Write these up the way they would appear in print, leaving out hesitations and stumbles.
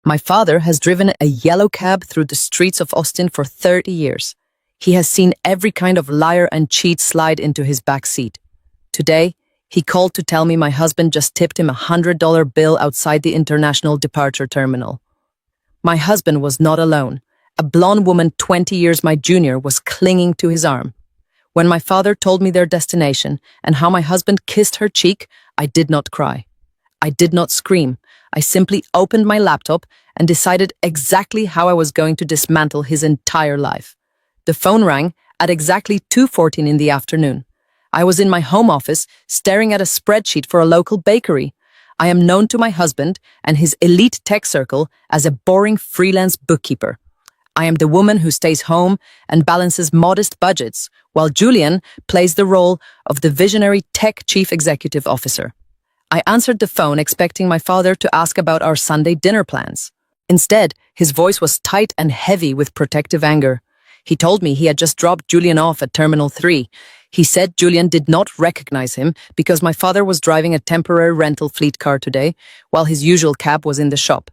My father has driven a yellow cab through the streets of Austin for 30 years. He has seen every kind of liar and cheat slide into his back seat. Today, he called to tell me my husband just tipped him $100 bill outside the international departure terminal. My husband was not alone. A blonde woman 20 years my junior was clinging to his arm. When my father told me their destination and how my husband kissed her cheek, I did not cry. I did not scream. I simply opened my laptop and decided exactly how I was going to dismantle his entire life. The phone rang at exactly 2:14 in the afternoon. I was in my home office staring at a spreadsheet for a local bakery. I am known to my husband and his elite tech circle as a boring freelance bookkeeper. I am the woman who stays home and balances modest budgets, while Julian plays the role of the visionary tech chief executive officer. I answered the phone expecting my father to ask about our Sunday dinner plans. Instead, his voice was tight and heavy with protective anger. He told me he had just dropped Julian off at Terminal 3. He said Julian did not recognize him because my father was driving a temporary rental fleet car today, while his usual cab was in the shop.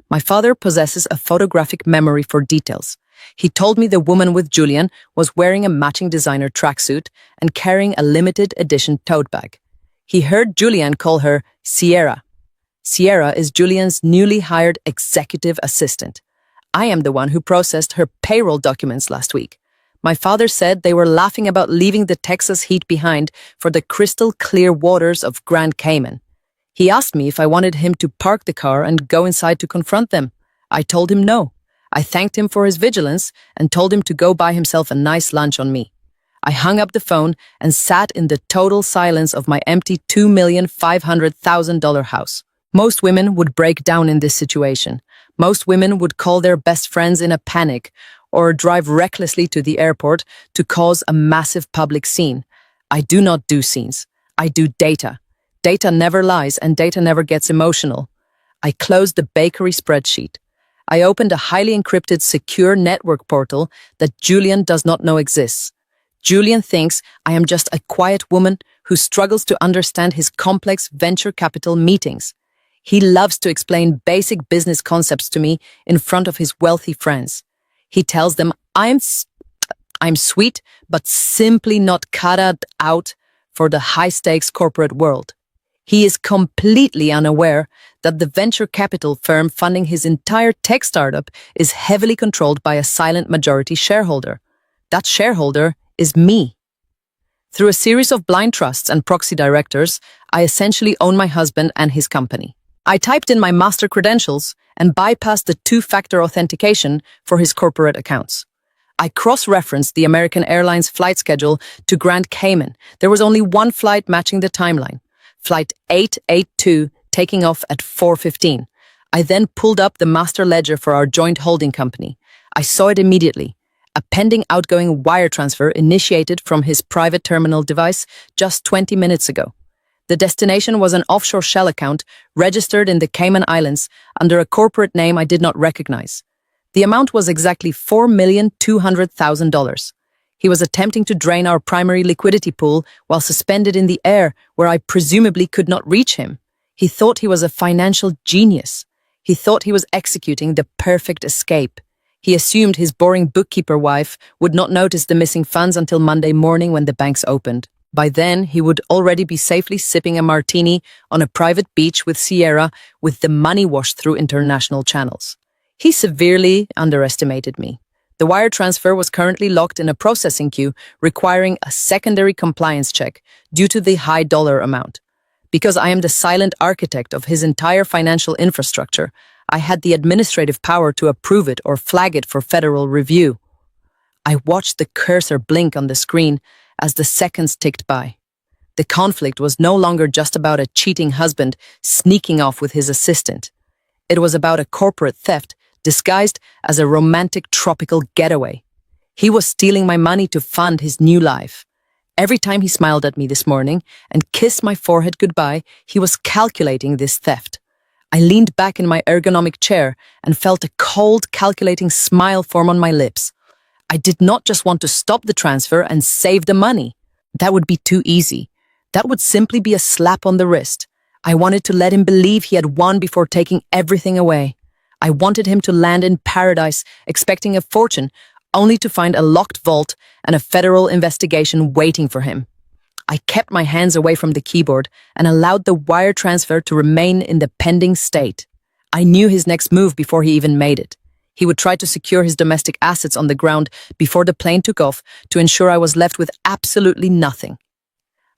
My father possesses a photographic memory for details. He told me the woman with Julian was wearing a matching designer tracksuit and carrying a limited edition tote bag. He heard Julian call her Sierra. Sierra is Julian's newly hired executive assistant. I am the one who processed her payroll documents last week. My father said they were laughing about leaving the Texas heat behind for the crystal clear waters of Grand Cayman. He asked me if I wanted him to park the car and go inside to confront them. I told him no. I thanked him for his vigilance and told him to go buy himself a nice lunch on me. I hung up the phone and sat in the total silence of my empty $2,500,000 house. Most women would break down in this situation. Most women would call their best friends in a panic or drive recklessly to the airport to cause a massive public scene. I do not do scenes. I do data. Data never lies and data never gets emotional. I closed the bakery spreadsheet. I opened a highly encrypted secure network portal that Julian does not know exists. Julian thinks I am just a quiet woman who struggles to understand his complex venture capital meetings. He loves to explain basic business concepts to me in front of his wealthy friends. He tells them I'm sweet, but simply not cut out for the high-stakes corporate world. He is completely unaware that the venture capital firm funding his entire tech startup is heavily controlled by a silent majority shareholder. That shareholder is me. Through a series of blind trusts and proxy directors, I essentially own my husband and his company. I typed in my master credentials and bypassed the two-factor authentication for his corporate accounts. I cross-referenced the American Airlines flight schedule to Grand Cayman. There was only one flight matching the timeline. Flight 882 taking off at 4:15. I then pulled up the master ledger for our joint holding company. I saw it immediately. A pending outgoing wire transfer initiated from his private terminal device just 20 minutes ago. The destination was an offshore shell account registered in the Cayman Islands under a corporate name I did not recognize. The amount was exactly $4,200,000. He was attempting to drain our primary liquidity pool while suspended in the air where I presumably could not reach him. He thought he was a financial genius. He thought he was executing the perfect escape. He assumed his boring bookkeeper wife would not notice the missing funds until Monday morning when the banks opened. By then, he would already be safely sipping a martini on a private beach with Sierra with the money washed through international channels. He severely underestimated me. The wire transfer was currently locked in a processing queue, requiring a secondary compliance check due to the high dollar amount. Because I am the silent architect of his entire financial infrastructure, I had the administrative power to approve it or flag it for federal review. I watched the cursor blink on the screen as the seconds ticked by. The conflict was no longer just about a cheating husband sneaking off with his assistant. It was about a corporate theft disguised as a romantic tropical getaway. He was stealing my money to fund his new life. Every time he smiled at me this morning and kissed my forehead goodbye, he was calculating this theft. I leaned back in my ergonomic chair and felt a cold, calculating smile form on my lips. I did not just want to stop the transfer and save the money. That would be too easy. That would simply be a slap on the wrist. I wanted to let him believe he had won before taking everything away. I wanted him to land in paradise, expecting a fortune, only to find a locked vault and a federal investigation waiting for him. I kept my hands away from the keyboard and allowed the wire transfer to remain in the pending state. I knew his next move before he even made it. He would try to secure his domestic assets on the ground before the plane took off to ensure I was left with absolutely nothing.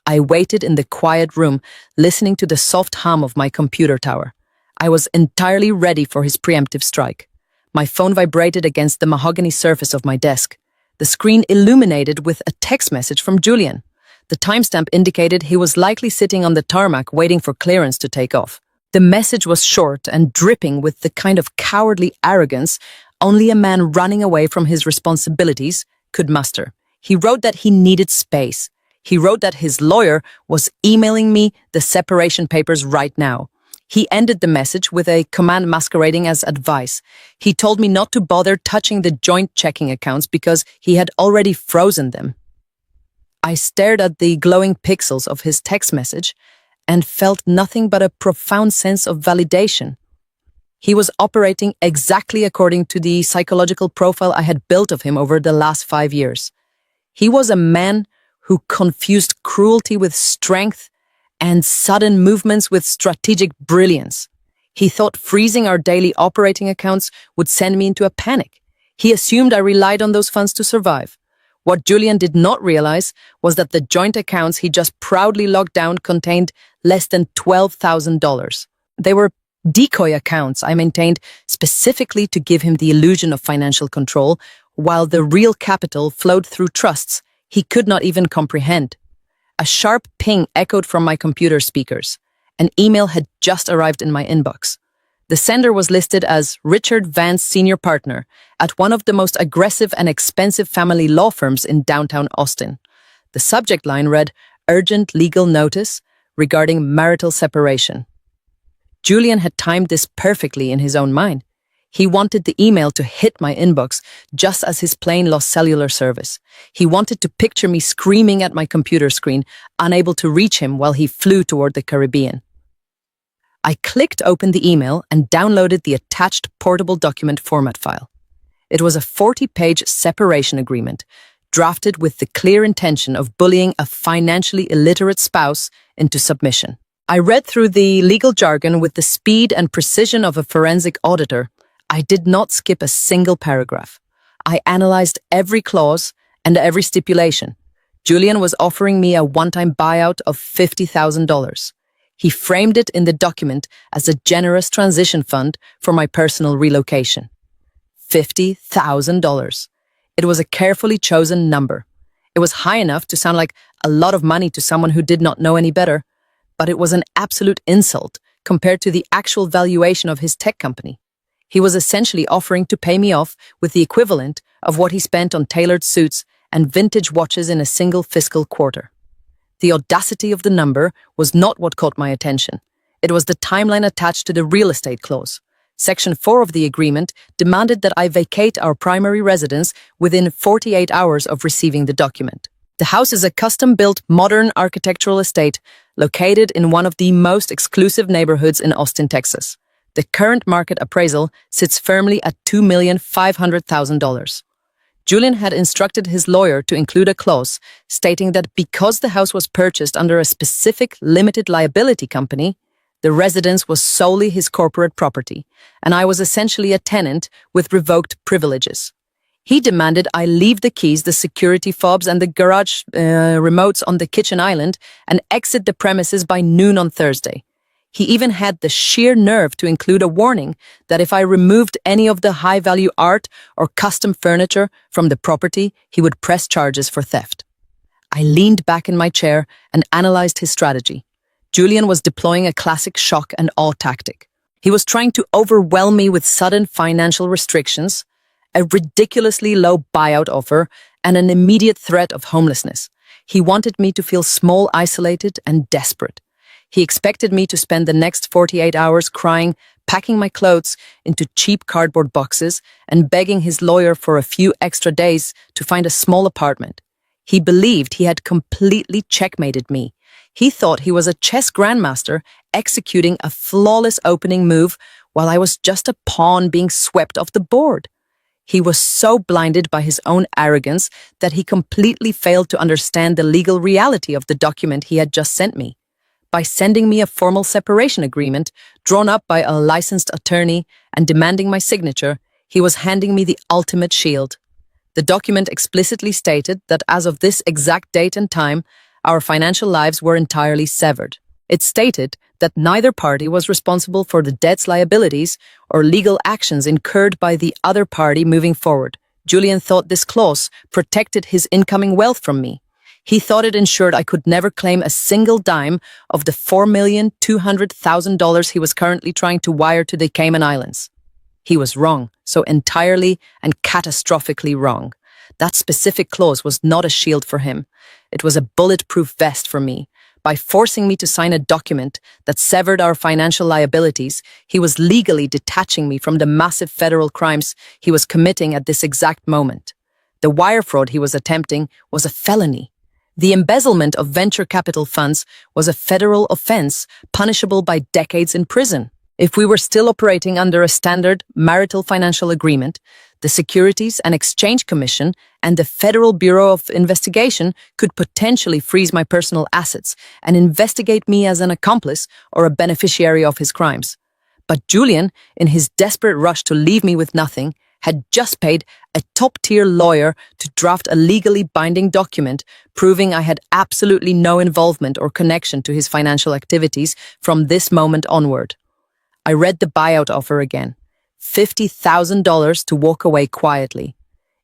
I waited in the quiet room, listening to the soft hum of my computer tower. I was entirely ready for his preemptive strike. My phone vibrated against the mahogany surface of my desk. The screen illuminated with a text message from Julian. The timestamp indicated he was likely sitting on the tarmac waiting for clearance to take off. The message was short and dripping with the kind of cowardly arrogance only a man running away from his responsibilities could muster. He wrote that he needed space. He wrote that his lawyer was emailing me the separation papers right now. He ended the message with a command masquerading as advice. He told me not to bother touching the joint checking accounts because he had already frozen them. I stared at the glowing pixels of his text message and felt nothing but a profound sense of validation. He was operating exactly according to the psychological profile I had built of him over the last 5 years. He was a man who confused cruelty with strength and sudden movements with strategic brilliance. He thought freezing our daily operating accounts would send me into a panic. He assumed I relied on those funds to survive. What Julian did not realize was that the joint accounts he just proudly locked down contained less than $12,000. They were decoy accounts I maintained specifically to give him the illusion of financial control, while the real capital flowed through trusts he could not even comprehend. A sharp ping echoed from my computer speakers. An email had just arrived in my inbox. The sender was listed as Richard Vance, Senior Partner, at one of the most aggressive and expensive family law firms in downtown Austin. The subject line read, "Urgent legal notice regarding marital separation." Julian had timed this perfectly in his own mind. He wanted the email to hit my inbox just as his plane lost cellular service. He wanted to picture me screaming at my computer screen, unable to reach him while he flew toward the Caribbean. I clicked open the email and downloaded the attached portable document format file. It was a 40-page separation agreement, drafted with the clear intention of bullying a financially illiterate spouse into submission. I read through the legal jargon with the speed and precision of a forensic auditor. I did not skip a single paragraph. I analyzed every clause and every stipulation. Julian was offering me a one-time buyout of $50,000. He framed it in the document as a generous transition fund for my personal relocation. $50,000. It was a carefully chosen number. It was high enough to sound like a lot of money to someone who did not know any better, but it was an absolute insult compared to the actual valuation of his tech company. He was essentially offering to pay me off with the equivalent of what he spent on tailored suits and vintage watches in a single fiscal quarter. The audacity of the number was not what caught my attention. It was the timeline attached to the real estate clause. Section 4 of the agreement demanded that I vacate our primary residence within 48 hours of receiving the document. The house is a custom-built, modern architectural estate located in one of the most exclusive neighborhoods in Austin, Texas. The current market appraisal sits firmly at $2,500,000. Julian had instructed his lawyer to include a clause stating that because the house was purchased under a specific limited liability company, the residence was solely his corporate property, and I was essentially a tenant with revoked privileges. He demanded I leave the keys, the security fobs, and the garage remotes on the kitchen island and exit the premises by noon on Thursday. He even had the sheer nerve to include a warning that if I removed any of the high-value art or custom furniture from the property, he would press charges for theft. I leaned back in my chair and analyzed his strategy. Julian was deploying a classic shock and awe tactic. He was trying to overwhelm me with sudden financial restrictions, a ridiculously low buyout offer, and an immediate threat of homelessness. He wanted me to feel small, isolated, and desperate. He expected me to spend the next 48 hours crying, packing my clothes into cheap cardboard boxes, and begging his lawyer for a few extra days to find a small apartment. He believed he had completely checkmated me. He thought he was a chess grandmaster executing a flawless opening move while I was just a pawn being swept off the board. He was so blinded by his own arrogance that he completely failed to understand the legal reality of the document he had just sent me. By sending me a formal separation agreement drawn up by a licensed attorney and demanding my signature, he was handing me the ultimate shield. The document explicitly stated that as of this exact date and time, our financial lives were entirely severed. It stated that neither party was responsible for the debts, liabilities, or legal actions incurred by the other party moving forward. Julian thought this clause protected his incoming wealth from me. He thought it ensured I could never claim a single dime of the $4,200,000 he was currently trying to wire to the Cayman Islands. He was wrong, so entirely and catastrophically wrong. That specific clause was not a shield for him. It was a bulletproof vest for me. By forcing me to sign a document that severed our financial liabilities, he was legally detaching me from the massive federal crimes he was committing at this exact moment. The wire fraud he was attempting was a felony. The embezzlement of venture capital funds was a federal offense punishable by decades in prison. If we were still operating under a standard marital financial agreement, the Securities and Exchange Commission and the Federal Bureau of Investigation could potentially freeze my personal assets and investigate me as an accomplice or a beneficiary of his crimes. But Julian, in his desperate rush to leave me with nothing, had just paid a top-tier lawyer to draft a legally binding document proving I had absolutely no involvement or connection to his financial activities from this moment onward. I read the buyout offer again. $50,000 to walk away quietly.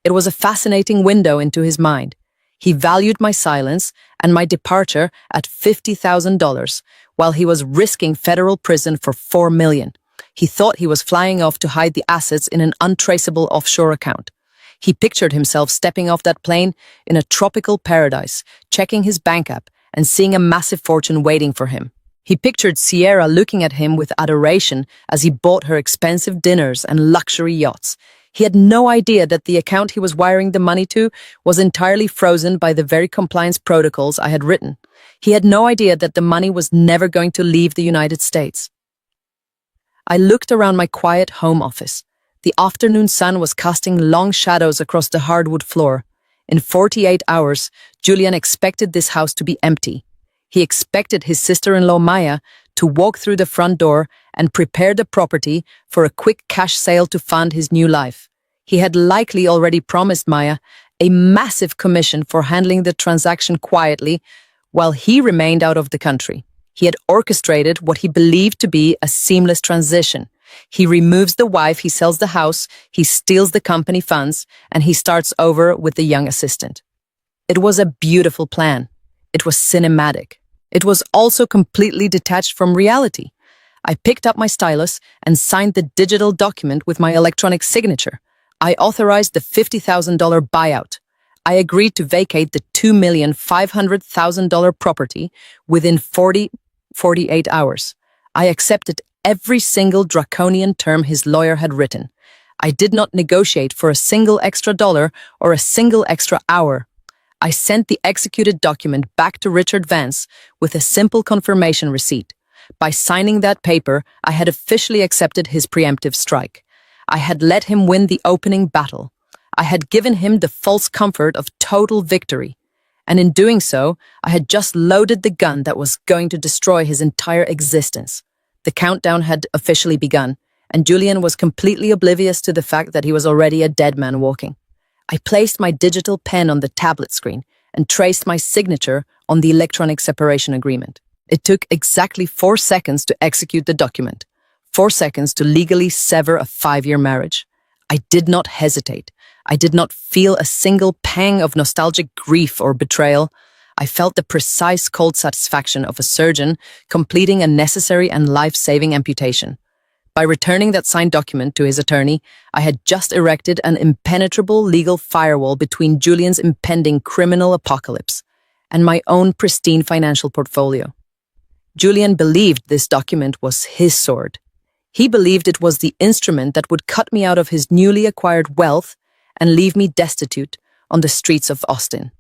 It was a fascinating window into his mind. He valued my silence and my departure at $50,000, while he was risking federal prison for $4 million. He thought he was flying off to hide the assets in an untraceable offshore account. He pictured himself stepping off that plane in a tropical paradise, checking his bank app and seeing a massive fortune waiting for him. He pictured Sierra looking at him with adoration as he bought her expensive dinners and luxury yachts. He had no idea that the account he was wiring the money to was entirely frozen by the very compliance protocols I had written. He had no idea that the money was never going to leave the United States. I looked around my quiet home office. The afternoon sun was casting long shadows across the hardwood floor. In 48 hours, Julian expected this house to be empty. He expected his sister-in-law Maya to walk through the front door and prepare the property for a quick cash sale to fund his new life. He had likely already promised Maya a massive commission for handling the transaction quietly while he remained out of the country. He had orchestrated what he believed to be a seamless transition. He removes the wife, he sells the house, he steals the company funds, and he starts over with the young assistant. It was a beautiful plan. It was cinematic. It was also completely detached from reality. I picked up my stylus and signed the digital document with my electronic signature. I authorized the $50,000 buyout. I agreed to vacate the $2,500,000 property within 48 hours. I accepted every single draconian term his lawyer had written. I did not negotiate for a single extra dollar or a single extra hour. I sent the executed document back to Richard Vance with a simple confirmation receipt. By signing that paper, I had officially accepted his preemptive strike. I had let him win the opening battle. I had given him the false comfort of total victory. And in doing so, I had just loaded the gun that was going to destroy his entire existence. The countdown had officially begun, and Julian was completely oblivious to the fact that he was already a dead man walking. I placed my digital pen on the tablet screen and traced my signature on the electronic separation agreement. It took exactly 4 seconds to execute the document, 4 seconds to legally sever a 5-year marriage. I did not hesitate. I did not feel a single pang of nostalgic grief or betrayal. I felt the precise cold satisfaction of a surgeon completing a necessary and life-saving amputation. By returning that signed document to his attorney, I had just erected an impenetrable legal firewall between Julian's impending criminal apocalypse and my own pristine financial portfolio. Julian believed this document was his sword. He believed it was the instrument that would cut me out of his newly acquired wealth and leave me destitute on the streets of Austin.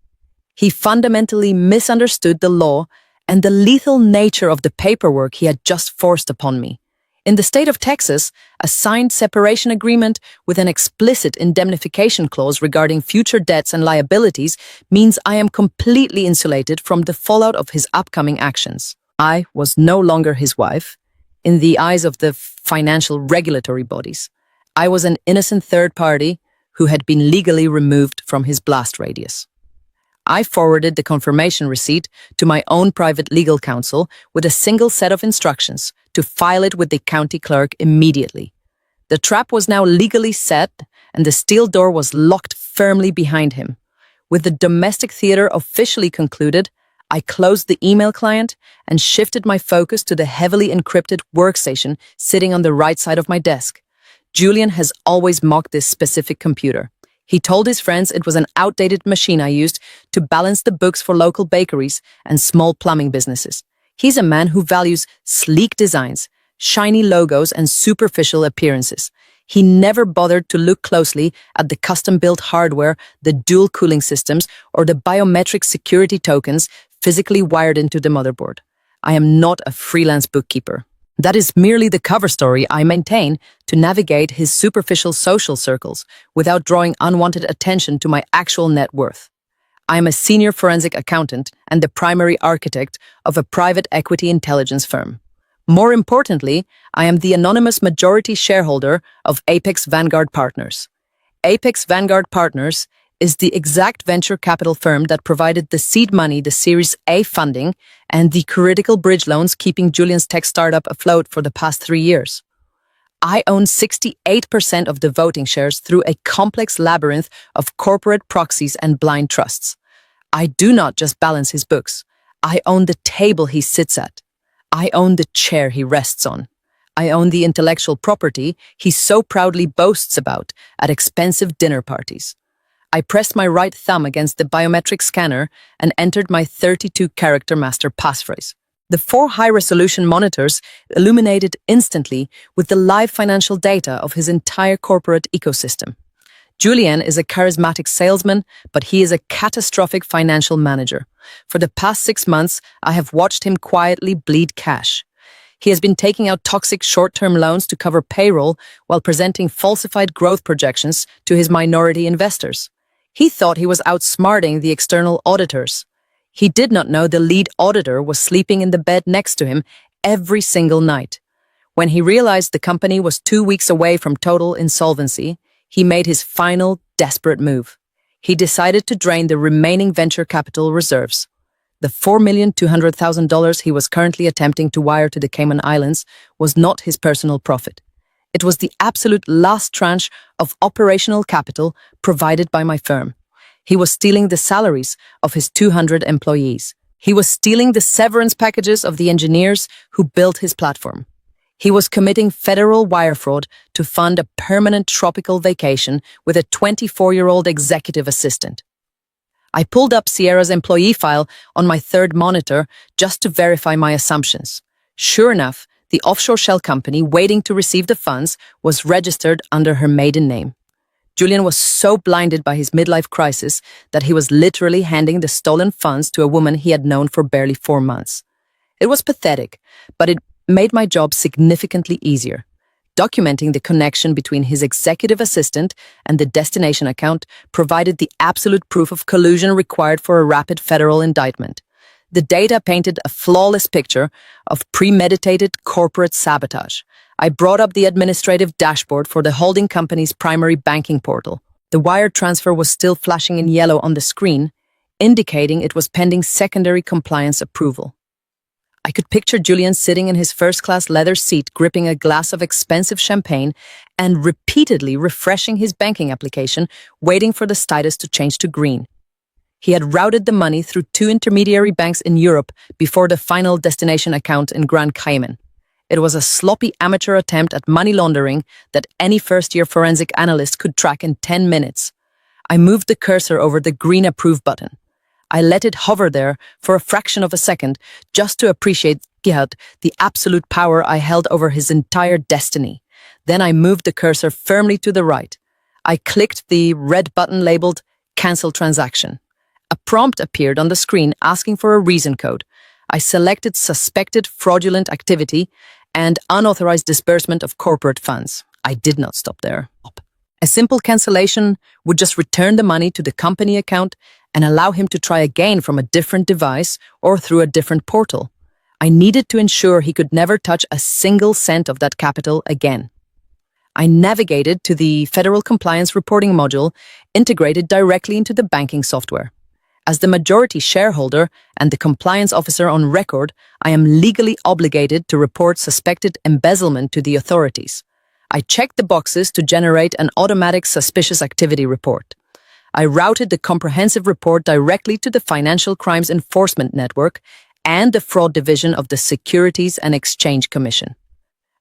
He fundamentally misunderstood the law and the lethal nature of the paperwork he had just forced upon me. In the state of Texas, a signed separation agreement with an explicit indemnification clause regarding future debts and liabilities means I am completely insulated from the fallout of his upcoming actions. I was no longer his wife. In the eyes of the financial regulatory bodies, I was an innocent third party who had been legally removed from his blast radius. I forwarded the confirmation receipt to my own private legal counsel with a single set of instructions to file it with the county clerk immediately. The trap was now legally set, and the steel door was locked firmly behind him. With the domestic theater officially concluded, I closed the email client and shifted my focus to the heavily encrypted workstation sitting on the right side of my desk. Julian has always mocked this specific computer. He told his friends it was an outdated machine I used to balance the books for local bakeries and small plumbing businesses. He's a man who values sleek designs, shiny logos, and superficial appearances. He never bothered to look closely at the custom-built hardware, the dual cooling systems, or the biometric security tokens physically wired into the motherboard. I am not a freelance bookkeeper. That is merely the cover story I maintain to navigate his superficial social circles without drawing unwanted attention to my actual net worth. I am a senior forensic accountant and the primary architect of a private equity intelligence firm. More importantly, I am the anonymous majority shareholder of Apex Vanguard Partners. Apex Vanguard Partners is the exact venture capital firm that provided the seed money, the Series A funding, and the critical bridge loans keeping Julian's tech startup afloat for the past 3 years. I own 68% of the voting shares through a complex labyrinth of corporate proxies and blind trusts. I do not just balance his books. I own the table he sits at. I own the chair he rests on. I own the intellectual property he so proudly boasts about at expensive dinner parties. I pressed my right thumb against the biometric scanner and entered my 32-character master passphrase. The 4 high-resolution monitors illuminated instantly with the live financial data of his entire corporate ecosystem. Julian is a charismatic salesman, but he is a catastrophic financial manager. For the past 6 months, I have watched him quietly bleed cash. He has been taking out toxic short-term loans to cover payroll while presenting falsified growth projections to his minority investors. He thought he was outsmarting the external auditors. He did not know the lead auditor was sleeping in the bed next to him every single night. When he realized the company was 2 weeks away from total insolvency, he made his final, desperate move. He decided to drain the remaining venture capital reserves. The $4,200,000 he was currently attempting to wire to the Cayman Islands was not his personal profit. It was the absolute last tranche of operational capital provided by my firm. He was stealing the salaries of his 200 employees. He was stealing the severance packages of the engineers who built his platform. He was committing federal wire fraud to fund a permanent tropical vacation with a 24-year-old executive assistant. I pulled up Sierra's employee file on my third monitor just to verify my assumptions. Sure enough, the offshore shell company waiting to receive the funds was registered under her maiden name. Julian was so blinded by his midlife crisis that he was literally handing the stolen funds to a woman he had known for barely 4 months. It was pathetic, but it made my job significantly easier. Documenting the connection between his executive assistant and the destination account provided the absolute proof of collusion required for a rapid federal indictment. The data painted a flawless picture of premeditated corporate sabotage. I brought up the administrative dashboard for the holding company's primary banking portal. The wire transfer was still flashing in yellow on the screen, indicating it was pending secondary compliance approval. I could picture Julian sitting in his first-class leather seat, gripping a glass of expensive champagne and repeatedly refreshing his banking application, waiting for the status to change to green. He had routed the money through 2 intermediary banks in Europe before the final destination account in Grand Cayman. It was a sloppy amateur attempt at money laundering that any first-year forensic analyst could track in 10 minutes. I moved the cursor over the green approve button. I let it hover there for a fraction of a second just to appreciate the absolute power I held over his entire destiny. Then I moved the cursor firmly to the right. I clicked the red button labeled Cancel Transaction. A prompt appeared on the screen asking for a reason code. I selected Suspected Fraudulent Activity and unauthorized disbursement of corporate funds. I did not stop there. A simple cancellation would just return the money to the company account and allow him to try again from a different device or through a different portal. I needed to ensure he could never touch a single cent of that capital again. I navigated to the Federal Compliance Reporting module integrated directly into the banking software. As the majority shareholder and the compliance officer on record, I am legally obligated to report suspected embezzlement to the authorities. I checked the boxes to generate an automatic suspicious activity report. I routed the comprehensive report directly to the Financial Crimes Enforcement Network and the Fraud Division of the Securities and Exchange Commission.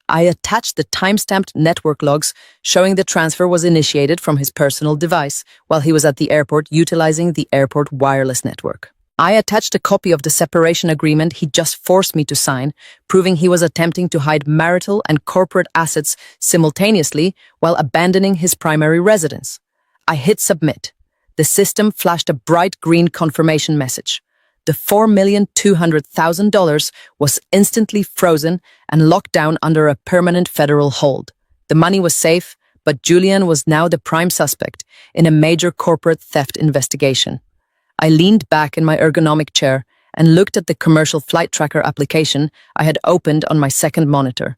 I attached the time-stamped network logs showing the transfer was initiated from his personal device while he was at the airport utilizing the airport wireless network. I attached a copy of the separation agreement he just forced me to sign, proving he was attempting to hide marital and corporate assets simultaneously while abandoning his primary residence. I hit submit. The system flashed a bright green confirmation message. The $4,200,000 was instantly frozen and locked down under a permanent federal hold. The money was safe, but Julian was now the prime suspect in a major corporate theft investigation. I leaned back in my ergonomic chair and looked at the commercial flight tracker application I had opened on my second monitor.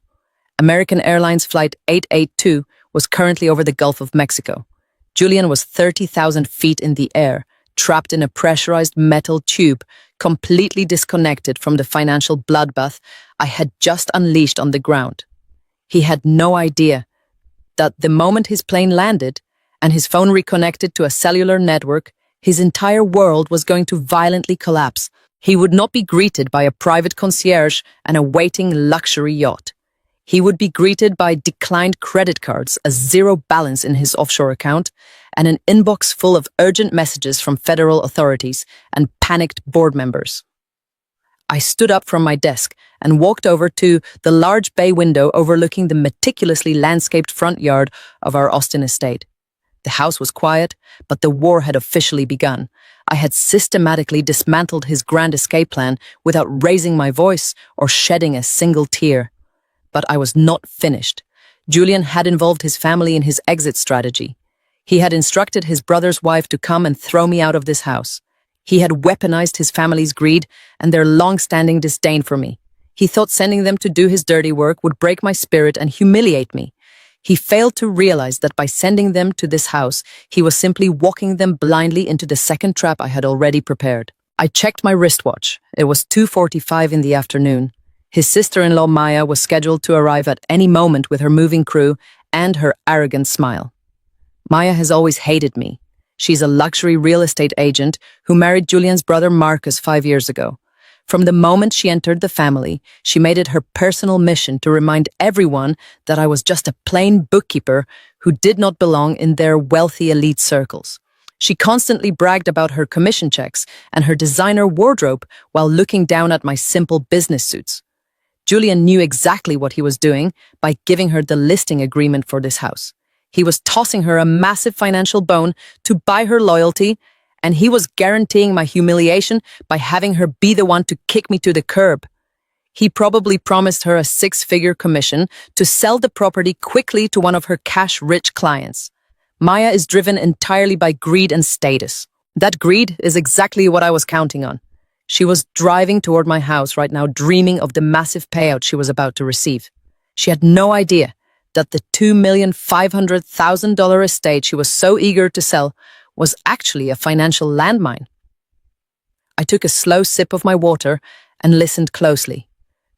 American Airlines Flight 882 was currently over the Gulf of Mexico. Julian was 30,000 feet in the air, trapped in a pressurized metal tube, completely disconnected from the financial bloodbath I had just unleashed on the ground. He had no idea that the moment his plane landed and his phone reconnected to a cellular network, his entire world was going to violently collapse. He would not be greeted by a private concierge and a waiting luxury yacht. He would be greeted by declined credit cards, a zero balance in his offshore account, and an inbox full of urgent messages from federal authorities and panicked board members. I stood up from my desk and walked over to the large bay window overlooking the meticulously landscaped front yard of our Austin estate. The house was quiet, but the war had officially begun. I had systematically dismantled his grand escape plan without raising my voice or shedding a single tear. But I was not finished. Julian had involved his family in his exit strategy. He had instructed his brother's wife to come and throw me out of this house. He had weaponized his family's greed and their long-standing disdain for me. He thought sending them to do his dirty work would break my spirit and humiliate me. He failed to realize that by sending them to this house, he was simply walking them blindly into the second trap I had already prepared. I checked my wristwatch. It was 2:45 in the afternoon. His sister-in-law Maya was scheduled to arrive at any moment with her moving crew and her arrogant smile. Maya has always hated me. She's a luxury real estate agent who married Julian's brother Marcus 5 years ago. From the moment she entered the family, she made it her personal mission to remind everyone that I was just a plain bookkeeper who did not belong in their wealthy elite circles. She constantly bragged about her commission checks and her designer wardrobe while looking down at my simple business suits. Julian knew exactly what he was doing by giving her the listing agreement for this house. He was tossing her a massive financial bone to buy her loyalty, and he was guaranteeing my humiliation by having her be the one to kick me to the curb. He probably promised her a six-figure commission to sell the property quickly to one of her cash-rich clients. Maya is driven entirely by greed and status. That greed is exactly what I was counting on. She was driving toward my house right now, dreaming of the massive payout she was about to receive. She had no idea that the $2,500,000 estate she was so eager to sell was actually a financial landmine. I took a slow sip of my water and listened closely.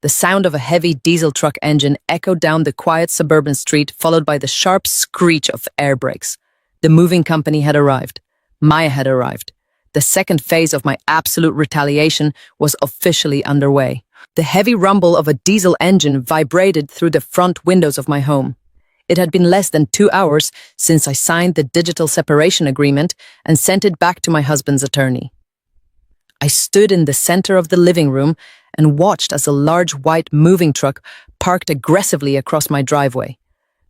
The sound of a heavy diesel truck engine echoed down the quiet suburban street, followed by the sharp screech of air brakes. The moving company had arrived. Maya had arrived. The second phase of my absolute retaliation was officially underway. The heavy rumble of a diesel engine vibrated through the front windows of my home. It had been less than 2 hours since I signed the digital separation agreement and sent it back to my husband's attorney. I stood in the center of the living room and watched as a large white moving truck parked aggressively across my driveway.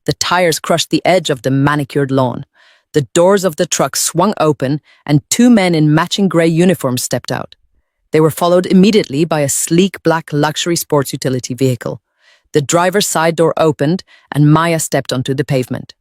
The tires crushed the edge of the manicured lawn. The doors of the truck swung open and 2 men in matching gray uniforms stepped out. They were followed immediately by a sleek black luxury sports utility vehicle. The driver's side door opened, and Maya stepped onto the pavement.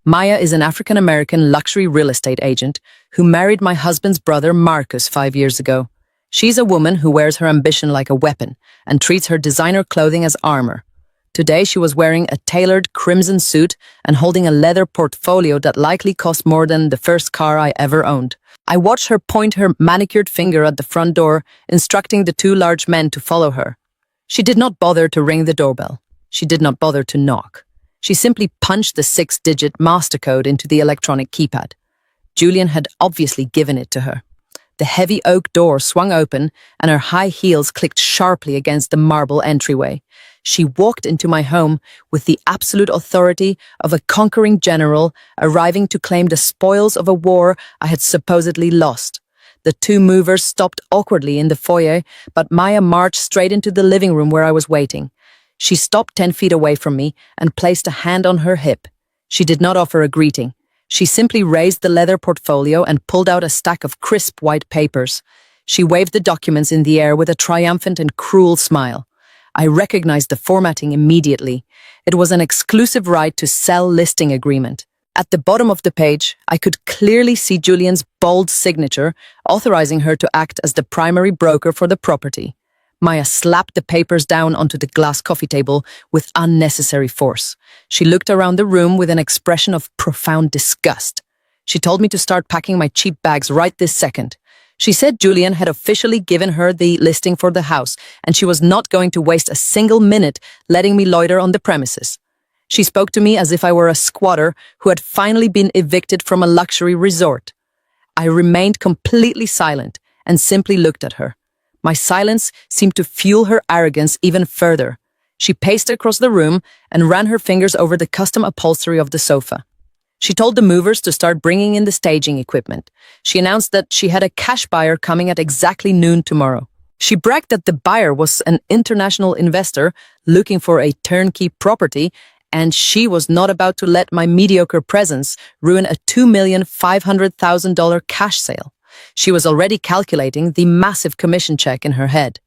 Maya is an African-American luxury real estate agent who married my husband's brother Marcus 5 years ago. She's a woman who wears her ambition like a weapon and treats her designer clothing as armor. Today she was wearing a tailored crimson suit and holding a leather portfolio that likely cost more than the first car I ever owned. I watched her point her manicured finger at the front door, instructing the two large men to follow her. She did not bother to ring the doorbell. She did not bother to knock. She simply punched the 6-digit master code into the electronic keypad. Julian had obviously given it to her. The heavy oak door swung open and her high heels clicked sharply against the marble entryway. She walked into my home with the absolute authority of a conquering general arriving to claim the spoils of a war I had supposedly lost. The two movers stopped awkwardly in the foyer, but Maya marched straight into the living room where I was waiting. She stopped 10 feet away from me and placed a hand on her hip. She did not offer a greeting. She simply raised the leather portfolio and pulled out a stack of crisp white papers. She waved the documents in the air with a triumphant and cruel smile. I recognized the formatting immediately. It was an exclusive right to sell listing agreement. At the bottom of the page, I could clearly see Julian's bold signature, authorizing her to act as the primary broker for the property. Maya slapped the papers down onto the glass coffee table with unnecessary force. She looked around the room with an expression of profound disgust. She told me to start packing my cheap bags right this second. She said Julian had officially given her the listing for the house, and she was not going to waste a single minute letting me loiter on the premises. She spoke to me as if I were a squatter who had finally been evicted from a luxury resort. I remained completely silent and simply looked at her. My silence seemed to fuel her arrogance even further. She paced across the room and ran her fingers over the custom upholstery of the sofa. She told the movers to start bringing in the staging equipment. She announced that she had a cash buyer coming at exactly noon tomorrow. She bragged that the buyer was an international investor looking for a turnkey property, and she was not about to let my mediocre presence ruin a $2,500,000 cash sale. She was already calculating the massive commission check in her head.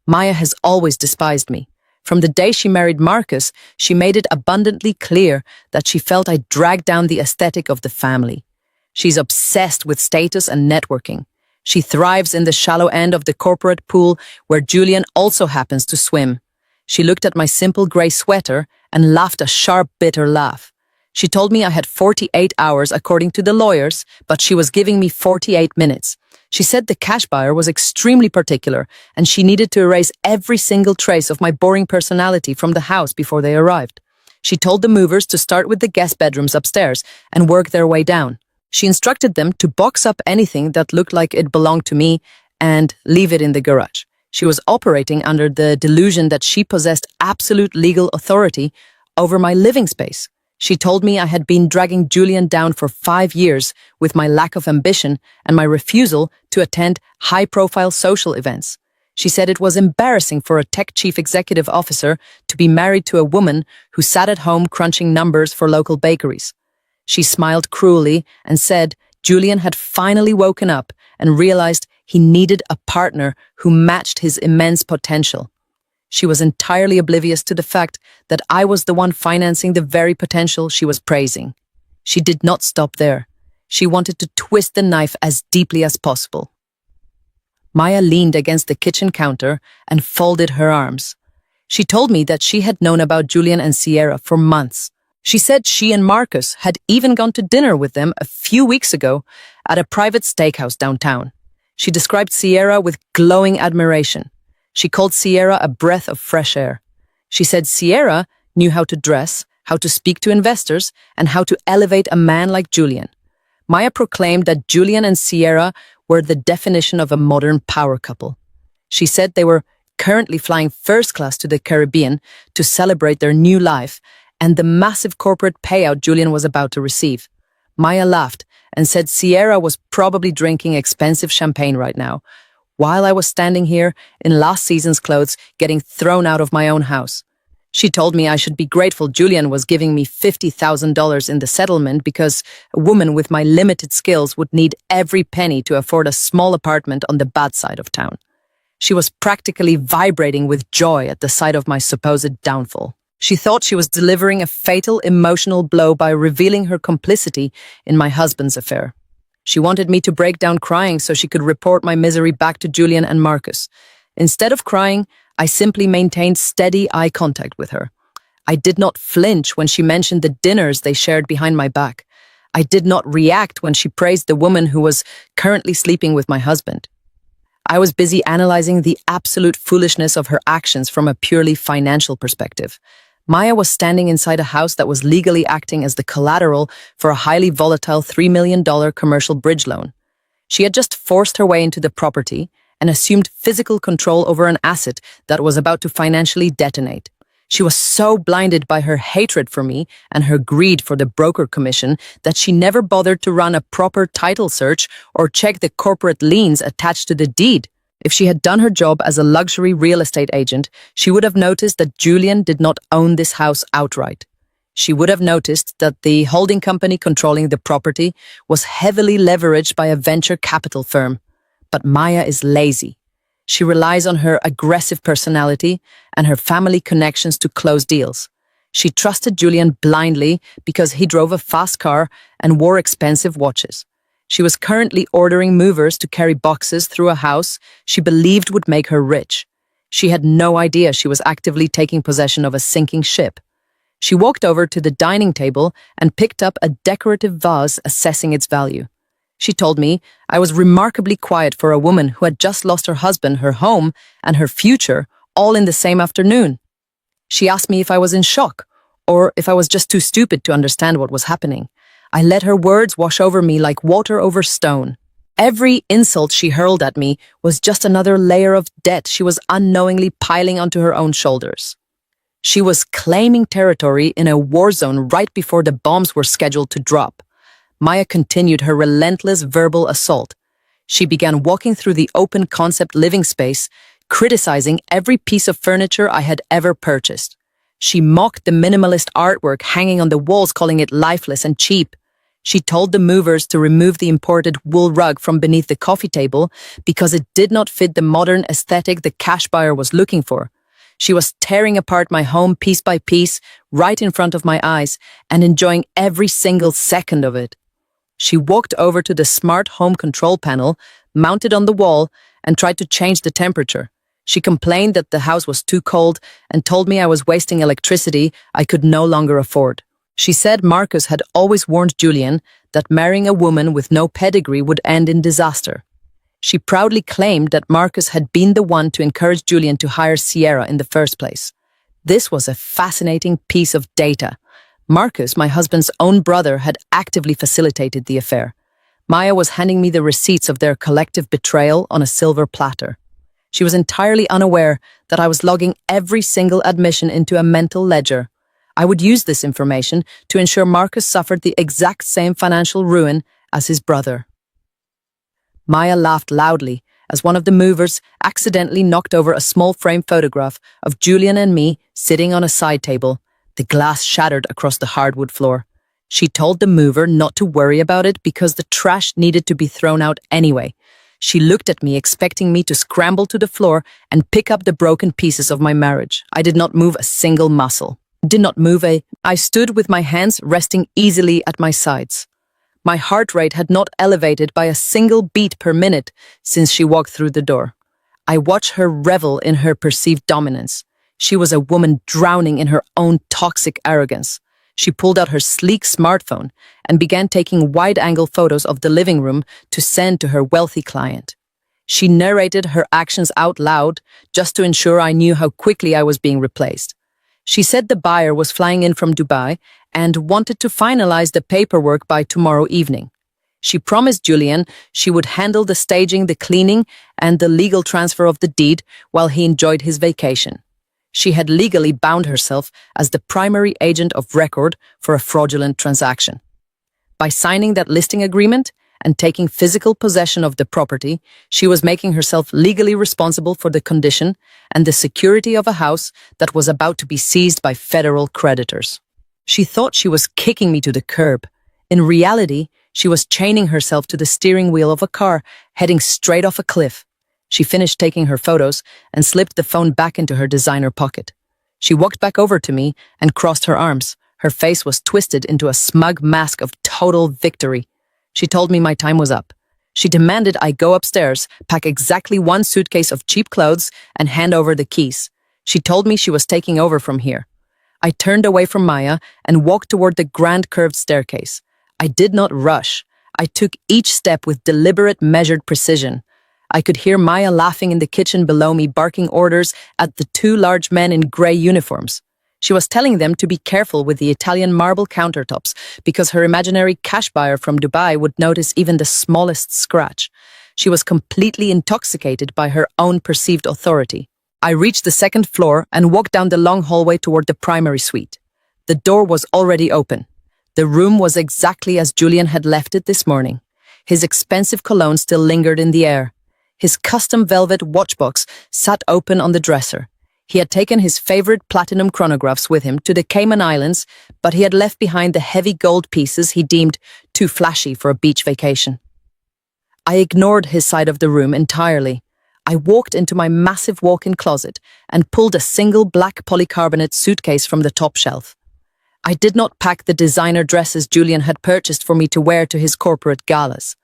Maya has always despised me. From the day she married Marcus, she made it abundantly clear that she felt I dragged down the aesthetic of the family. She's obsessed with status and networking. She thrives in the shallow end of the corporate pool where Julian also happens to swim. She looked at my simple gray sweater and laughed a sharp, bitter laugh. She told me I had 48 hours according to the lawyers, but she was giving me 48 minutes. She said the cash buyer was extremely particular and she needed to erase every single trace of my boring personality from the house before they arrived. She told the movers to start with the guest bedrooms upstairs and work their way down. She instructed them to box up anything that looked like it belonged to me and leave it in the garage. She was operating under the delusion that she possessed absolute legal authority over my living space. She told me I had been dragging Julian down for 5 years with my lack of ambition and my refusal to attend high-profile social events. She said it was embarrassing for a tech chief executive officer to be married to a woman who sat at home crunching numbers for local bakeries. She smiled cruelly and said Julian had finally woken up and realized he needed a partner who matched his immense potential. She was entirely oblivious to the fact that I was the one financing the very potential she was praising. She did not stop there. She wanted to twist the knife as deeply as possible. Maya leaned against the kitchen counter and folded her arms. She told me that she had known about Julian and Sierra for months. She said she and Marcus had even gone to dinner with them a few weeks ago at a private steakhouse downtown. She described Sierra with glowing admiration. She called Sierra a breath of fresh air. She said Sierra knew how to dress, how to speak to investors, and how to elevate a man like Julian. Maya proclaimed that Julian and Sierra were the definition of a modern power couple. She said they were currently flying first class to the Caribbean to celebrate their new life and the massive corporate payout Julian was about to receive. Maya laughed and said Sierra was probably drinking expensive champagne right now, while I was standing here in last season's clothes getting thrown out of my own house. She told me I should be grateful Julian was giving me $50,000 in the settlement because a woman with my limited skills would need every penny to afford a small apartment on the bad side of town. She was practically vibrating with joy at the sight of my supposed downfall. She thought she was delivering a fatal emotional blow by revealing her complicity in my husband's affair. She wanted me to break down crying so she could report my misery back to Julian and Marcus. Instead of crying, I simply maintained steady eye contact with her. I did not flinch when she mentioned the dinners they shared behind my back. I did not react when she praised the woman who was currently sleeping with my husband. I was busy analyzing the absolute foolishness of her actions from a purely financial perspective. Maya was standing inside a house that was legally acting as the collateral for a highly volatile $3 million commercial bridge loan. She had just forced her way into the property and assumed physical control over an asset that was about to financially detonate. She was so blinded by her hatred for me and her greed for the broker commission that she never bothered to run a proper title search or check the corporate liens attached to the deed. If she had done her job as a luxury real estate agent, she would have noticed that Julian did not own this house outright. She would have noticed that the holding company controlling the property was heavily leveraged by a venture capital firm. But Maya is lazy. She relies on her aggressive personality and her family connections to close deals. She trusted Julian blindly because he drove a fast car and wore expensive watches. She was currently ordering movers to carry boxes through a house she believed would make her rich. She had no idea she was actively taking possession of a sinking ship. She walked over to the dining table and picked up a decorative vase, assessing its value. She told me I was remarkably quiet for a woman who had just lost her husband, her home, and her future all in the same afternoon. She asked me if I was in shock, or if I was just too stupid to understand what was happening. I let her words wash over me like water over stone. Every insult she hurled at me was just another layer of debt she was unknowingly piling onto her own shoulders. She was claiming territory in a war zone right before the bombs were scheduled to drop. Maya continued her relentless verbal assault. She began walking through the open concept living space, criticizing every piece of furniture I had ever purchased. She mocked the minimalist artwork hanging on the walls, calling it lifeless and cheap. She told the movers to remove the imported wool rug from beneath the coffee table because it did not fit the modern aesthetic the cash buyer was looking for. She was tearing apart my home piece by piece, right in front of my eyes, and enjoying every single second of it. She walked over to the smart home control panel, mounted on the wall, and tried to change the temperature. She complained that the house was too cold and told me I was wasting electricity I could no longer afford. She said Marcus had always warned Julian that marrying a woman with no pedigree would end in disaster. She proudly claimed that Marcus had been the one to encourage Julian to hire Sierra in the first place. This was a fascinating piece of data. Marcus, my husband's own brother, had actively facilitated the affair. Maya was handing me the receipts of their collective betrayal on a silver platter. She was entirely unaware that I was logging every single admission into a mental ledger. I would use this information to ensure Marcus suffered the exact same financial ruin as his brother. Maya laughed loudly as one of the movers accidentally knocked over a small frame photograph of Julian and me sitting on a side table. The glass shattered across the hardwood floor. She told the mover not to worry about it because the trash needed to be thrown out anyway. She looked at me, expecting me to scramble to the floor and pick up the broken pieces of my marriage. I did not move a single muscle. I stood with my hands resting easily at my sides. My heart rate had not elevated by a single beat per minute since she walked through the door. I watched her revel in her perceived dominance. She was a woman drowning in her own toxic arrogance. She pulled out her sleek smartphone and began taking wide-angle photos of the living room to send to her wealthy client. She narrated her actions out loud just to ensure I knew how quickly I was being replaced. She said the buyer was flying in from Dubai and wanted to finalize the paperwork by tomorrow evening. She promised Julian she would handle the staging, the cleaning, and the legal transfer of the deed while he enjoyed his vacation. She had legally bound herself as the primary agent of record for a fraudulent transaction. By signing that listing agreement and taking physical possession of the property, she was making herself legally responsible for the condition and the security of a house that was about to be seized by federal creditors. She thought she was kicking me to the curb. In reality, she was chaining herself to the steering wheel of a car, heading straight off a cliff. She finished taking her photos and slipped the phone back into her designer pocket. She walked back over to me and crossed her arms. Her face was twisted into a smug mask of total victory. She told me my time was up. She demanded I go upstairs, pack exactly 1 suitcase of cheap clothes, and hand over the keys. She told me she was taking over from here. I turned away from Maya and walked toward the grand curved staircase. I did not rush. I took each step with deliberate, measured precision. I could hear Maya laughing in the kitchen below me, barking orders at the 2 large men in grey uniforms. She was telling them to be careful with the Italian marble countertops because her imaginary cash buyer from Dubai would notice even the smallest scratch. She was completely intoxicated by her own perceived authority. I reached the 2nd floor and walked down the long hallway toward the primary suite. The door was already open. The room was exactly as Julian had left it this morning. His expensive cologne still lingered in the air. His custom velvet watchbox sat open on the dresser. He had taken his favorite platinum chronographs with him to the Cayman Islands, but he had left behind the heavy gold pieces he deemed too flashy for a beach vacation. I ignored his side of the room entirely. I walked into my massive walk-in closet and pulled a single black polycarbonate suitcase from the top shelf. I did not pack the designer dresses Julian had purchased for me to wear to his corporate galas.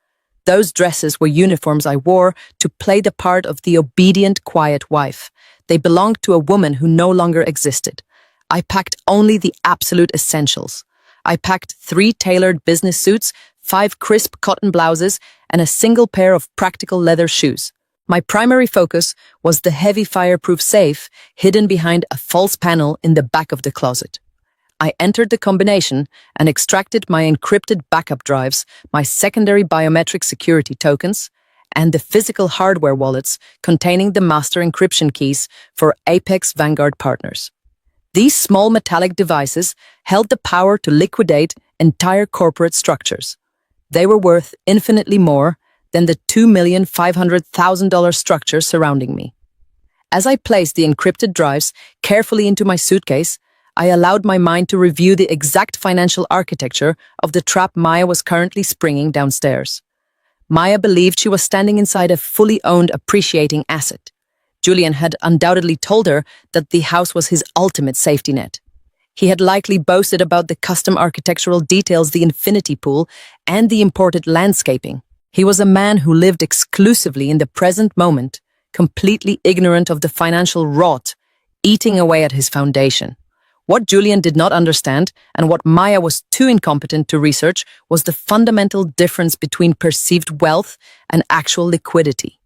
Those dresses were uniforms I wore to play the part of the obedient, quiet wife. They belonged to a woman who no longer existed. I packed only the absolute essentials. I packed 3 tailored business suits, 5 crisp cotton blouses, and a single pair of practical leather shoes. My primary focus was the heavy fireproof safe hidden behind a false panel in the back of the closet. I entered the combination and extracted my encrypted backup drives, my secondary biometric security tokens, and the physical hardware wallets containing the master encryption keys for Apex Vanguard partners. These small metallic devices held the power to liquidate entire corporate structures. They were worth infinitely more than the $2,500,000 structure surrounding me. As I placed the encrypted drives carefully into my suitcase, I allowed my mind to review the exact financial architecture of the trap Maya was currently springing downstairs. Maya believed she was standing inside a fully owned, appreciating asset. Julian had undoubtedly told her that the house was his ultimate safety net. He had likely boasted about the custom architectural details, the infinity pool, and the imported landscaping. He was a man who lived exclusively in the present moment, completely ignorant of the financial rot eating away at his foundation. What Julian did not understand, and what Maya was too incompetent to research, was the fundamental difference between perceived wealth and actual liquidity.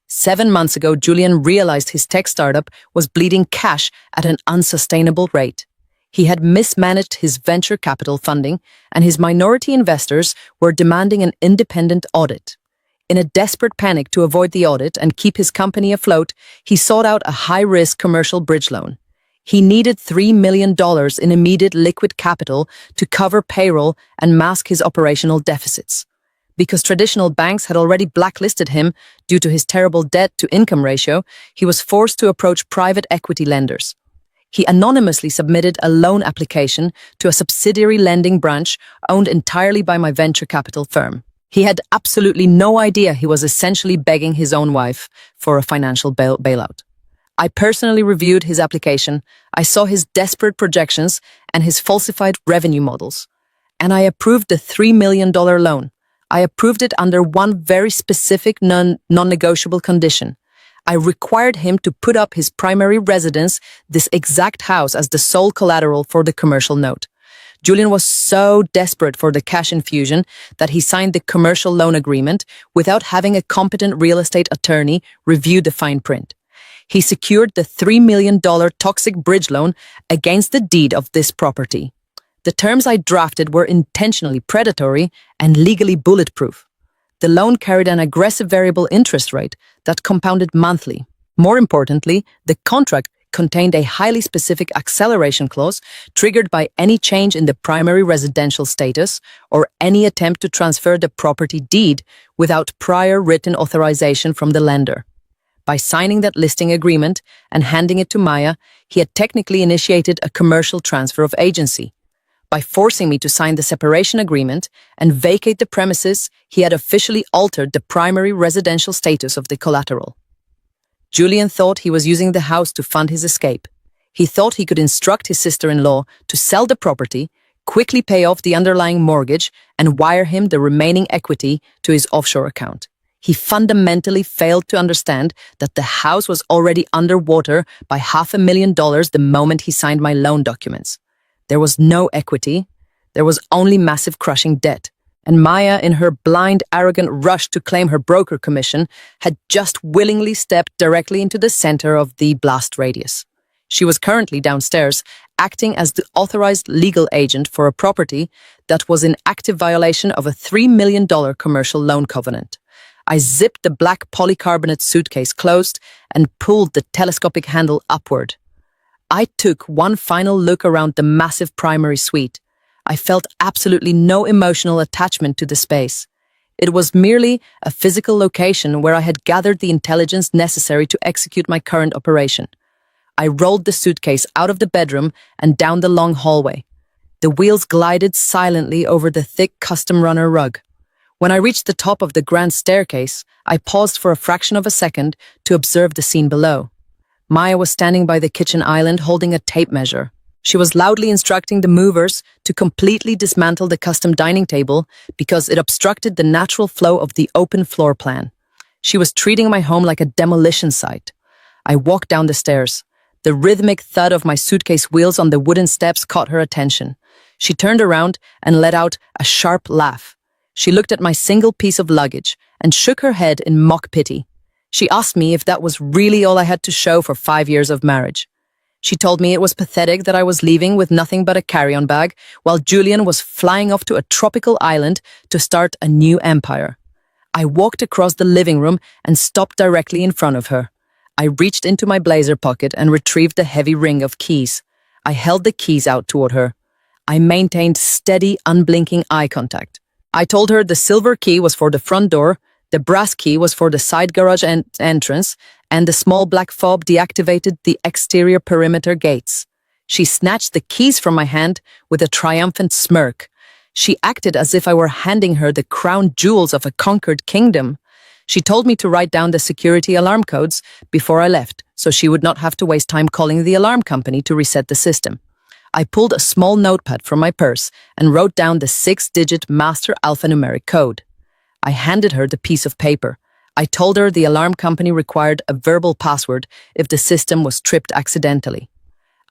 7 months ago, Julian realized his tech startup was bleeding cash at an unsustainable rate. He had mismanaged his venture capital funding, and his minority investors were demanding an independent audit. In a desperate panic to avoid the audit and keep his company afloat, he sought out a high-risk commercial bridge loan. He needed $3 million in immediate liquid capital to cover payroll and mask his operational deficits. Because traditional banks had already blacklisted him due to his terrible debt-to-income ratio, he was forced to approach private equity lenders. He anonymously submitted a loan application to a subsidiary lending branch owned entirely by my venture capital firm. He had absolutely no idea he was essentially begging his own wife for a financial bailout. I personally reviewed his application, I saw his desperate projections and his falsified revenue models, and I approved the $3 million loan. I approved it under one very specific non-negotiable condition. I required him to put up his primary residence, this exact house, as the sole collateral for the commercial note. Julian was so desperate for the cash infusion that he signed the commercial loan agreement without having a competent real estate attorney review the fine print. He secured the $3 million toxic bridge loan against the deed of this property. The terms I drafted were intentionally predatory and legally bulletproof. The loan carried an aggressive variable interest rate that compounded monthly. More importantly, the contract contained a highly specific acceleration clause triggered by any change in the primary residential status or any attempt to transfer the property deed without prior written authorization from the lender. By signing that listing agreement and handing it to Maya, he had technically initiated a commercial transfer of agency. By forcing me to sign the separation agreement and vacate the premises, he had officially altered the primary residential status of the collateral. Julian thought he was using the house to fund his escape. He thought he could instruct his sister-in-law to sell the property, quickly pay off the underlying mortgage, and wire him the remaining equity to his offshore account. He fundamentally failed to understand that the house was already underwater by $500,000 the moment he signed my loan documents. There was no equity. There was only massive crushing debt. And Maya, in her blind, arrogant rush to claim her broker commission, had just willingly stepped directly into the center of the blast radius. She was currently downstairs, acting as the authorized legal agent for a property that was in active violation of a $3 million commercial loan covenant. I zipped the black polycarbonate suitcase closed and pulled the telescopic handle upward. I took one final look around the massive primary suite. I felt absolutely no emotional attachment to the space. It was merely a physical location where I had gathered the intelligence necessary to execute my current operation. I rolled the suitcase out of the bedroom and down the long hallway. The wheels glided silently over the thick custom runner rug. When I reached the top of the grand staircase, I paused for a fraction of a second to observe the scene below. Maya was standing by the kitchen island holding a tape measure. She was loudly instructing the movers to completely dismantle the custom dining table because it obstructed the natural flow of the open floor plan. She was treating my home like a demolition site. I walked down the stairs. The rhythmic thud of my suitcase wheels on the wooden steps caught her attention. She turned around and let out a sharp laugh. She looked at my single piece of luggage and shook her head in mock pity. She asked me if that was really all I had to show for 5 years of marriage. She told me it was pathetic that I was leaving with nothing but a carry-on bag, while Julian was flying off to a tropical island to start a new empire. I walked across the living room and stopped directly in front of her. I reached into my blazer pocket and retrieved the heavy ring of keys. I held the keys out toward her. I maintained steady, unblinking eye contact. I told her the silver key was for the front door, the brass key was for the side garage entrance, and the small black fob deactivated the exterior perimeter gates. She snatched the keys from my hand with a triumphant smirk. She acted as if I were handing her the crown jewels of a conquered kingdom. She told me to write down the security alarm codes before I left, so she would not have to waste time calling the alarm company to reset the system. I pulled a small notepad from my purse and wrote down the 6-digit master alphanumeric code. I handed her the piece of paper. I told her the alarm company required a verbal password if the system was tripped accidentally.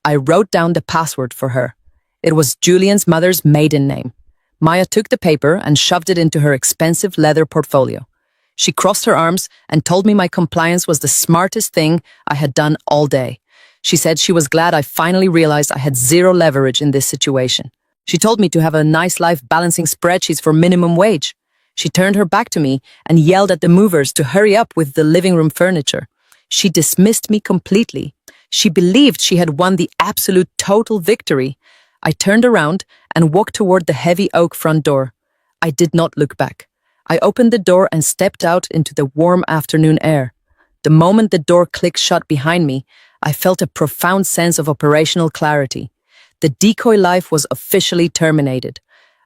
I wrote down the password for her. It was Julian's mother's maiden name. Maya took the paper and shoved it into her expensive leather portfolio. She crossed her arms and told me my compliance was the smartest thing I had done all day. She said she was glad I finally realized I had zero leverage in this situation. She told me to have a nice life balancing spreadsheets for minimum wage. She turned her back to me and yelled at the movers to hurry up with the living room furniture. She dismissed me completely. She believed she had won the absolute total victory. I turned around and walked toward the heavy oak front door. I did not look back. I opened the door and stepped out into the warm afternoon air. The moment the door clicked shut behind me, I felt a profound sense of operational clarity. The decoy life was officially terminated.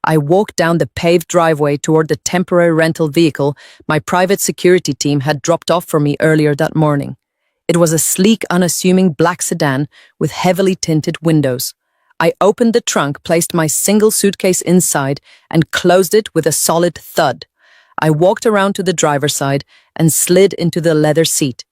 I walked down the paved driveway toward the temporary rental vehicle my private security team had dropped off for me earlier that morning. It was a sleek, unassuming black sedan with heavily tinted windows. I opened the trunk, placed my single suitcase inside, and closed it with a solid thud. I walked around to the driver's side and slid into the leather seat.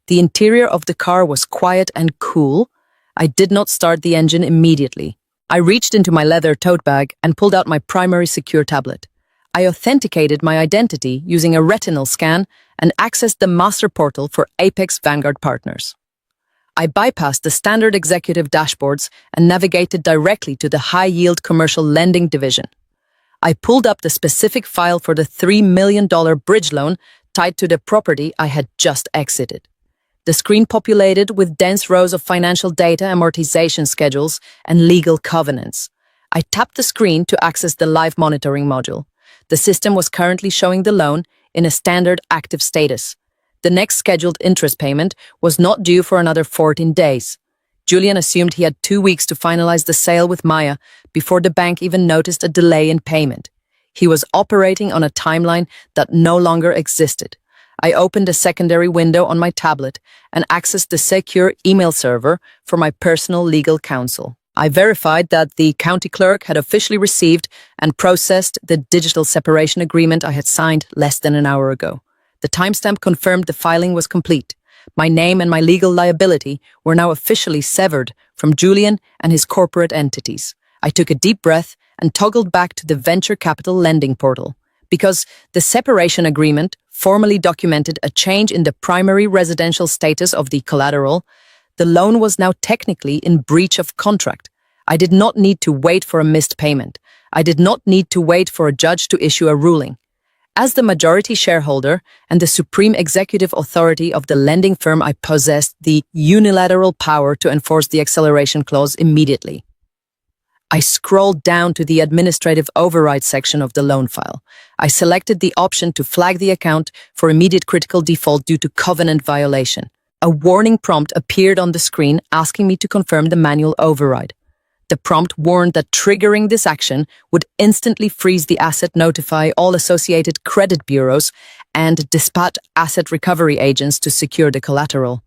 The interior of the car was quiet and cool. I did not start the engine immediately. I reached into my leather tote bag and pulled out my primary secure tablet. I authenticated my identity using a retinal scan and accessed the master portal for Apex Vanguard partners. I bypassed the standard executive dashboards and navigated directly to the high-yield commercial lending division. I pulled up the specific file for the $3 million bridge loan tied to the property I had just exited. The screen populated with dense rows of financial data, amortization schedules, and legal covenants. I tapped the screen to access the live monitoring module. The system was currently showing the loan in a standard active status. The next scheduled interest payment was not due for another 14 days. Julian assumed he had 2 weeks to finalize the sale with Maya before the bank even noticed a delay in payment. He was operating on a timeline that no longer existed. I opened a secondary window on my tablet and accessed the secure email server for my personal legal counsel. I verified that the county clerk had officially received and processed the digital separation agreement I had signed less than an hour ago. The timestamp confirmed the filing was complete. My name and my legal liability were now officially severed from Julian and his corporate entities. I took a deep breath and toggled back to the venture capital lending portal, because the separation agreement formally documented a change in the primary residential status of the collateral. The loan was now technically in breach of contract. I did not need to wait for a missed payment. I did not need to wait for a judge to issue a ruling. As the majority shareholder and the supreme executive authority of the lending firm, I possessed the unilateral power to enforce the acceleration clause immediately. I scrolled down to the administrative override section of the loan file. I selected the option to flag the account for immediate critical default due to covenant violation. A warning prompt appeared on the screen asking me to confirm the manual override. The prompt warned that triggering this action would instantly freeze the asset, notify all associated credit bureaus, and dispatch asset recovery agents to secure the collateral.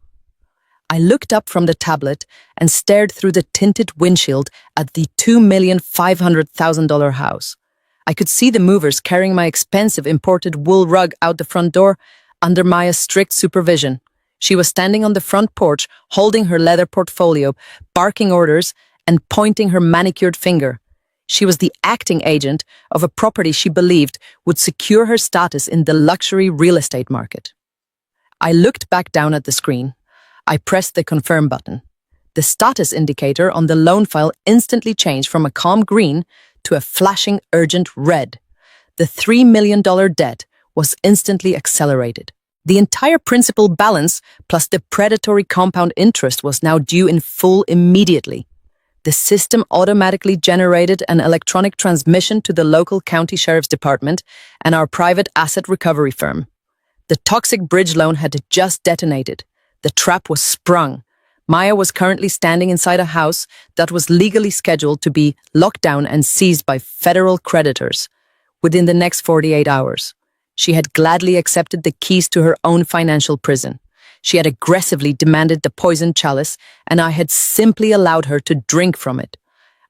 I looked up from the tablet and stared through the tinted windshield at the $2,500,000 house. I could see the movers carrying my expensive imported wool rug out the front door under Maya's strict supervision. She was standing on the front porch, holding her leather portfolio, barking orders, and pointing her manicured finger. She was the acting agent of a property she believed would secure her status in the luxury real estate market. I looked back down at the screen. I pressed the confirm button. The status indicator on the loan file instantly changed from a calm green to a flashing urgent red. The $3 million debt was instantly accelerated. The entire principal balance plus the predatory compound interest was now due in full immediately. The system automatically generated an electronic transmission to the local county sheriff's department and our private asset recovery firm. The toxic bridge loan had just detonated. The trap was sprung. Maya was currently standing inside a house that was legally scheduled to be locked down and seized by federal creditors within the next 48 hours. She had gladly accepted the keys to her own financial prison. She had aggressively demanded the poisoned chalice, and I had simply allowed her to drink from it.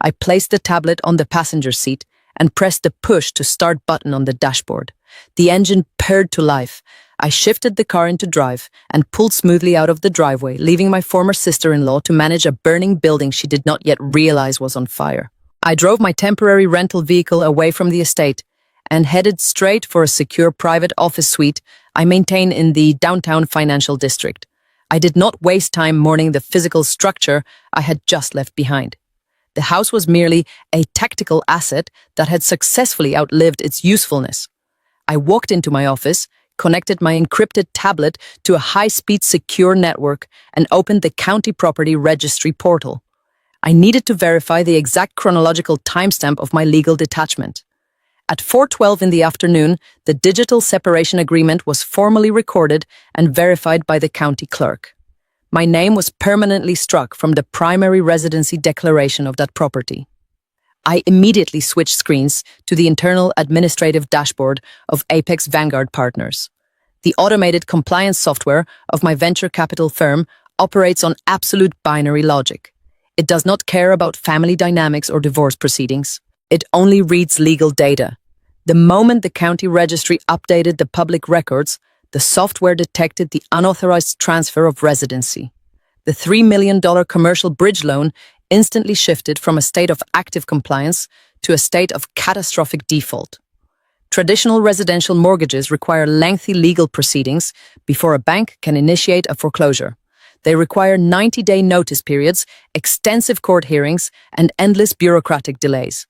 I placed the tablet on the passenger seat and pressed the push to start button on the dashboard. The engine purred to life. I shifted the car into drive and pulled smoothly out of the driveway, leaving my former sister-in-law to manage a burning building she did not yet realize was on fire. I drove my temporary rental vehicle away from the estate and headed straight for a secure private office suite I maintain in the downtown financial district. I did not waste time mourning the physical structure I had just left behind. The house was merely a tactical asset that had successfully outlived its usefulness. I walked into my office, connected my encrypted tablet to a high-speed secure network, and opened the county property registry portal. I needed to verify the exact chronological timestamp of my legal detachment. At 4:12 in the afternoon, the digital separation agreement was formally recorded and verified by the county clerk. My name was permanently struck from the primary residency declaration of that property. I immediately switched screens to the internal administrative dashboard of Apex Vanguard Partners. The automated compliance software of my venture capital firm operates on absolute binary logic. It does not care about family dynamics or divorce proceedings. It only reads legal data. The moment the county registry updated the public records, the software detected the unauthorized transfer of residency. The $3 million commercial bridge loan instantly shifted from a state of active compliance to a state of catastrophic default. Traditional residential mortgages require lengthy legal proceedings before a bank can initiate a foreclosure. They require 90-day notice periods, extensive court hearings, and endless bureaucratic delays.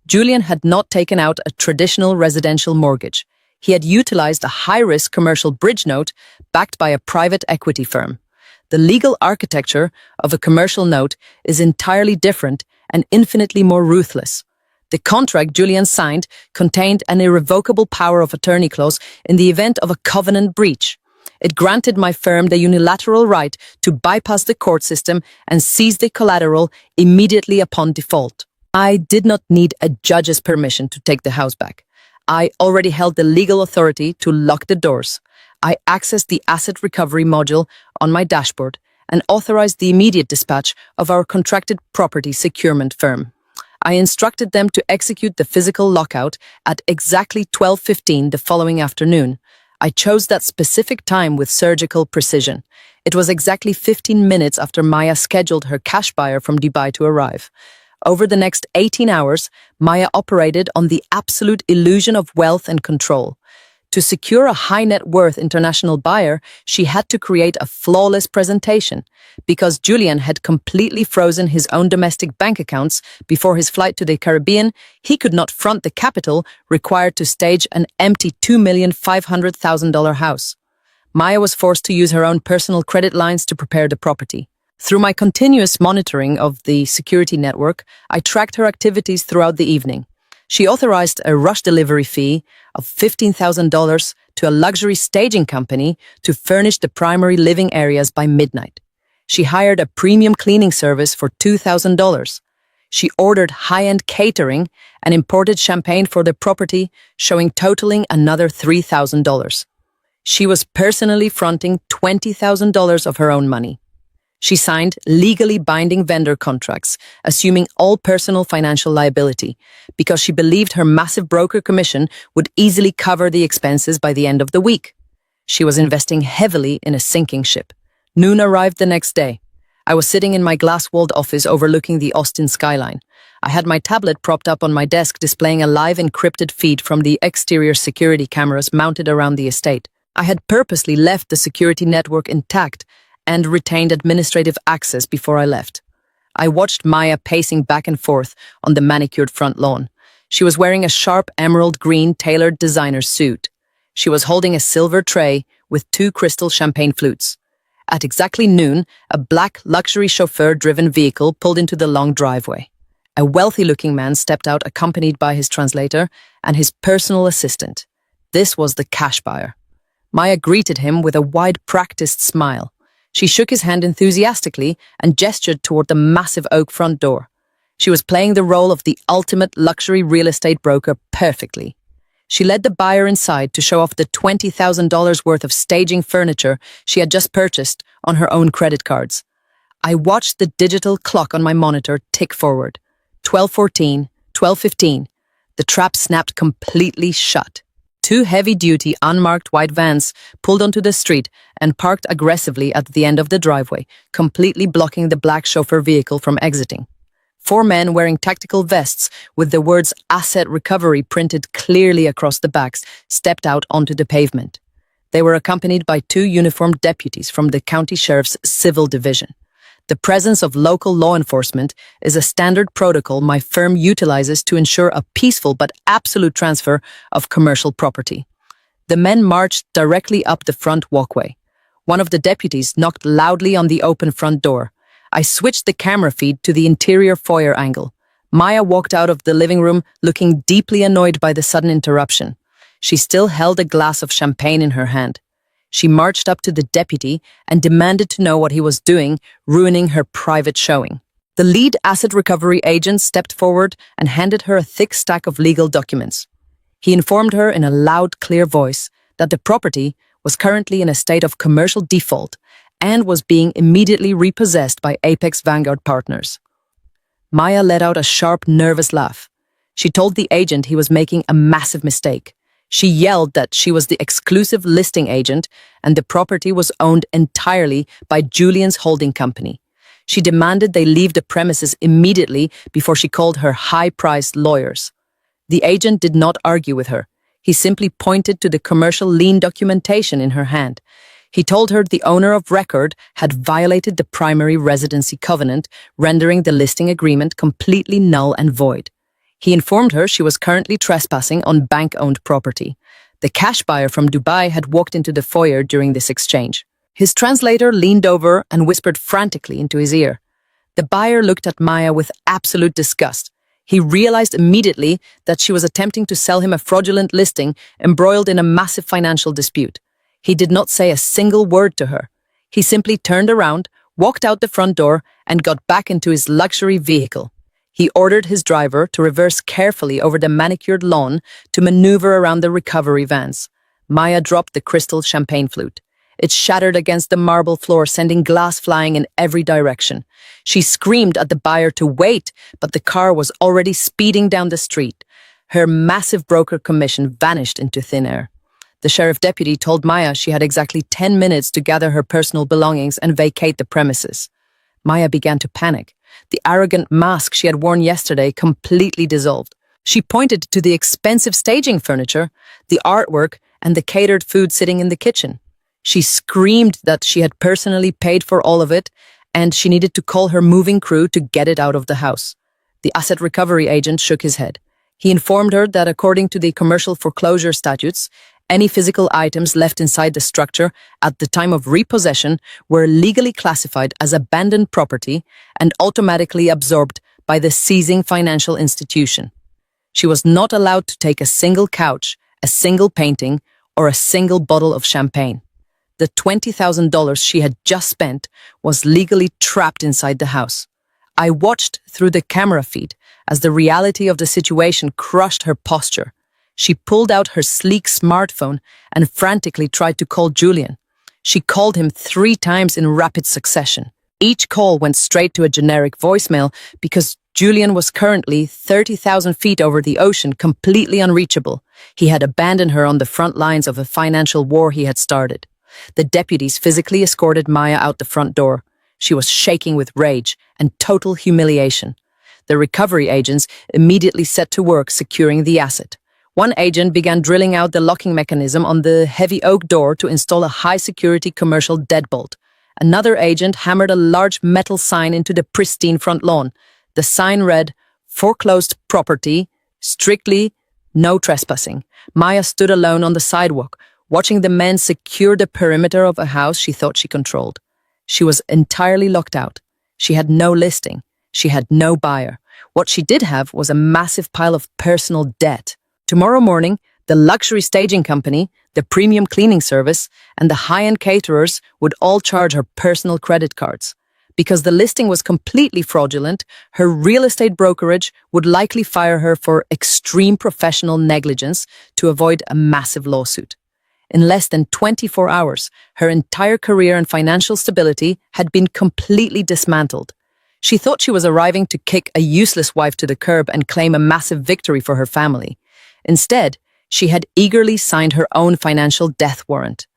Julian had not taken out a traditional residential mortgage. He had utilized a high-risk commercial bridge note backed by a private equity firm. The legal architecture of a commercial note is entirely different and infinitely more ruthless. The contract Julian signed contained an irrevocable power of attorney clause in the event of a covenant breach. It granted my firm the unilateral right to bypass the court system and seize the collateral immediately upon default. I did not need a judge's permission to take the house back. I already held the legal authority to lock the doors. I accessed the asset recovery module on my dashboard and authorized the immediate dispatch of our contracted property securement firm. I instructed them to execute the physical lockout at exactly 12:15 the following afternoon. I chose that specific time with surgical precision. It was exactly 15 minutes after Maya scheduled her cash buyer from Dubai to arrive. Over the next 18 hours, Maya operated on the absolute illusion of wealth and control. To secure a high net worth international buyer, she had to create a flawless presentation. Because Julian had completely frozen his own domestic bank accounts before his flight to the Caribbean, he could not front the capital required to stage an empty $2,500,000 house. Maya was forced to use her own personal credit lines to prepare the property. Through my continuous monitoring of the security network, I tracked her activities throughout the evening. She authorized a rush delivery fee of $15,000 to a luxury staging company to furnish the primary living areas by midnight. She hired a premium cleaning service for $2,000. She ordered high-end catering and imported champagne for the property, totaling another $3,000. She was personally fronting $20,000 of her own money. She signed legally binding vendor contracts, assuming all personal financial liability, because she believed her massive broker commission would easily cover the expenses by the end of the week. She was investing heavily in a sinking ship. Noon arrived the next day. I was sitting in my glass-walled office overlooking the Austin skyline. I had my tablet propped up on my desk displaying a live encrypted feed from the exterior security cameras mounted around the estate. I had purposely left the security network intact and retained administrative access before I left. I watched Maya pacing back and forth on the manicured front lawn. She was wearing a sharp emerald green tailored designer suit. She was holding a silver tray with 2 crystal champagne flutes. At exactly noon, a black luxury chauffeur-driven vehicle pulled into the long driveway. A wealthy-looking man stepped out accompanied by his translator and his personal assistant. This was the cash buyer. Maya greeted him with a wide, practiced smile. She shook his hand enthusiastically and gestured toward the massive oak front door. She was playing the role of the ultimate luxury real estate broker perfectly. She led the buyer inside to show off the $20,000 worth of staging furniture she had just purchased on her own credit cards. I watched the digital clock on my monitor tick forward. 12:14, 12:15. The trap snapped completely shut. 2 heavy-duty, unmarked white vans pulled onto the street and parked aggressively at the end of the driveway, completely blocking the black chauffeur vehicle from exiting. 4 men wearing tactical vests with the words "Asset Recovery" printed clearly across the backs stepped out onto the pavement. They were accompanied by 2 uniformed deputies from the county sheriff's civil division. The presence of local law enforcement is a standard protocol my firm utilizes to ensure a peaceful but absolute transfer of commercial property. The men marched directly up the front walkway. One of the deputies knocked loudly on the open front door. I switched the camera feed to the interior foyer angle. Maya walked out of the living room looking deeply annoyed by the sudden interruption. She still held a glass of champagne in her hand. She marched up to the deputy and demanded to know what he was doing, ruining her private showing. The lead asset recovery agent stepped forward and handed her a thick stack of legal documents. He informed her in a loud, clear voice that the property was currently in a state of commercial default and was being immediately repossessed by Apex Vanguard partners. Maya let out a sharp, nervous laugh. She told the agent he was making a massive mistake. She yelled that she was the exclusive listing agent and the property was owned entirely by Julian's holding company. She demanded they leave the premises immediately before she called her high-priced lawyers. The agent did not argue with her. He simply pointed to the commercial lien documentation in her hand. He told her the owner of record had violated the primary residency covenant, rendering the listing agreement completely null and void. He informed her she was currently trespassing on bank-owned property. The cash buyer from Dubai had walked into the foyer during this exchange. His translator leaned over and whispered frantically into his ear. The buyer looked at Maya with absolute disgust. He realized immediately that she was attempting to sell him a fraudulent listing embroiled in a massive financial dispute. He did not say a single word to her. He simply turned around, walked out the front door, and got back into his luxury vehicle. He ordered his driver to reverse carefully over the manicured lawn to maneuver around the recovery vans. Maya dropped the crystal champagne flute. It shattered against the marble floor, sending glass flying in every direction. She screamed at the buyer to wait, but the car was already speeding down the street. Her massive broker commission vanished into thin air. The sheriff deputy told Maya she had exactly 10 minutes to gather her personal belongings and vacate the premises. Maya began to panic. The arrogant mask she had worn yesterday completely dissolved. She pointed to the expensive staging furniture, the artwork, and the catered food sitting in the kitchen. She screamed that she had personally paid for all of it, and she needed to call her moving crew to get it out of the house. The asset recovery agent shook his head. He informed her that according to the commercial foreclosure statutes, any physical items left inside the structure at the time of repossession were legally classified as abandoned property and automatically absorbed by the seizing financial institution. She was not allowed to take a single couch, a single painting, or a single bottle of champagne. The $20,000 she had just spent was legally trapped inside the house. I watched through the camera feed as the reality of the situation crushed her posture. She pulled out her sleek smartphone and frantically tried to call Julian. She called him 3 times in rapid succession. Each call went straight to a generic voicemail because Julian was currently 30,000 feet over the ocean, completely unreachable. He had abandoned her on the front lines of a financial war he had started. The deputies physically escorted Maya out the front door. She was shaking with rage and total humiliation. The recovery agents immediately set to work securing the asset. One agent began drilling out the locking mechanism on the heavy oak door to install a high-security commercial deadbolt. Another agent hammered a large metal sign into the pristine front lawn. The sign read, "Foreclosed property, strictly no trespassing." Maya stood alone on the sidewalk, watching the men secure the perimeter of a house she thought she controlled. She was entirely locked out. She had no listing. She had no buyer. What she did have was a massive pile of personal debt. Tomorrow morning, the luxury staging company, the premium cleaning service, and the high-end caterers would all charge her personal credit cards. Because the listing was completely fraudulent, her real estate brokerage would likely fire her for extreme professional negligence to avoid a massive lawsuit. In less than 24 hours, her entire career and financial stability had been completely dismantled. She thought she was arriving to kick a useless wife to the curb and claim a massive victory for her family. Instead, she had eagerly signed her own financial death warrant.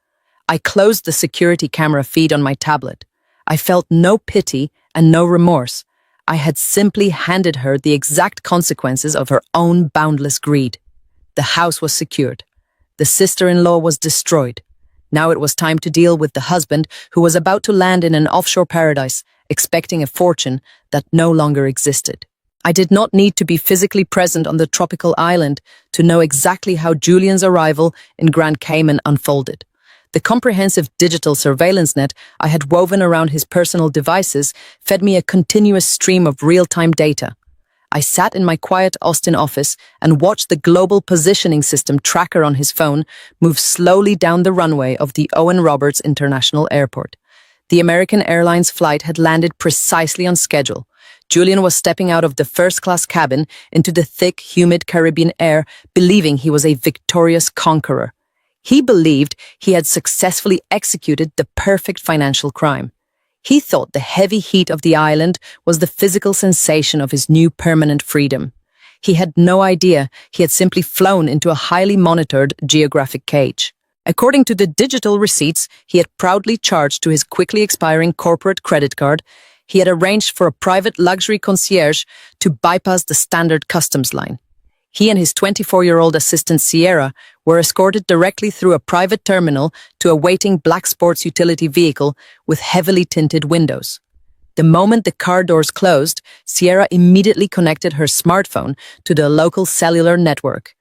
I closed the security camera feed on my tablet. I felt no pity and no remorse. I had simply handed her the exact consequences of her own boundless greed. The house was secured. The sister-in-law was destroyed. Now it was time to deal with the husband who was about to land in an offshore paradise, expecting a fortune that no longer existed. I did not need to be physically present on the tropical island to know exactly how Julian's arrival in Grand Cayman unfolded. The comprehensive digital surveillance net I had woven around his personal devices fed me a continuous stream of real-time data. I sat in my quiet Austin office and watched the global positioning system tracker on his phone move slowly down the runway of the Owen Roberts International Airport. The American Airlines flight had landed precisely on schedule. Julian was stepping out of the first-class cabin into the thick, humid Caribbean air, believing he was a victorious conqueror. He believed he had successfully executed the perfect financial crime. He thought the heavy heat of the island was the physical sensation of his new permanent freedom. He had no idea he had simply flown into a highly monitored geographic cage. According to the digital receipts he had proudly charged to his quickly expiring corporate credit card, he had arranged for a private luxury concierge to bypass the standard customs line. He and his 24-year-old assistant Sierra were escorted directly through a private terminal to a waiting black sports utility vehicle with heavily tinted windows. The moment the car doors closed, Sierra immediately connected her smartphone to the local cellular network.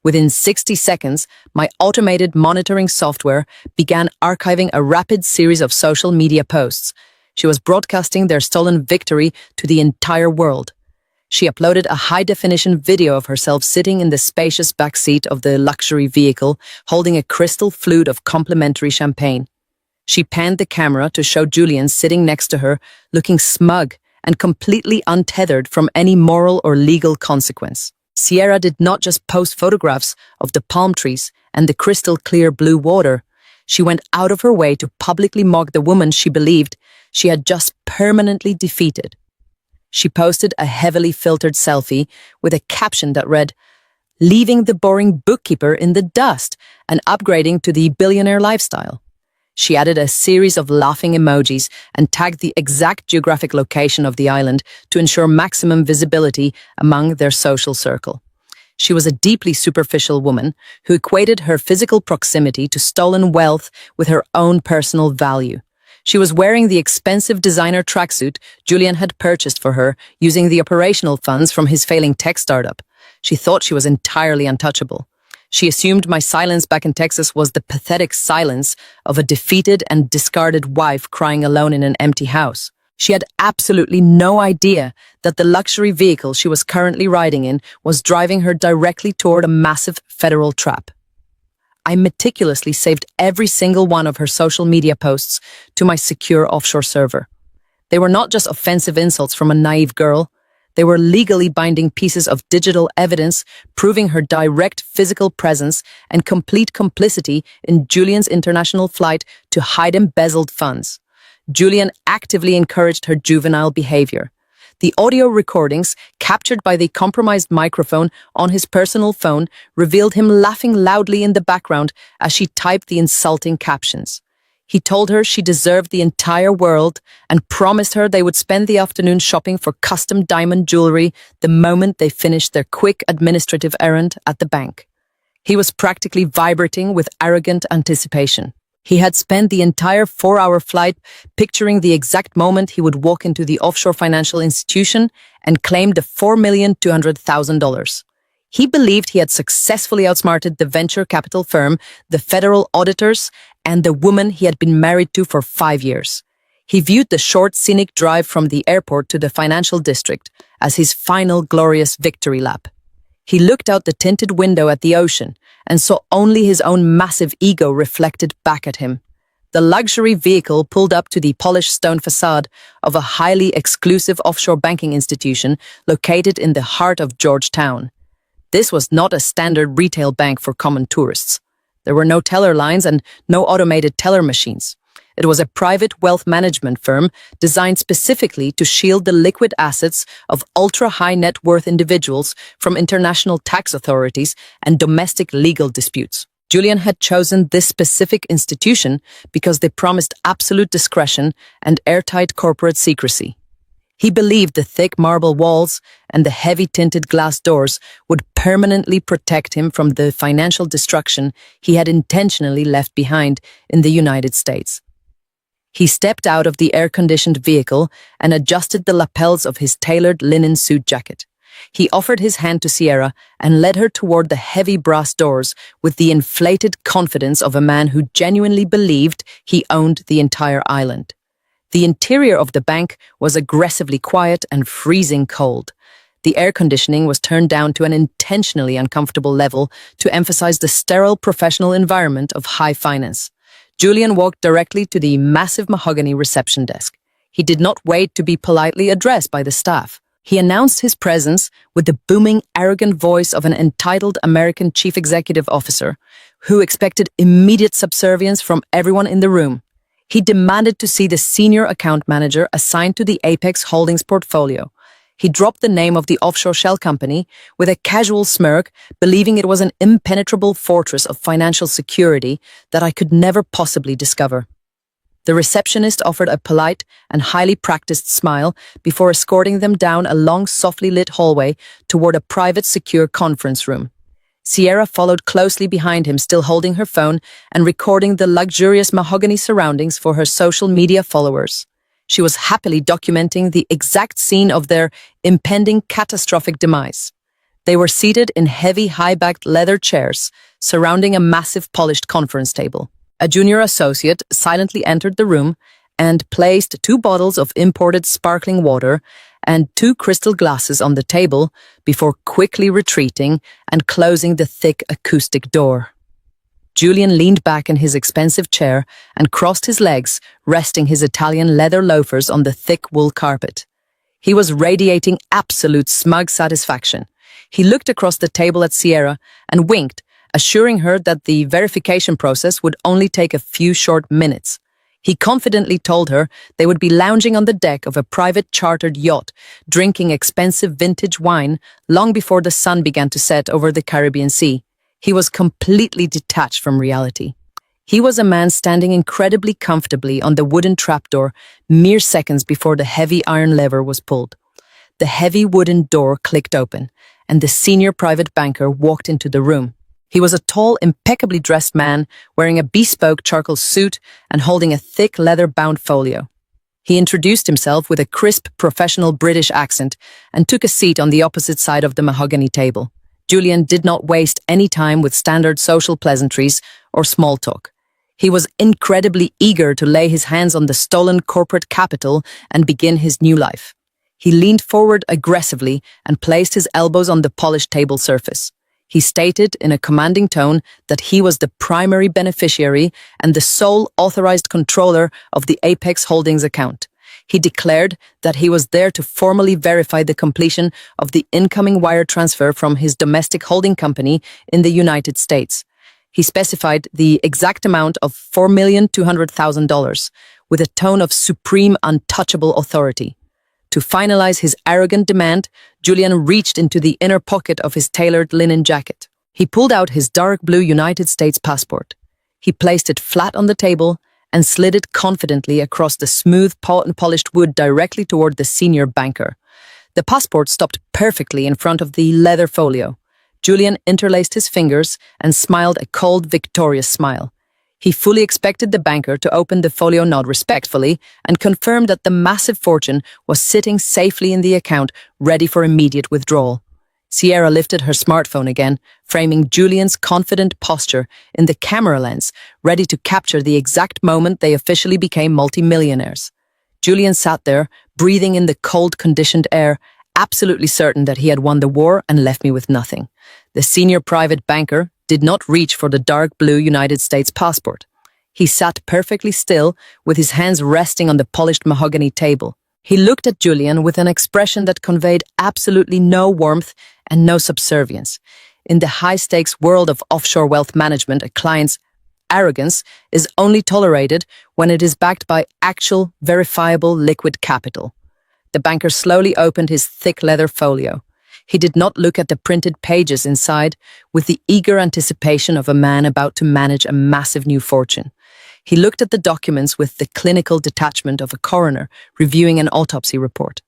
Within 60 seconds, my automated monitoring software began archiving a rapid series of social media posts. She was broadcasting their stolen victory to the entire world. She uploaded a high-definition video of herself sitting in the spacious backseat of the luxury vehicle, holding a crystal flute of complimentary champagne. She panned the camera to show Julian sitting next to her, looking smug and completely untethered from any moral or legal consequence. Sierra did not just post photographs of the palm trees and the crystal clear blue water. She went out of her way to publicly mock the woman she believed she had just permanently defeated. She posted a heavily filtered selfie with a caption that read, "Leaving the boring bookkeeper in the dust and upgrading to the billionaire lifestyle." She added a series of laughing emojis and tagged the exact geographic location of the island to ensure maximum visibility among their social circle. She was a deeply superficial woman who equated her physical proximity to stolen wealth with her own personal value. She was wearing the expensive designer tracksuit Julian had purchased for her using the operational funds from his failing tech startup. She thought she was entirely untouchable. She assumed my silence back in Texas was the pathetic silence of a defeated and discarded wife crying alone in an empty house. She had absolutely no idea that the luxury vehicle she was currently riding in was driving her directly toward a massive federal trap. I meticulously saved every single one of her social media posts to my secure offshore server. They were not just offensive insults from a naive girl. They were legally binding pieces of digital evidence proving her direct physical presence and complete complicity in Julian's international flight to hide embezzled funds. Julian actively encouraged her juvenile behavior. The audio recordings, captured by the compromised microphone on his personal phone, revealed him laughing loudly in the background as she typed the insulting captions. He told her she deserved the entire world and promised her they would spend the afternoon shopping for custom diamond jewelry the moment they finished their quick administrative errand at the bank. He was practically vibrating with arrogant anticipation. He had spent the entire 4-hour flight picturing the exact moment he would walk into the offshore financial institution and claim the $4,200,000. He believed he had successfully outsmarted the venture capital firm, the federal auditors, and the woman he had been married to for 5 years. He viewed the short, scenic drive from the airport to the financial district as his final glorious victory lap. He looked out the tinted window at the ocean and saw only his own massive ego reflected back at him. The luxury vehicle pulled up to the polished stone facade of a highly exclusive offshore banking institution located in the heart of Georgetown. This was not a standard retail bank for common tourists. There were no teller lines and no automated teller machines. It was a private wealth management firm designed specifically to shield the liquid assets of ultra-high net worth individuals from international tax authorities and domestic legal disputes. Julian had chosen this specific institution because they promised absolute discretion and airtight corporate secrecy. He believed the thick marble walls and the heavy tinted glass doors would permanently protect him from the financial destruction he had intentionally left behind in the United States. He stepped out of the air-conditioned vehicle and adjusted the lapels of his tailored linen suit jacket. He offered his hand to Sierra and led her toward the heavy brass doors with the inflated confidence of a man who genuinely believed he owned the entire island. The interior of the bank was aggressively quiet and freezing cold. The air conditioning was turned down to an intentionally uncomfortable level to emphasize the sterile professional environment of high finance. Julian walked directly to the massive mahogany reception desk. He did not wait to be politely addressed by the staff. He announced his presence with the booming, arrogant voice of an entitled American chief executive officer who expected immediate subservience from everyone in the room. He demanded to see the senior account manager assigned to the Apex Holdings portfolio. He dropped the name of the offshore shell company with a casual smirk, believing it was an impenetrable fortress of financial security that I could never possibly discover. The receptionist offered a polite and highly practiced smile before escorting them down a long, softly lit hallway toward a private, secure conference room. Sierra followed closely behind him, still holding her phone and recording the luxurious mahogany surroundings for her social media followers. She was happily documenting the exact scene of their impending catastrophic demise. They were seated in heavy, high-backed leather chairs surrounding a massive polished conference table. A junior associate silently entered the room and placed 2 bottles of imported sparkling water and 2 crystal glasses on the table before quickly retreating and closing the thick acoustic door. Julian leaned back in his expensive chair and crossed his legs, resting his Italian leather loafers on the thick wool carpet. He was radiating absolute smug satisfaction. He looked across the table at Sierra and winked, assuring her that the verification process would only take a few short minutes. He confidently told her they would be lounging on the deck of a private chartered yacht, drinking expensive vintage wine long before the sun began to set over the Caribbean Sea. He was completely detached from reality. He was a man standing incredibly comfortably on the wooden trapdoor mere seconds before the heavy iron lever was pulled. The heavy wooden door clicked open, and the senior private banker walked into the room. He was a tall, impeccably dressed man wearing a bespoke charcoal suit and holding a thick leather-bound folio. He introduced himself with a crisp, professional British accent and took a seat on the opposite side of the mahogany table. Julian did not waste any time with standard social pleasantries or small talk. He was incredibly eager to lay his hands on the stolen corporate capital and begin his new life. He leaned forward aggressively and placed his elbows on the polished table surface. He stated in a commanding tone that he was the primary beneficiary and the sole authorized controller of the Apex Holdings account. He declared that he was there to formally verify the completion of the incoming wire transfer from his domestic holding company in the United States. He specified the exact amount of $4,200,000 with a tone of supreme, untouchable authority. To finalize his arrogant demand, Julian reached into the inner pocket of his tailored linen jacket. He pulled out his dark blue United States passport. He placed it flat on the table and slid it confidently across the smooth, polished wood directly toward the senior banker. The passport stopped perfectly in front of the leather folio. Julian interlaced his fingers and smiled a cold, victorious smile. He fully expected the banker to open the folio nod respectfully and confirm that the massive fortune was sitting safely in the account, ready for immediate withdrawal. Sierra lifted her smartphone again, framing Julian's confident posture in the camera lens, ready to capture the exact moment they officially became multimillionaires. Julian sat there, breathing in the cold, conditioned air, absolutely certain that he had won the war and left me with nothing. The senior private banker did not reach for the dark blue United States passport. He sat perfectly still, with his hands resting on the polished mahogany table. He looked at Julian with an expression that conveyed absolutely no warmth and no subservience. In the high-stakes world of offshore wealth management, a client's arrogance is only tolerated when it is backed by actual, verifiable liquid capital. The banker slowly opened his thick leather folio. He did not look at the printed pages inside with the eager anticipation of a man about to manage a massive new fortune. He looked at the documents with the clinical detachment of a coroner reviewing an autopsy report.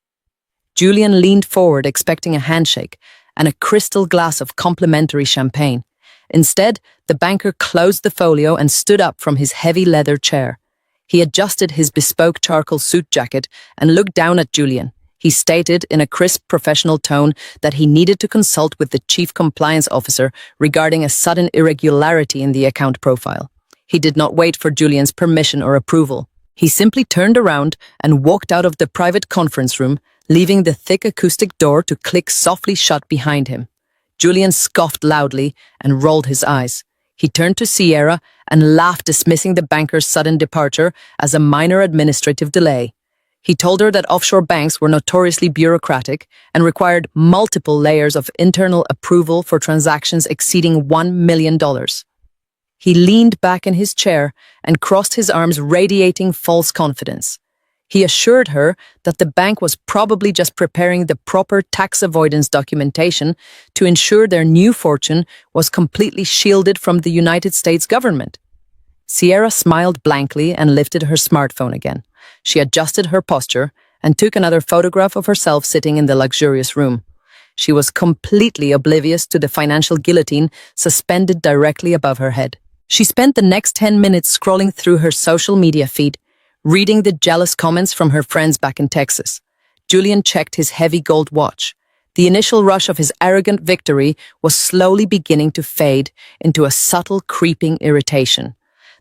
Julian leaned forward expecting a handshake and a crystal glass of complimentary champagne. Instead, the banker closed the folio and stood up from his heavy leather chair. He adjusted his bespoke charcoal suit jacket and looked down at Julian. He stated in a crisp professional tone that he needed to consult with the chief compliance officer regarding a sudden irregularity in the account profile. He did not wait for Julian's permission or approval. He simply turned around and walked out of the private conference room, leaving the thick acoustic door to click softly shut behind him. Julian scoffed loudly and rolled his eyes. He turned to Sierra and laughed, dismissing the banker's sudden departure as a minor administrative delay. He told her that offshore banks were notoriously bureaucratic and required multiple layers of internal approval for transactions exceeding $1 million. He leaned back in his chair and crossed his arms, radiating false confidence. He assured her that the bank was probably just preparing the proper tax avoidance documentation to ensure their new fortune was completely shielded from the United States government. Sierra smiled blankly and lifted her smartphone again. She adjusted her posture and took another photograph of herself sitting in the luxurious room. She was completely oblivious to the financial guillotine suspended directly above her head. She spent the next 10 minutes scrolling through her social media feed, reading the jealous comments from her friends back in Texas. Julian checked his heavy gold watch. The initial rush of his arrogant victory was slowly beginning to fade into a subtle, creeping irritation.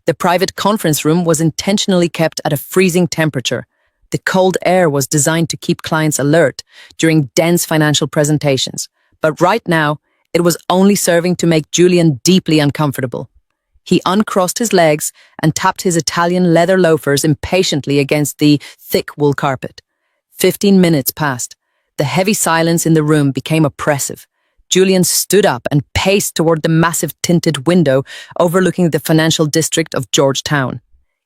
The private conference room was intentionally kept at a freezing temperature. The cold air was designed to keep clients alert during dense financial presentations. But right now, it was only serving to make Julian deeply uncomfortable. He uncrossed his legs and tapped his Italian leather loafers impatiently against the thick wool carpet. 15 minutes passed. The heavy silence in the room became oppressive. Julian stood up and paced toward the massive tinted window overlooking the financial district of Georgetown.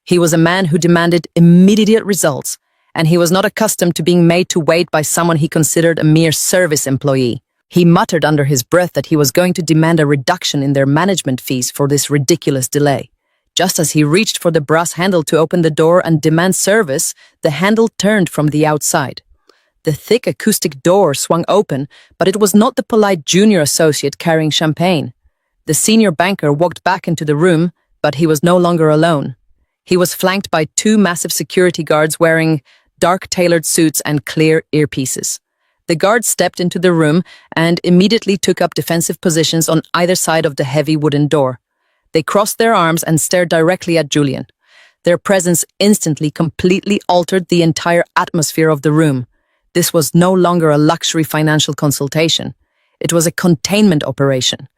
He was a man who demanded immediate results, and he was not accustomed to being made to wait by someone he considered a mere service employee. He muttered under his breath that he was going to demand a reduction in their management fees for this ridiculous delay. Just as he reached for the brass handle to open the door and demand service, the handle turned from the outside. The thick acoustic door swung open, but it was not the polite junior associate carrying champagne. The senior banker walked back into the room, but he was no longer alone. He was flanked by two massive security guards wearing dark tailored suits and clear earpieces. The guards stepped into the room and immediately took up defensive positions on either side of the heavy wooden door. They crossed their arms and stared directly at Julian. Their presence instantly completely altered the entire atmosphere of the room. This was no longer a luxury financial consultation. It was a containment operation.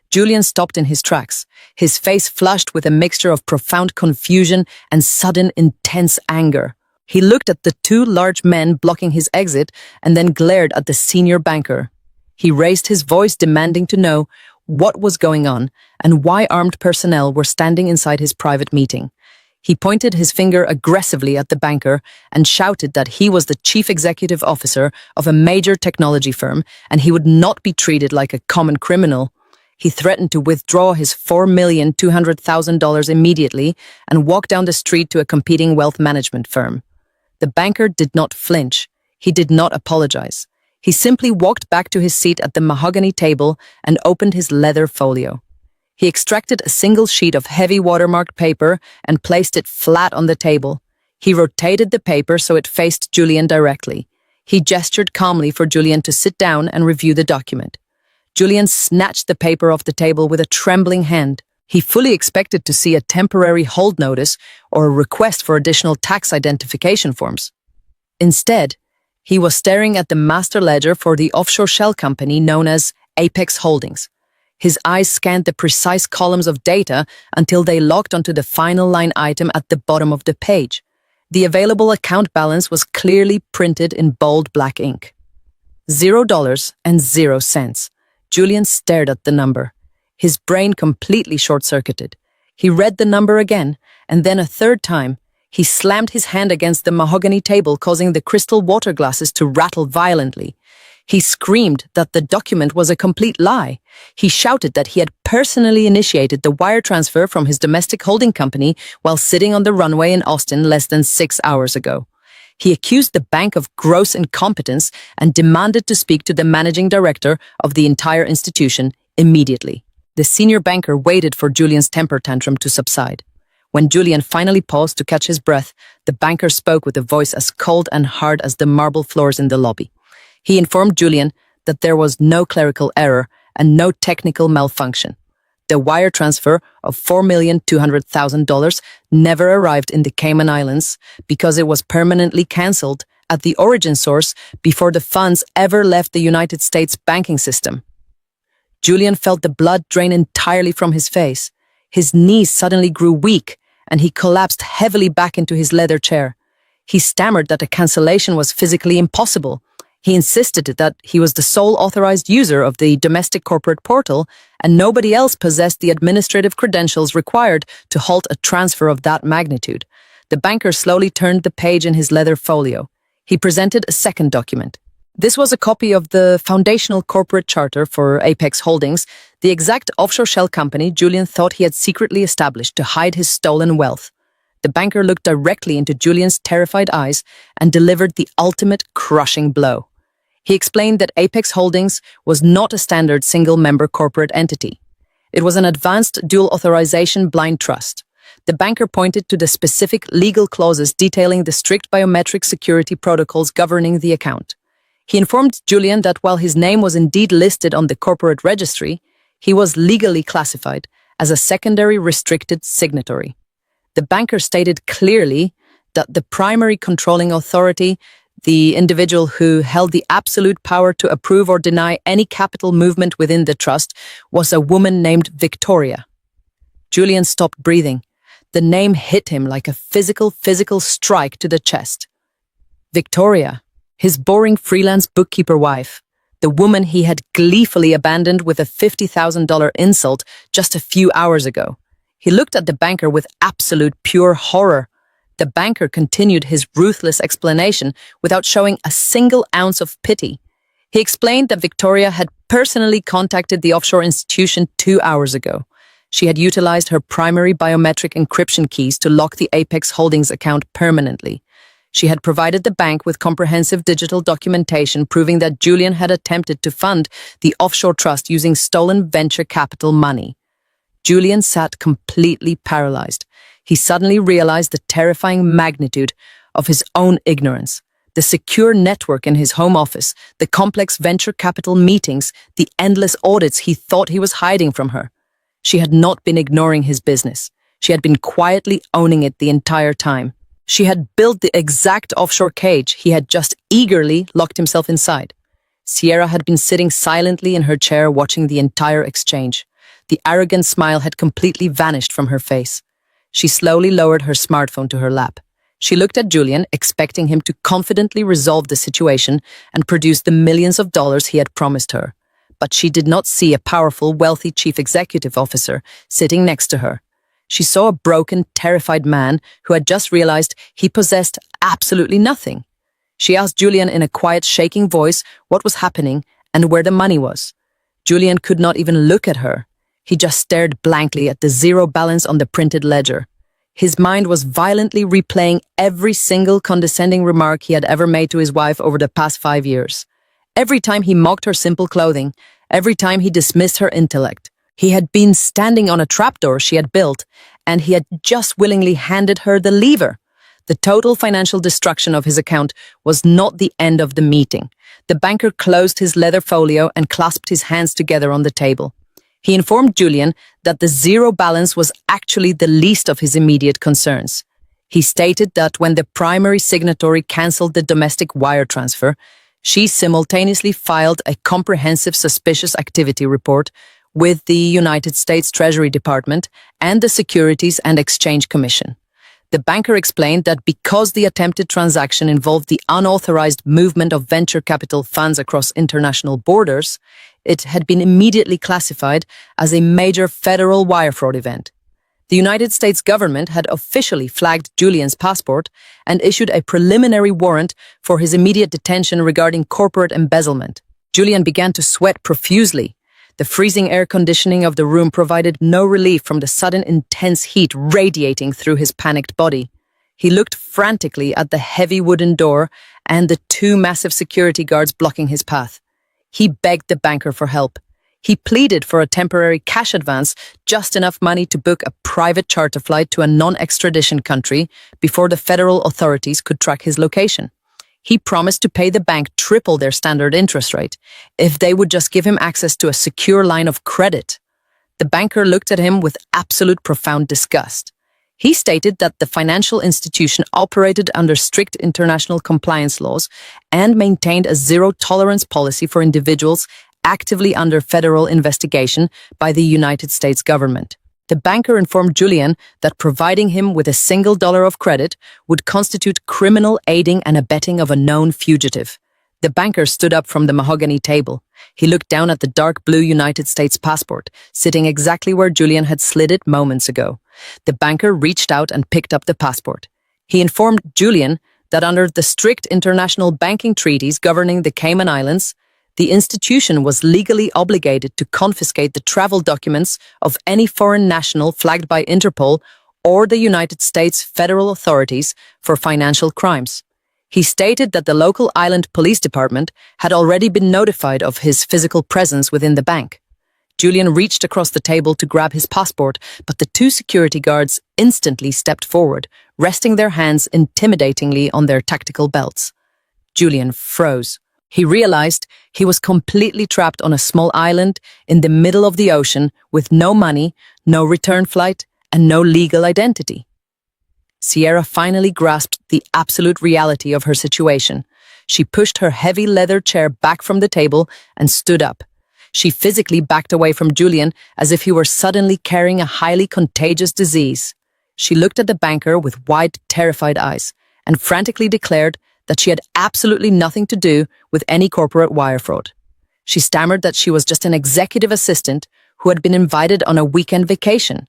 Julian stopped in his tracks, his face flushed with a mixture of profound confusion and sudden intense anger. He looked at the two large men blocking his exit and then glared at the senior banker. He raised his voice, demanding to know what was going on and why armed personnel were standing inside his private meeting. He pointed his finger aggressively at the banker and shouted that he was the chief executive officer of a major technology firm and he would not be treated like a common criminal. He threatened to withdraw his $4,200,000 immediately and walk down the street to a competing wealth management firm. The banker did not flinch. He did not apologize. He simply walked back to his seat at the mahogany table and opened his leather folio. He extracted a single sheet of heavy watermarked paper and placed it flat on the table. He rotated the paper so it faced Julian directly. He gestured calmly for Julian to sit down and review the document. Julian snatched the paper off the table with a trembling hand. He fully expected to see a temporary hold notice or a request for additional tax identification forms. Instead, he was staring at the master ledger for the offshore shell company known as Apex Holdings. His eyes scanned the precise columns of data until they locked onto the final line item at the bottom of the page. The available account balance was clearly printed in bold black ink. $0.00. Julian stared at the number. His brain completely short-circuited. He read the number again, and then a third time. He slammed his hand against the mahogany table, causing the crystal water glasses to rattle violently. He screamed that the document was a complete lie. He shouted that he had personally initiated the wire transfer from his domestic holding company while sitting on the runway in Austin less than 6 hours ago. He accused the bank of gross incompetence and demanded to speak to the managing director of the entire institution immediately. The senior banker waited for Julian's temper tantrum to subside. When Julian finally paused to catch his breath, the banker spoke with a voice as cold and hard as the marble floors in the lobby. He informed Julian that there was no clerical error and no technical malfunction. The wire transfer of $4,200,000 never arrived in the Cayman Islands because it was permanently cancelled at the origin source before the funds ever left the United States banking system. Julian felt the blood drain entirely from his face. His knees suddenly grew weak, and he collapsed heavily back into his leather chair. He stammered that a cancellation was physically impossible. He insisted that he was the sole authorized user of the domestic corporate portal, and nobody else possessed the administrative credentials required to halt a transfer of that magnitude. The banker slowly turned the page in his leather folio. He presented a second document. This was a copy of the foundational corporate charter for Apex Holdings, the exact offshore shell company Julian thought he had secretly established to hide his stolen wealth. The banker looked directly into Julian's terrified eyes and delivered the ultimate crushing blow. He explained that Apex Holdings was not a standard single-member corporate entity. It was an advanced dual authorization blind trust. The banker pointed to the specific legal clauses detailing the strict biometric security protocols governing the account. He informed Julian that while his name was indeed listed on the corporate registry, he was legally classified as a secondary restricted signatory. The banker stated clearly that the primary controlling authority, the individual who held the absolute power to approve or deny any capital movement within the trust, was a woman named Victoria. Julian stopped breathing. The name hit him like a physical strike to the chest. Victoria, his boring freelance bookkeeper wife. the woman he had gleefully abandoned with a $50,000 insult just a few hours ago. He looked at the banker with absolute pure horror. The banker continued his ruthless explanation without showing a single ounce of pity. He explained that Victoria had personally contacted the offshore institution 2 hours ago. She had utilized her primary biometric encryption keys to lock the Apex Holdings account permanently. She had provided the bank with comprehensive digital documentation proving that Julian had attempted to fund the offshore trust using stolen venture capital money. Julian sat completely paralyzed. He suddenly realized the terrifying magnitude of his own ignorance. The secure network in his home office, the complex venture capital meetings, the endless audits he thought he was hiding from her. She had not been ignoring his business. She had been quietly owning it the entire time. She had built the exact offshore cage he had just eagerly locked himself inside. Sierra had been sitting silently in her chair watching the entire exchange. The arrogant smile had completely vanished from her face. She slowly lowered her smartphone to her lap. She looked at Julian, expecting him to confidently resolve the situation and produce the millions of dollars he had promised her. But she did not see a powerful, wealthy chief executive officer sitting next to her. She saw a broken, terrified man who had just realized he possessed absolutely nothing. She asked Julian in a quiet, shaking voice what was happening and where the money was. Julian could not even look at her. He just stared blankly at the zero balance on the printed ledger. His mind was violently replaying every single condescending remark he had ever made to his wife over the past 5 years. Every time he mocked her simple clothing, every time he dismissed her intellect. He had been standing on a trapdoor she had built, and he had just willingly handed her the lever. The total financial destruction of his account was not the end of the meeting. The banker closed his leather folio and clasped his hands together on the table. He informed Julian that the zero balance was actually the least of his immediate concerns. He stated that when the primary signatory cancelled the domestic wire transfer, she simultaneously filed a comprehensive suspicious activity report with the United States Treasury Department and the Securities and Exchange Commission. The banker explained that because the attempted transaction involved the unauthorized movement of venture capital funds across international borders, it had been immediately classified as a major federal wire fraud event. The United States government had officially flagged Julian's passport and issued a preliminary warrant for his immediate detention regarding corporate embezzlement. Julian began to sweat profusely. The freezing air conditioning of the room provided no relief from the sudden intense heat radiating through his panicked body. He looked frantically at the heavy wooden door and the 2 massive security guards blocking his path. He begged the banker for help. He pleaded for a temporary cash advance, just enough money to book a private charter flight to a non-extradition country before the federal authorities could track his location. He promised to pay the bank triple their standard interest rate if they would just give him access to a secure line of credit. The banker looked at him with absolute profound disgust. He stated that the financial institution operated under strict international compliance laws and maintained a zero-tolerance policy for individuals actively under federal investigation by the United States government. The banker informed Julian that providing him with a single dollar of credit would constitute criminal aiding and abetting of a known fugitive. The banker stood up from the mahogany table. He looked down at the dark blue United States passport, sitting exactly where Julian had slid it moments ago. The banker reached out and picked up the passport. He informed Julian that under the strict international banking treaties governing the Cayman Islands, the institution was legally obligated to confiscate the travel documents of any foreign national flagged by Interpol or the United States federal authorities for financial crimes. He stated that the local island police department had already been notified of his physical presence within the bank. Julian reached across the table to grab his passport, but the 2 security guards instantly stepped forward, resting their hands intimidatingly on their tactical belts. Julian froze. He realized he was completely trapped on a small island in the middle of the ocean with no money, no return flight, and no legal identity. Sierra finally grasped the absolute reality of her situation. She pushed her heavy leather chair back from the table and stood up. She physically backed away from Julian as if he were suddenly carrying a highly contagious disease. She looked at the banker with wide, terrified eyes and frantically declared that she had absolutely nothing to do with any corporate wire fraud. She stammered that she was just an executive assistant who had been invited on a weekend vacation.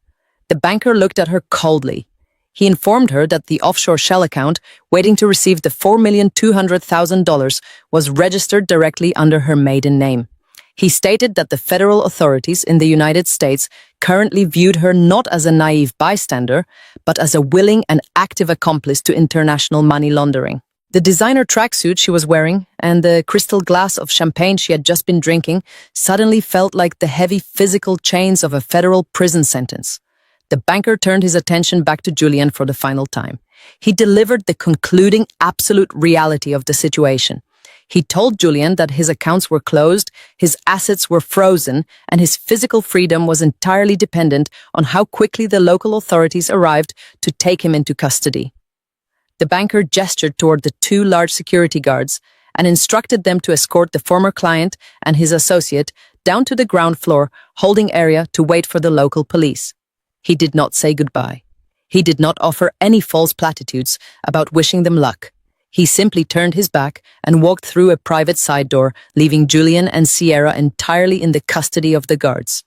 The banker looked at her coldly. He informed her that the offshore shell account waiting to receive the $4,200,000 was registered directly under her maiden name. He stated that the federal authorities in the United States currently viewed her not as a naive bystander, but as a willing and active accomplice to international money laundering. The designer tracksuit she was wearing and the crystal glass of champagne she had just been drinking suddenly felt like the heavy physical chains of a federal prison sentence. The banker turned his attention back to Julian for the final time. He delivered the concluding absolute reality of the situation. He told Julian that his accounts were closed, his assets were frozen, and his physical freedom was entirely dependent on how quickly the local authorities arrived to take him into custody. The banker gestured toward the two large security guards and instructed them to escort the former client and his associate down to the ground floor holding area to wait for the local police. He did not say goodbye. He did not offer any false platitudes about wishing them luck. He simply turned his back and walked through a private side door, leaving Julian and Sierra entirely in the custody of the guards.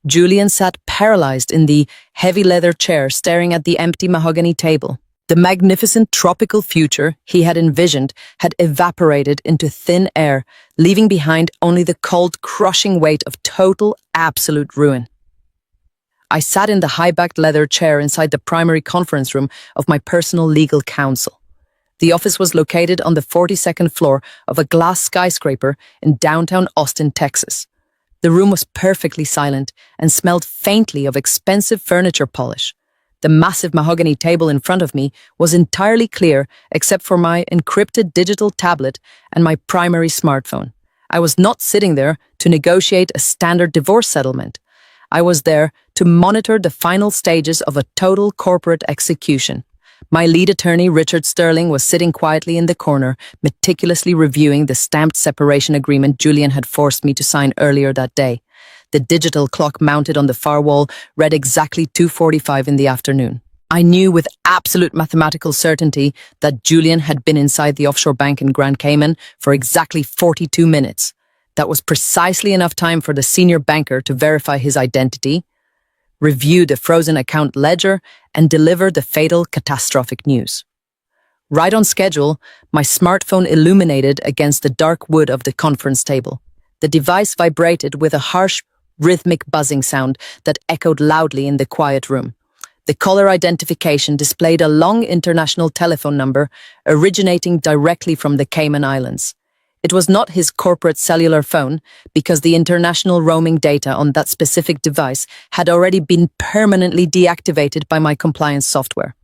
Julian sat paralyzed in the heavy leather chair, staring at the empty mahogany table. The magnificent tropical future he had envisioned had evaporated into thin air, leaving behind only the cold, crushing weight of total, absolute ruin. I sat in the high-backed leather chair inside the primary conference room of my personal legal counsel. The office was located on the 42nd floor of a glass skyscraper in downtown Austin, Texas. The room was perfectly silent and smelled faintly of expensive furniture polish. The massive mahogany table in front of me was entirely clear except for my encrypted digital tablet and my primary smartphone. I was not sitting there to negotiate a standard divorce settlement. I was there to monitor the final stages of a total corporate execution. My lead attorney, Richard Sterling, was sitting quietly in the corner, meticulously reviewing the stamped separation agreement Julian had forced me to sign earlier that day. The digital clock mounted on the far wall read exactly 2:45 in the afternoon. I knew with absolute mathematical certainty that Julian had been inside the offshore bank in Grand Cayman for exactly 42 minutes. That was precisely enough time for the senior banker to verify his identity, review the frozen account ledger, and deliver the fatal catastrophic news. Right on schedule, my smartphone illuminated against the dark wood of the conference table. The device vibrated with a harsh, rhythmic buzzing sound that echoed loudly in the quiet room. The caller identification displayed a long international telephone number originating directly from the Cayman Islands. It was not his corporate cellular phone because the international roaming data on that specific device had already been permanently deactivated by my compliance software.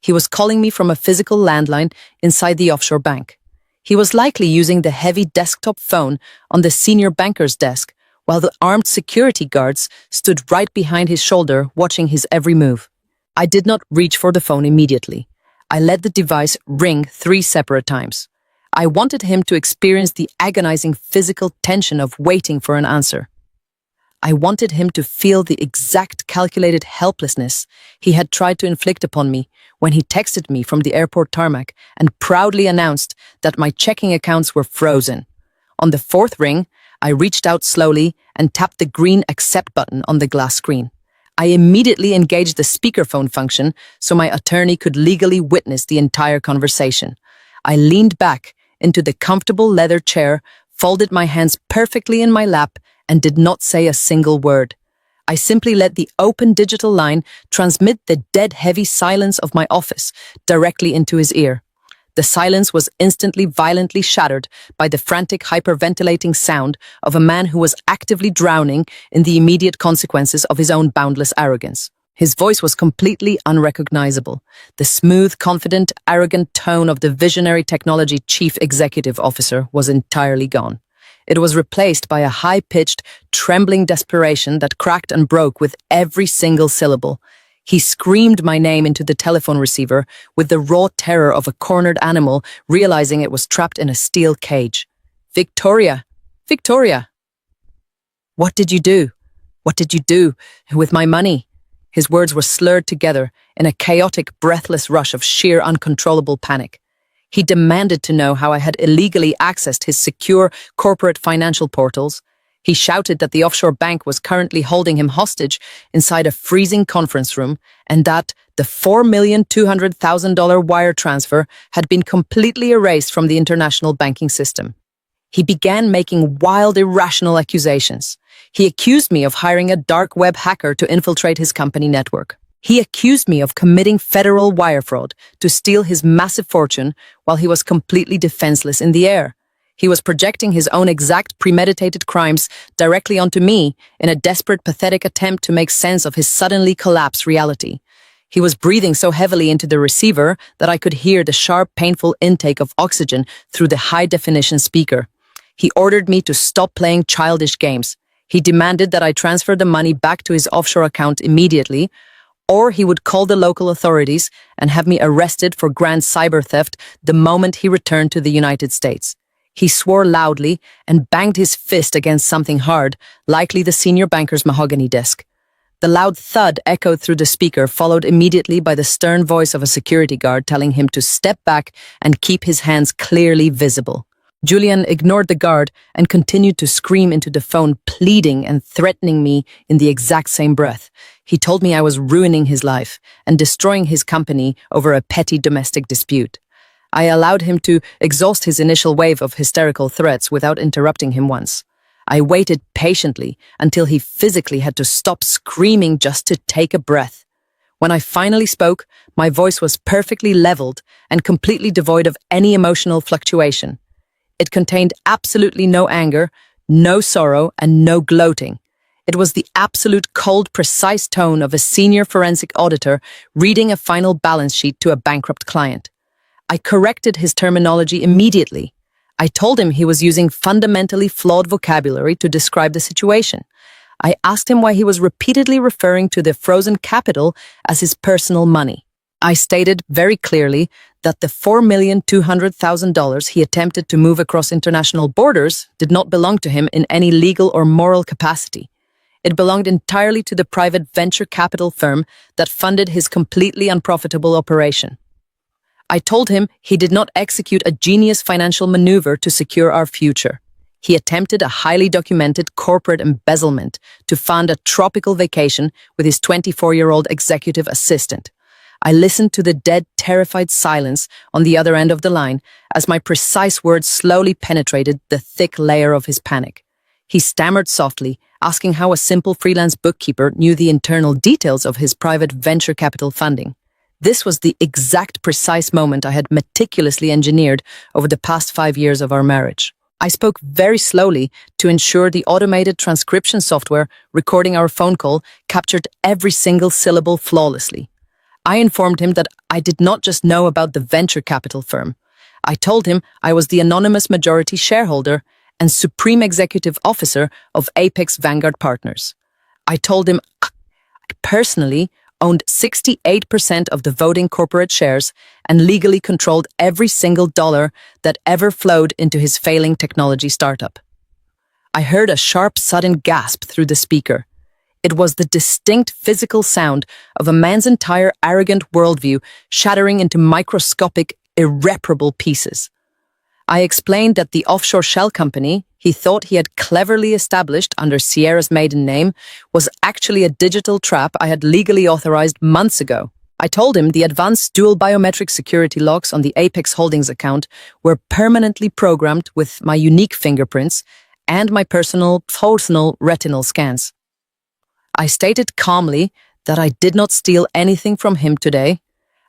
He was calling me from a physical landline inside the offshore bank. He was likely using the heavy desktop phone on the senior banker's desk, while the armed security guards stood right behind his shoulder watching his every move. I did not reach for the phone immediately. I let the device ring 3 separate times. I wanted him to experience the agonizing physical tension of waiting for an answer. I wanted him to feel the exact calculated helplessness he had tried to inflict upon me when he texted me from the airport tarmac and proudly announced that my checking accounts were frozen. On the 4th ring, I reached out slowly and tapped the green accept button on the glass screen. I immediately engaged the speakerphone function so my attorney could legally witness the entire conversation. I leaned back into the comfortable leather chair, folded my hands perfectly in my lap, and did not say a single word. I simply let the open digital line transmit the dead-heavy silence of my office directly into his ear. The silence was instantly violently shattered by the frantic hyperventilating sound of a man who was actively drowning in the immediate consequences of his own boundless arrogance. His voice was completely unrecognizable. The smooth, confident, arrogant tone of the visionary technology chief executive officer was entirely gone. It was replaced by a high-pitched, trembling desperation that cracked and broke with every single syllable. He screamed my name into the telephone receiver with the raw terror of a cornered animal realizing it was trapped in a steel cage. "Victoria! Victoria! What did you do? What did you do with my money?" His words were slurred together in a chaotic, breathless rush of sheer, uncontrollable panic. He demanded to know how I had illegally accessed his secure corporate financial portals. He shouted that the offshore bank was currently holding him hostage inside a freezing conference room and that the $4,200,000 wire transfer had been completely erased from the international banking system. He began making wild, irrational accusations. He accused me of hiring a dark web hacker to infiltrate his company network. He accused me of committing federal wire fraud to steal his massive fortune while he was completely defenseless in the air. He was projecting his own exact premeditated crimes directly onto me in a desperate, pathetic attempt to make sense of his suddenly collapsed reality. He was breathing so heavily into the receiver that I could hear the sharp, painful intake of oxygen through the high-definition speaker. He ordered me to stop playing childish games. He demanded that I transfer the money back to his offshore account immediately, or he would call the local authorities and have me arrested for grand cyber theft the moment he returned to the United States. He swore loudly and banged his fist against something hard, likely the senior banker's mahogany desk. The loud thud echoed through the speaker, followed immediately by the stern voice of a security guard telling him to step back and keep his hands clearly visible. Julian ignored the guard and continued to scream into the phone, pleading and threatening me in the exact same breath. He told me I was ruining his life and destroying his company over a petty domestic dispute. I allowed him to exhaust his initial wave of hysterical threats without interrupting him once. I waited patiently until he physically had to stop screaming just to take a breath. When I finally spoke, my voice was perfectly leveled and completely devoid of any emotional fluctuation. It contained absolutely no anger, no sorrow, and no gloating. It was the absolute cold, precise tone of a senior forensic auditor reading a final balance sheet to a bankrupt client. I corrected his terminology immediately. I told him he was using fundamentally flawed vocabulary to describe the situation. I asked him why he was repeatedly referring to the frozen capital as his personal money. I stated very clearly that the $4,200,000 he attempted to move across international borders did not belong to him in any legal or moral capacity. It belonged entirely to the private venture capital firm that funded his completely unprofitable operation. I told him he did not execute a genius financial maneuver to secure our future. He attempted a highly documented corporate embezzlement to fund a tropical vacation with his 24-year-old executive assistant. I listened to the dead, terrified silence on the other end of the line as my precise words slowly penetrated the thick layer of his panic. He stammered softly, asking how a simple freelance bookkeeper knew the internal details of his private venture capital funding. This was the exact precise moment I had meticulously engineered over the past 5 years of our marriage. I spoke very slowly to ensure the automated transcription software recording our phone call captured every single syllable flawlessly. I informed him that I did not just know about the venture capital firm. I told him I was the anonymous majority shareholder and supreme executive officer of Apex Vanguard Partners. I told him I personally owned 68% of the voting corporate shares and legally controlled every single dollar that ever flowed into his failing technology startup. I heard a sharp, sudden gasp through the speaker. It was the distinct physical sound of a man's entire arrogant worldview shattering into microscopic, irreparable pieces. I explained that the offshore shell company he thought he had cleverly established under Sierra's maiden name was actually a digital trap I had legally authorized months ago. I told him the advanced dual biometric security locks on the Apex Holdings account were permanently programmed with my unique fingerprints and my personal retinal scans. I stated calmly that I did not steal anything from him today.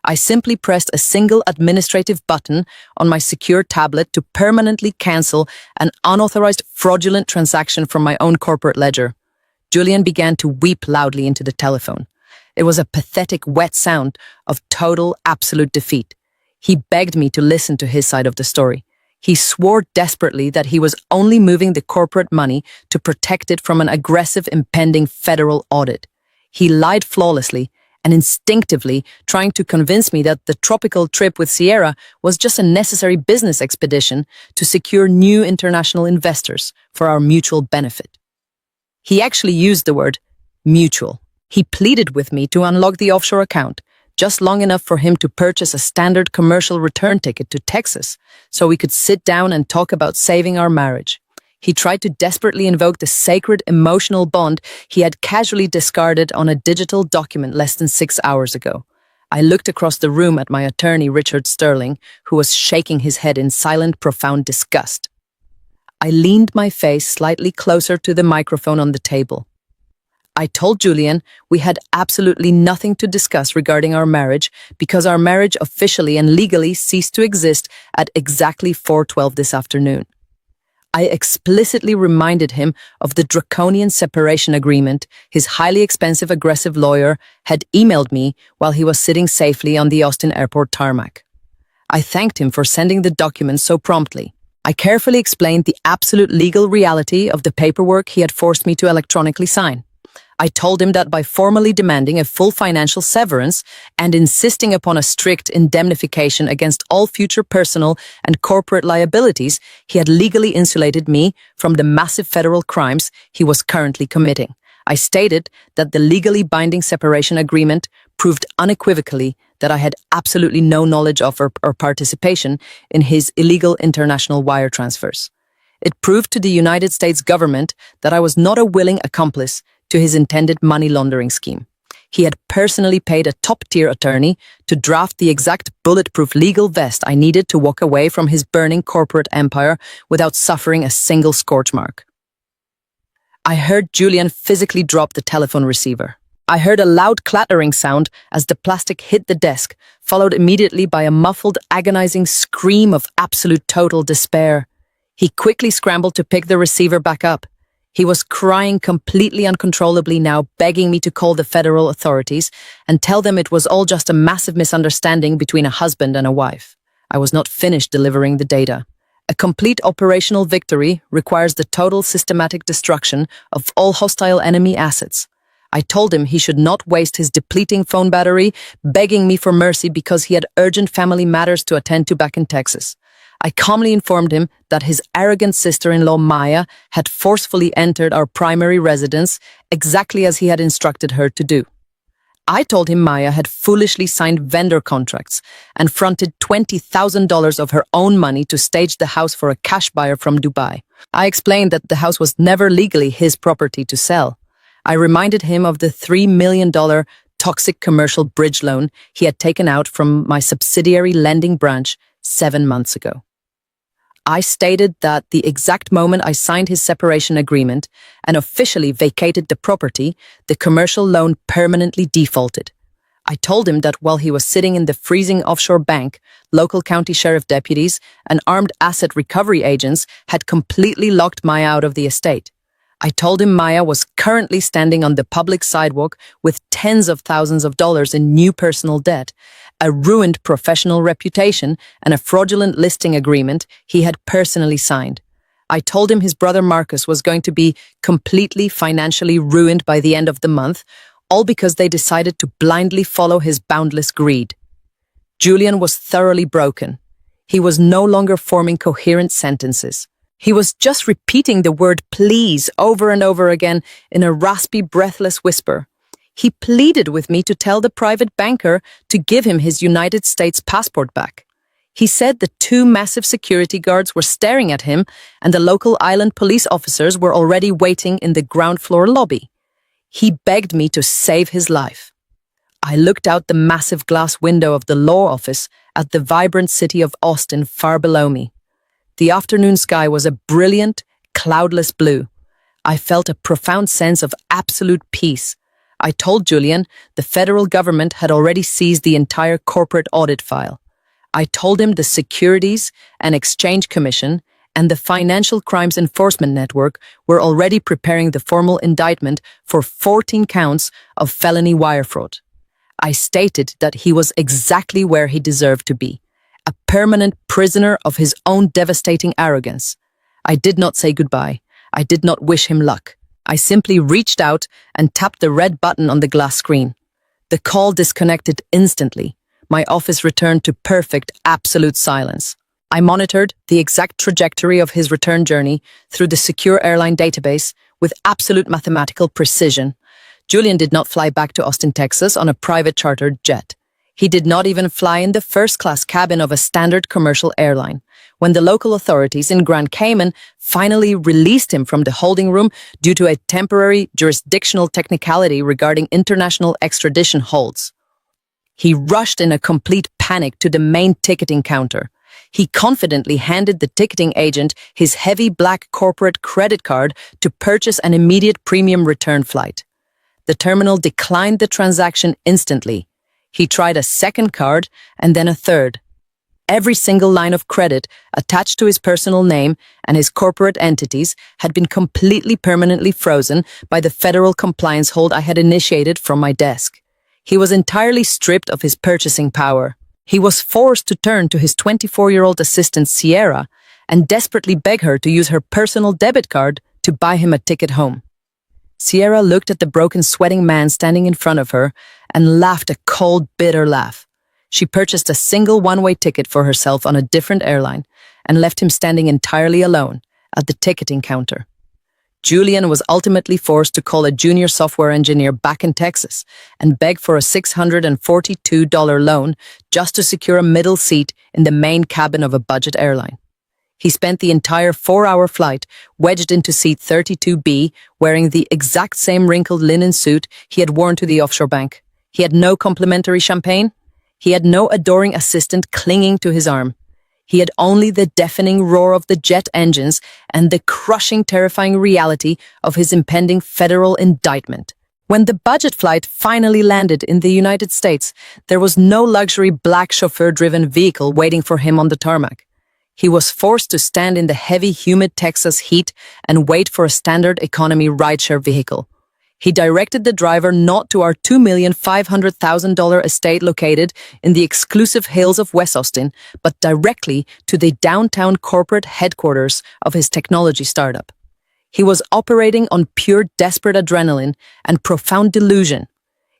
I simply pressed a single administrative button on my secure tablet to permanently cancel an unauthorized fraudulent transaction from my own corporate ledger. Julian began to weep loudly into the telephone. It was a pathetic, wet sound of total, absolute defeat. He begged me to listen to his side of the story. He swore desperately that he was only moving the corporate money to protect it from an aggressive impending federal audit. He lied flawlessly and instinctively, trying to convince me that the tropical trip with Sierra was just a necessary business expedition to secure new international investors for our mutual benefit. He actually used the word mutual. He pleaded with me to unlock the offshore account, just long enough for him to purchase a standard commercial return ticket to Texas so we could sit down and talk about saving our marriage. He tried to desperately invoke the sacred emotional bond he had casually discarded on a digital document less than 6 hours ago. I looked across the room at my attorney, Richard Sterling, who was shaking his head in silent, profound disgust. I leaned my face slightly closer to the microphone on the table. I told Julian we had absolutely nothing to discuss regarding our marriage because our marriage officially and legally ceased to exist at exactly 4:12 this afternoon. I explicitly reminded him of the draconian separation agreement his highly expensive, aggressive lawyer had emailed me while he was sitting safely on the Austin airport tarmac. I thanked him for sending the documents so promptly. I carefully explained the absolute legal reality of the paperwork he had forced me to electronically sign. I told him that by formally demanding a full financial severance and insisting upon a strict indemnification against all future personal and corporate liabilities, he had legally insulated me from the massive federal crimes he was currently committing. I stated that the legally binding separation agreement proved unequivocally that I had absolutely no knowledge of or participation in his illegal international wire transfers. It proved to the United States government that I was not a willing accomplice to his intended money laundering scheme. He had personally paid a top-tier attorney to draft the exact bulletproof legal vest I needed to walk away from his burning corporate empire without suffering a single scorch mark. I heard Julian physically drop the telephone receiver. I heard a loud clattering sound as the plastic hit the desk, followed immediately by a muffled, agonizing scream of absolute total despair. He quickly scrambled to pick the receiver back up. He was crying completely uncontrollably now, begging me to call the federal authorities and tell them it was all just a massive misunderstanding between a husband and a wife. I was not finished delivering the data. A complete operational victory requires the total systematic destruction of all hostile enemy assets. I told him he should not waste his depleting phone battery begging me for mercy because he had urgent family matters to attend to back in Texas. I calmly informed him that his arrogant sister-in-law Maya had forcefully entered our primary residence exactly as he had instructed her to do. I told him Maya had foolishly signed vendor contracts and fronted $20,000 of her own money to stage the house for a cash buyer from Dubai. I explained that the house was never legally his property to sell. I reminded him of the $3 million toxic commercial bridge loan he had taken out from my subsidiary lending branch 7 months ago. I stated that the exact moment I signed his separation agreement and officially vacated the property, the commercial loan permanently defaulted. I told him that while he was sitting in the freezing offshore bank, local county sheriff deputies and armed asset recovery agents had completely locked Maya out of the estate. I told him Maya was currently standing on the public sidewalk with tens of thousands of dollars in new personal debt, a ruined professional reputation, and a fraudulent listing agreement he had personally signed. I told him his brother Marcus was going to be completely financially ruined by the end of the month, all because they decided to blindly follow his boundless greed. Julian was thoroughly broken. He was no longer forming coherent sentences. He was just repeating the word please over and over again in a raspy, breathless whisper. He pleaded with me to tell the private banker to give him his United States passport back. He said the 2 massive security guards were staring at him and the local island police officers were already waiting in the ground floor lobby. He begged me to save his life. I looked out the massive glass window of the law office at the vibrant city of Austin far below me. The afternoon sky was a brilliant, cloudless blue. I felt a profound sense of absolute peace. I told Julian the federal government had already seized the entire corporate audit file. I told him the Securities and Exchange Commission and the Financial Crimes Enforcement Network were already preparing the formal indictment for 14 counts of felony wire fraud. I stated that he was exactly where he deserved to be, a permanent prisoner of his own devastating arrogance. I did not say goodbye. I did not wish him luck. I simply reached out and tapped the red button on the glass screen. The call disconnected instantly. My office returned to perfect, absolute silence. I monitored the exact trajectory of his return journey through the secure airline database with absolute mathematical precision. Julian did not fly back to Austin, Texas on a private chartered jet. He did not even fly in the first-class cabin of a standard commercial airline. When the local authorities in Grand Cayman finally released him from the holding room due to a temporary jurisdictional technicality regarding international extradition holds, he rushed in a complete panic to the main ticketing counter. He confidently handed the ticketing agent his heavy black corporate credit card to purchase an immediate premium return flight. The terminal declined the transaction instantly. He tried a second card and then a third. Every single line of credit attached to his personal name and his corporate entities had been completely permanently frozen by the federal compliance hold I had initiated from my desk. He was entirely stripped of his purchasing power. He was forced to turn to his 24-year-old assistant Sierra and desperately beg her to use her personal debit card to buy him a ticket home. Sierra looked at the broken, sweating man standing in front of her and laughed a cold, bitter laugh. She purchased a single one-way ticket for herself on a different airline and left him standing entirely alone at the ticketing counter. Julian was ultimately forced to call a junior software engineer back in Texas and beg for a $642 loan just to secure a middle seat in the main cabin of a budget airline. He spent the entire 4-hour flight wedged into seat 32B, wearing the exact same wrinkled linen suit he had worn to the offshore bank. He had no complimentary champagne. He had no adoring assistant clinging to his arm. He had only the deafening roar of the jet engines and the crushing, terrifying reality of his impending federal indictment. When the budget flight finally landed in the United States, there was no luxury black chauffeur-driven vehicle waiting for him on the tarmac. He was forced to stand in the heavy, humid Texas heat and wait for a standard economy rideshare vehicle. He directed the driver not to our $2,500,000 estate located in the exclusive hills of West Austin, but directly to the downtown corporate headquarters of his technology startup. He was operating on pure desperate adrenaline and profound delusion.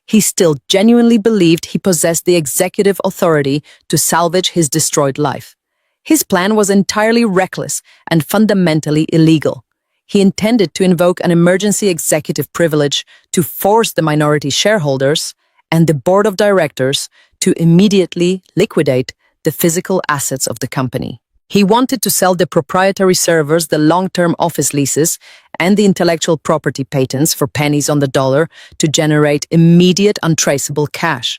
He still genuinely believed he possessed the executive authority to salvage his destroyed life. His plan was entirely reckless and fundamentally illegal. He intended to invoke an emergency executive privilege to force the minority shareholders and the board of directors to immediately liquidate the physical assets of the company. He wanted to sell the proprietary servers, the long-term office leases, and the intellectual property patents for pennies on the dollar to generate immediate, untraceable cash.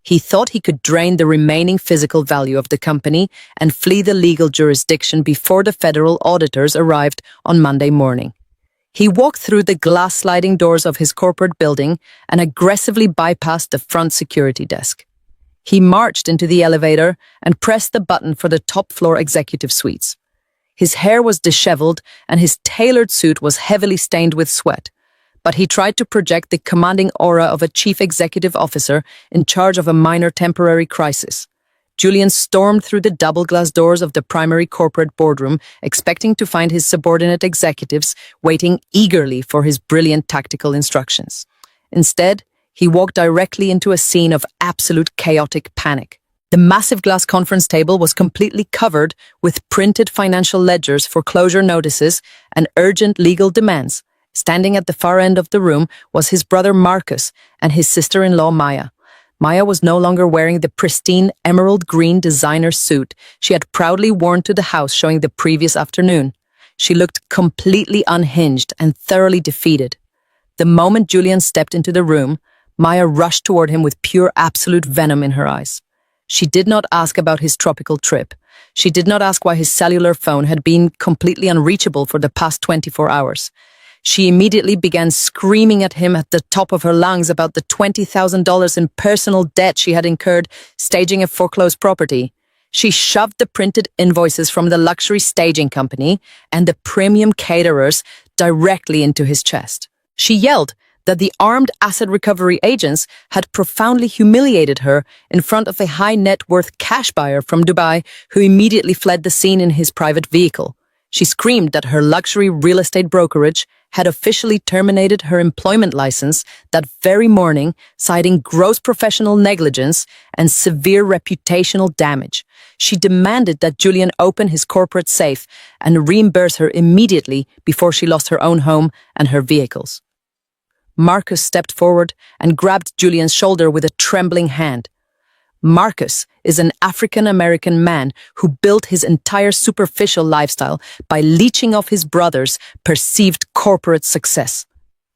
He thought he could drain the remaining physical value of the company and flee the legal jurisdiction before the federal auditors arrived on Monday morning. He walked through the glass sliding doors of his corporate building and aggressively bypassed the front security desk. He marched into the elevator and pressed the button for the top-floor executive suites. His hair was disheveled and his tailored suit was heavily stained with sweat, but he tried to project the commanding aura of a chief executive officer in charge of a minor temporary crisis. Julian stormed through the double-glass doors of the primary corporate boardroom, expecting to find his subordinate executives waiting eagerly for his brilliant tactical instructions. Instead, he walked directly into a scene of absolute chaotic panic. The massive glass conference table was completely covered with printed financial ledgers, foreclosure notices, and urgent legal demands. Standing at the far end of the room was his brother Marcus and his sister-in-law Maya. Maya was no longer wearing the pristine emerald green designer suit she had proudly worn to the house showing the previous afternoon. She looked completely unhinged and thoroughly defeated. The moment Julian stepped into the room, Maya rushed toward him with pure absolute venom in her eyes. She did not ask about his tropical trip. She did not ask why his cellular phone had been completely unreachable for the past 24 hours. She immediately began screaming at him at the top of her lungs about the $20,000 in personal debt she had incurred staging a foreclosed property. She shoved the printed invoices from the luxury staging company and the premium caterers directly into his chest. She yelled that the armed asset recovery agents had profoundly humiliated her in front of a high-net-worth cash buyer from Dubai who immediately fled the scene in his private vehicle. She screamed that her luxury real estate brokerage had officially terminated her employment license that very morning, citing gross professional negligence and severe reputational damage. She demanded that Julian open his corporate safe and reimburse her immediately before she lost her own home and her vehicles. Marcus stepped forward and grabbed Julian's shoulder with a trembling hand. Marcus is an African-American man who built his entire superficial lifestyle by leeching off his brother's perceived corporate success.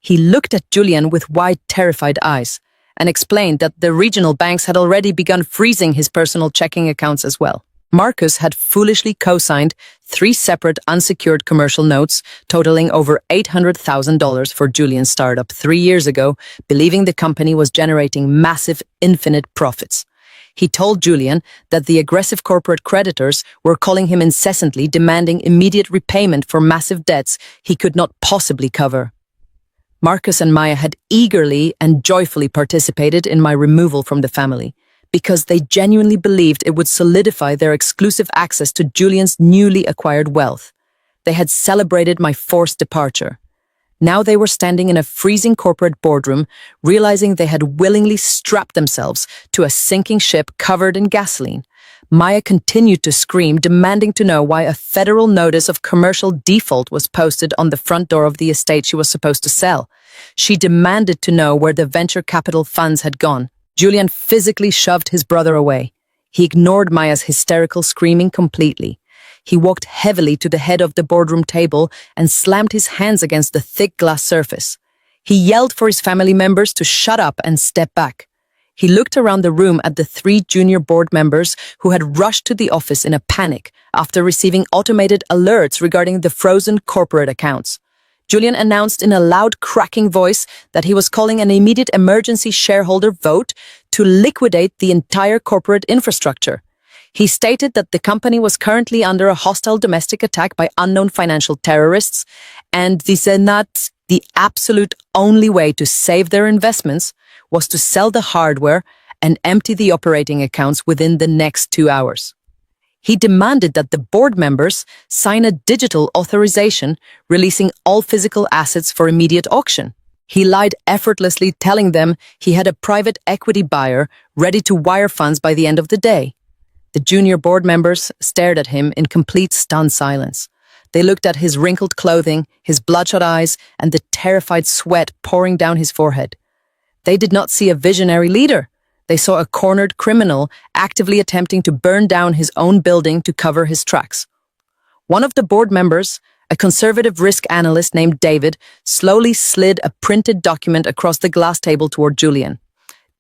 He looked at Julian with wide, terrified eyes and explained that the regional banks had already begun freezing his personal checking accounts as well. Marcus had foolishly co-signed 3 separate unsecured commercial notes totaling over $800,000 for Julian's startup 3 years ago, believing the company was generating massive, infinite profits. He told Julian that the aggressive corporate creditors were calling him incessantly, demanding immediate repayment for massive debts he could not possibly cover. Marcus and Maya had eagerly and joyfully participated in my removal from the family, because they genuinely believed it would solidify their exclusive access to Julian's newly acquired wealth. They had celebrated my forced departure. Now they were standing in a freezing corporate boardroom, realizing they had willingly strapped themselves to a sinking ship covered in gasoline. Maya continued to scream, demanding to know why a federal notice of commercial default was posted on the front door of the estate she was supposed to sell. She demanded to know where the venture capital funds had gone. Julian physically shoved his brother away. He ignored Maya's hysterical screaming completely. He walked heavily to the head of the boardroom table and slammed his hands against the thick glass surface. He yelled for his family members to shut up and step back. He looked around the room at the 3 junior board members who had rushed to the office in a panic after receiving automated alerts regarding the frozen corporate accounts. Julian announced in a loud, cracking voice that he was calling an immediate emergency shareholder vote to liquidate the entire corporate infrastructure. He stated that the company was currently under a hostile domestic attack by unknown financial terrorists, and the absolute only way to save their investments was to sell the hardware and empty the operating accounts within the next 2 hours. He demanded that the board members sign a digital authorization releasing all physical assets for immediate auction. He lied effortlessly, telling them he had a private equity buyer ready to wire funds by the end of the day. The junior board members stared at him in complete stunned silence. They looked at his wrinkled clothing, his bloodshot eyes, and the terrified sweat pouring down his forehead. They did not see a visionary leader. They saw a cornered criminal actively attempting to burn down his own building to cover his tracks. One of the board members, a conservative risk analyst named David, slowly slid a printed document across the glass table toward Julian.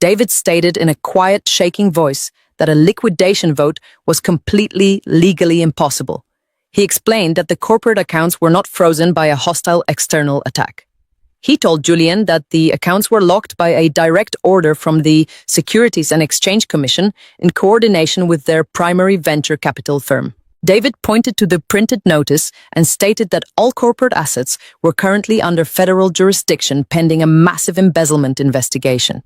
David stated in a quiet, shaking voice that a liquidation vote was completely legally impossible. He explained that the corporate accounts were not frozen by a hostile external attack. He told Julian that the accounts were locked by a direct order from the Securities and Exchange Commission in coordination with their primary venture capital firm. David pointed to the printed notice and stated that all corporate assets were currently under federal jurisdiction pending a massive embezzlement investigation.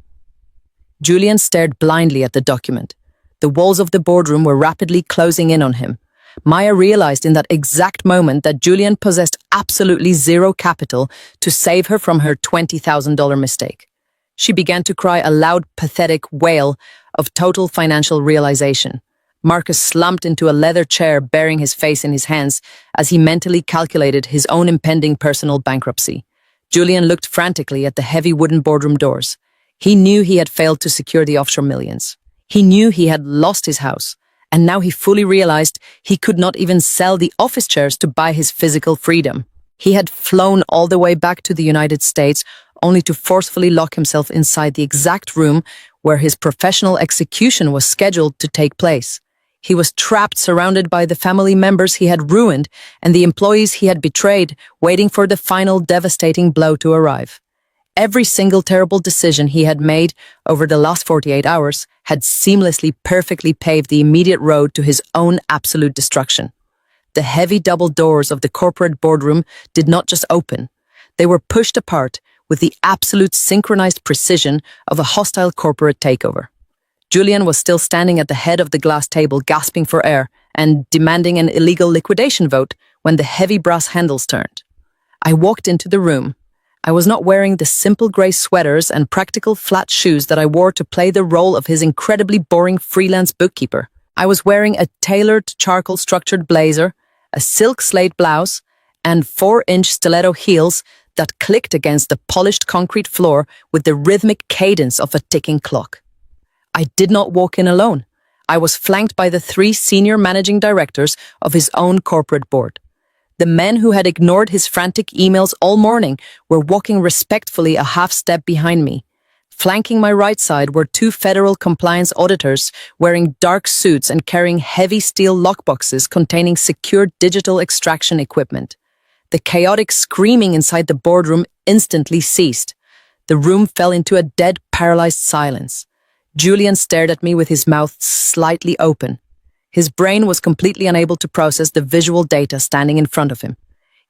Julian stared blindly at the document. The walls of the boardroom were rapidly closing in on him. Maya realized in that exact moment that Julian possessed absolutely zero capital to save her from her $20,000 mistake. She began to cry a loud, pathetic wail of total financial realization. Marcus slumped into a leather chair, burying his face in his hands as he mentally calculated his own impending personal bankruptcy. Julian looked frantically at the heavy wooden boardroom doors. He knew he had failed to secure the offshore millions. He knew he had lost his house, and now he fully realized he could not even sell the office chairs to buy his physical freedom. He had flown all the way back to the United States only to forcefully lock himself inside the exact room where his professional execution was scheduled to take place. He was trapped, surrounded by the family members he had ruined and the employees he had betrayed, waiting for the final devastating blow to arrive. Every single terrible decision he had made over the last 48 hours had seamlessly, perfectly paved the immediate road to his own absolute destruction. The heavy double doors of the corporate boardroom did not just open. They were pushed apart with the absolute synchronized precision of a hostile corporate takeover. Julian was still standing at the head of the glass table, gasping for air and demanding an illegal liquidation vote when the heavy brass handles turned. I walked into the room. I was not wearing the simple gray sweaters and practical flat shoes that I wore to play the role of his incredibly boring freelance bookkeeper. I was wearing a tailored charcoal-structured blazer, a silk slate blouse, and 4-inch stiletto heels that clicked against the polished concrete floor with the rhythmic cadence of a ticking clock. I did not walk in alone. I was flanked by the 3 senior managing directors of his own corporate board. The men who had ignored his frantic emails all morning were walking respectfully a half step behind me. Flanking my right side were 2 federal compliance auditors wearing dark suits and carrying heavy steel lockboxes containing secure digital extraction equipment. The chaotic screaming inside the boardroom instantly ceased. The room fell into a dead, paralyzed silence. Julian stared at me with his mouth slightly open. His brain was completely unable to process the visual data standing in front of him.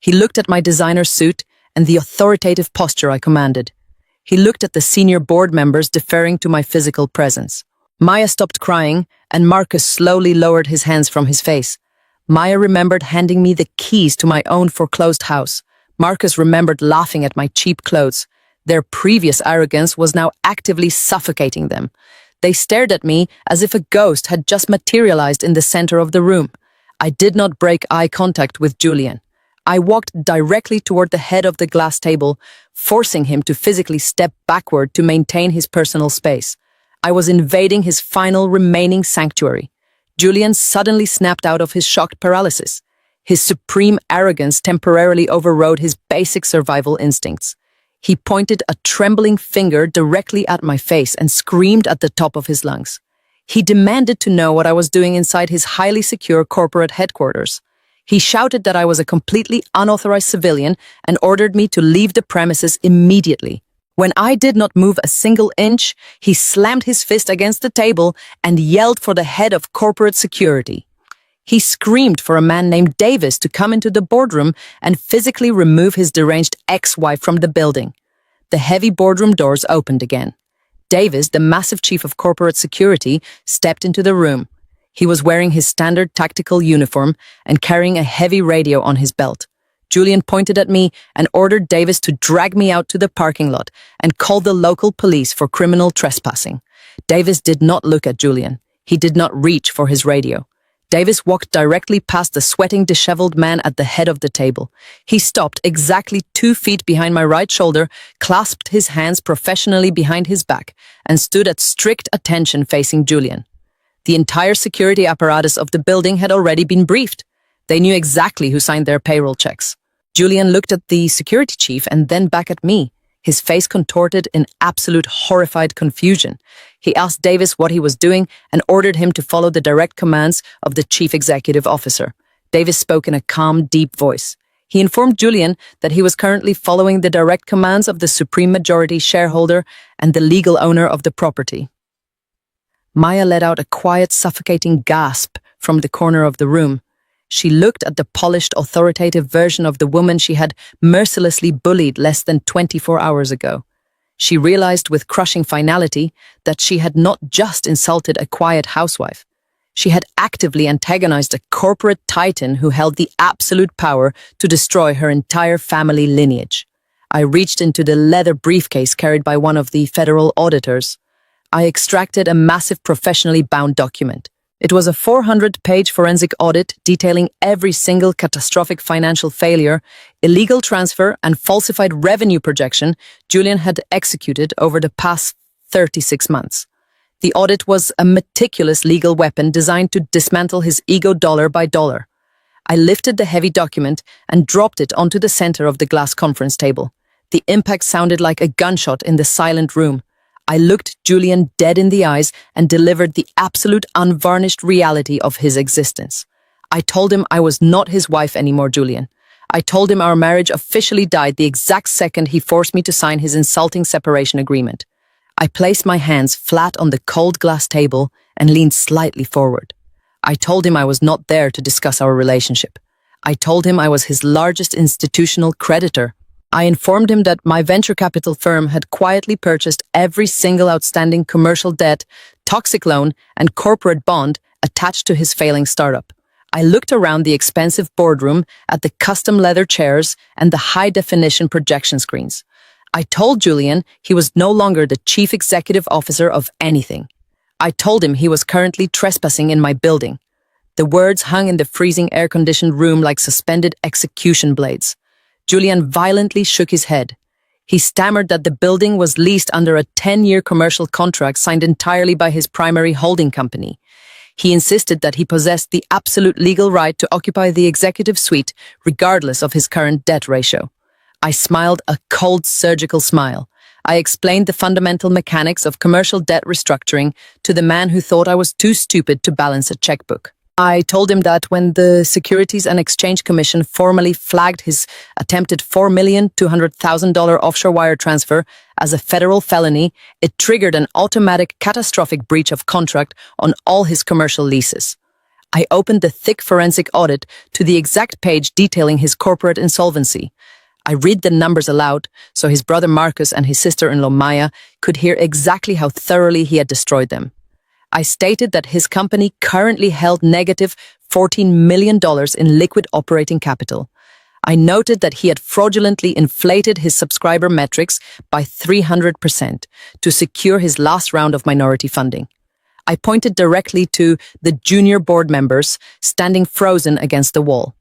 He looked at my designer suit and the authoritative posture I commanded. He looked at the senior board members deferring to my physical presence. Maya stopped crying, and Marcus slowly lowered his hands from his face. Maya remembered handing me the keys to my own foreclosed house. Marcus remembered laughing at my cheap clothes. Their previous arrogance was now actively suffocating them. They stared at me as if a ghost had just materialized in the center of the room. I did not break eye contact with Julian. I walked directly toward the head of the glass table, forcing him to physically step backward to maintain his personal space. I was invading his final remaining sanctuary. Julian suddenly snapped out of his shocked paralysis. His supreme arrogance temporarily overrode his basic survival instincts. He pointed a trembling finger directly at my face and screamed at the top of his lungs. He demanded to know what I was doing inside his highly secure corporate headquarters. He shouted that I was a completely unauthorized civilian and ordered me to leave the premises immediately. When I did not move a single inch, he slammed his fist against the table and yelled for the head of corporate security. He screamed for a man named Davis to come into the boardroom and physically remove his deranged ex-wife from the building. The heavy boardroom doors opened again. Davis, the massive chief of corporate security, stepped into the room. He was wearing his standard tactical uniform and carrying a heavy radio on his belt. Julian pointed at me and ordered Davis to drag me out to the parking lot and call the local police for criminal trespassing. Davis did not look at Julian. He did not reach for his radio. Davis walked directly past the sweating, disheveled man at the head of the table. He stopped exactly 2 feet behind my right shoulder, clasped his hands professionally behind his back, and stood at strict attention facing Julian. The entire security apparatus of the building had already been briefed. They knew exactly who signed their payroll checks. Julian looked at the security chief and then back at me, his face contorted in absolute horrified confusion. He asked Davis what he was doing and ordered him to follow the direct commands of the chief executive officer. Davis spoke in a calm, deep voice. He informed Julian that he was currently following the direct commands of the supreme majority shareholder and the legal owner of the property. Maya let out a quiet, suffocating gasp from the corner of the room. She looked at the polished, authoritative version of the woman she had mercilessly bullied less than 24 hours ago. She realized with crushing finality that she had not just insulted a quiet housewife. She had actively antagonized a corporate titan who held the absolute power to destroy her entire family lineage. I reached into the leather briefcase carried by one of the federal auditors. I extracted a massive professionally bound document. It was a 400-page forensic audit detailing every single catastrophic financial failure, illegal transfer, and falsified revenue projection Julian had executed over the past 36 months. The audit was a meticulous legal weapon designed to dismantle his ego dollar by dollar. I lifted the heavy document and dropped it onto the center of the glass conference table. The impact sounded like a gunshot in the silent room. I looked Julian dead in the eyes and delivered the absolute unvarnished reality of his existence. I told him I was not his wife anymore, Julian. I told him our marriage officially died the exact second he forced me to sign his insulting separation agreement. I placed my hands flat on the cold glass table and leaned slightly forward. I told him I was not there to discuss our relationship. I told him I was his largest institutional creditor. I informed him that my venture capital firm had quietly purchased every single outstanding commercial debt, toxic loan, and corporate bond attached to his failing startup. I looked around the expensive boardroom at the custom leather chairs and the high-definition projection screens. I told Julian he was no longer the chief executive officer of anything. I told him he was currently trespassing in my building. The words hung in the freezing air-conditioned room like suspended execution blades. Julian violently shook his head. He stammered that the building was leased under a 10-year commercial contract signed entirely by his primary holding company. He insisted that he possessed the absolute legal right to occupy the executive suite, regardless of his current debt ratio. I smiled a cold surgical smile. I explained the fundamental mechanics of commercial debt restructuring to the man who thought I was too stupid to balance a checkbook. I told him that when the Securities and Exchange Commission formally flagged his attempted $4,200,000 offshore wire transfer as a federal felony, it triggered an automatic catastrophic breach of contract on all his commercial leases. I opened the thick forensic audit to the exact page detailing his corporate insolvency. I read the numbers aloud so his brother Marcus and his sister-in-law Maya could hear exactly how thoroughly he had destroyed them. I stated that his company currently held negative $14 million in liquid operating capital. I noted that he had fraudulently inflated his subscriber metrics by 300% to secure his last round of minority funding. I pointed directly to the junior board members standing frozen against the wall.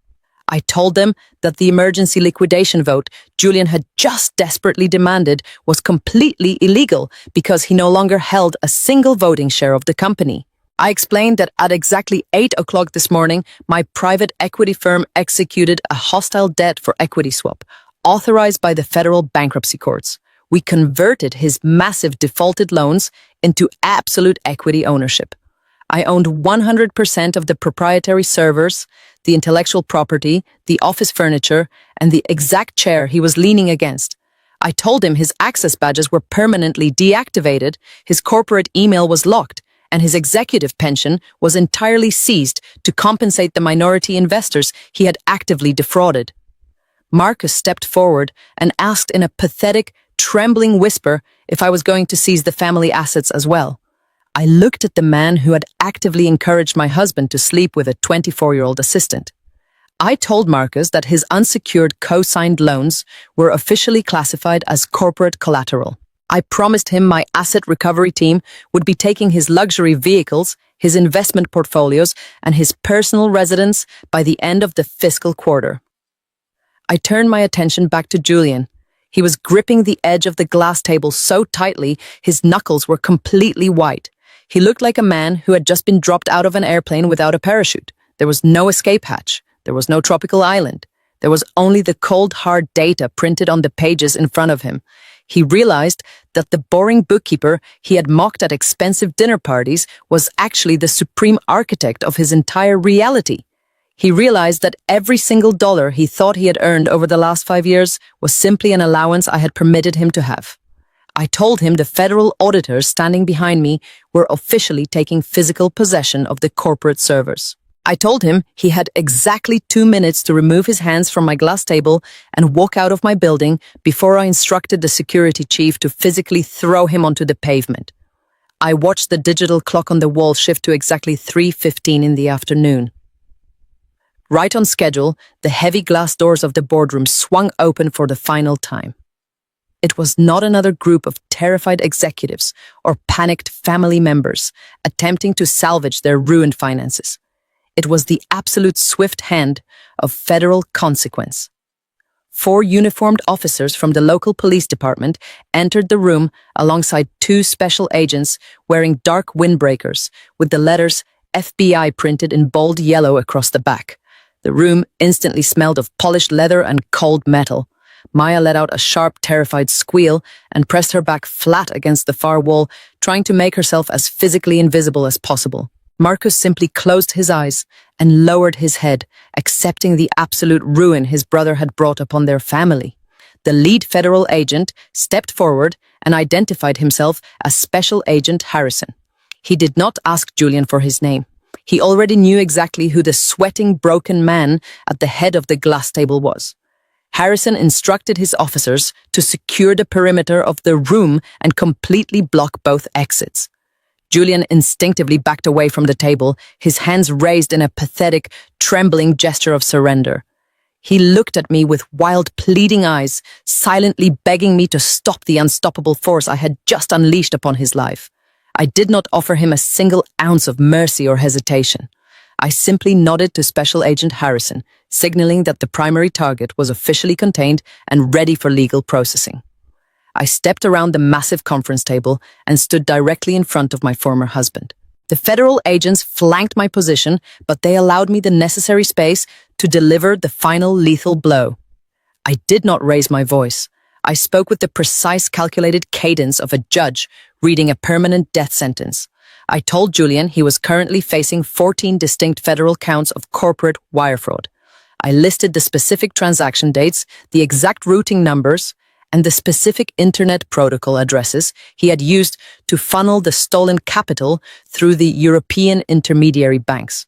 I told them that the emergency liquidation vote Julian had just desperately demanded was completely illegal because he no longer held a single voting share of the company. I explained that at exactly 8 o'clock this morning, my private equity firm executed a hostile debt for equity swap, authorized by the federal bankruptcy courts. We converted his massive defaulted loans into absolute equity ownership. I owned 100% of the proprietary servers, the intellectual property, the office furniture, and the exact chair he was leaning against. I told him his access badges were permanently deactivated, his corporate email was locked, and his executive pension was entirely seized to compensate the minority investors he had actively defrauded. Marcus stepped forward and asked in a pathetic, trembling whisper if I was going to seize the family assets as well. I looked at the man who had actively encouraged my husband to sleep with a 24-year-old assistant. I told Marcus that his unsecured co-signed loans were officially classified as corporate collateral. I promised him my asset recovery team would be taking his luxury vehicles, his investment portfolios, and his personal residence by the end of the fiscal quarter. I turned my attention back to Julian. He was gripping the edge of the glass table so tightly his knuckles were completely white. He looked like a man who had just been dropped out of an airplane without a parachute. There was no escape hatch. There was no tropical island. There was only the cold, hard data printed on the pages in front of him. He realized that the boring bookkeeper he had mocked at expensive dinner parties was actually the supreme architect of his entire reality. He realized that every single dollar he thought he had earned over the last 5 years was simply an allowance I had permitted him to have. I told him the federal auditors standing behind me were officially taking physical possession of the corporate servers. I told him he had exactly 2 minutes to remove his hands from my glass table and walk out of my building before I instructed the security chief to physically throw him onto the pavement. I watched the digital clock on the wall shift to exactly 3:15 in the afternoon. Right on schedule, the heavy glass doors of the boardroom swung open for the final time. It was not another group of terrified executives or panicked family members attempting to salvage their ruined finances. It was the absolute swift hand of federal consequence. 4 uniformed officers from the local police department entered the room alongside 2 special agents wearing dark windbreakers with the letters FBI printed in bold yellow across the back. The room instantly smelled of polished leather and cold metal. Maya let out a sharp, terrified squeal and pressed her back flat against the far wall, trying to make herself as physically invisible as possible. Marcus simply closed his eyes and lowered his head, accepting the absolute ruin his brother had brought upon their family. The lead federal agent stepped forward and identified himself as Special Agent Harrison. He did not ask Julian for his name. He already knew exactly who the sweating, broken man at the head of the glass table was. Harrison instructed his officers to secure the perimeter of the room and completely block both exits. Julian instinctively backed away from the table, his hands raised in a pathetic, trembling gesture of surrender. He looked at me with wild, pleading eyes, silently begging me to stop the unstoppable force I had just unleashed upon his life. I did not offer him a single ounce of mercy or hesitation. I simply nodded to Special Agent Harrison, signaling that the primary target was officially contained and ready for legal processing. I stepped around the massive conference table and stood directly in front of my former husband. The federal agents flanked my position, but they allowed me the necessary space to deliver the final lethal blow. I did not raise my voice. I spoke with the precise, calculated cadence of a judge reading a permanent death sentence. I told Julian he was currently facing 14 distinct federal counts of corporate wire fraud. I listed the specific transaction dates, the exact routing numbers, and the specific internet protocol addresses he had used to funnel the stolen capital through the European intermediary banks.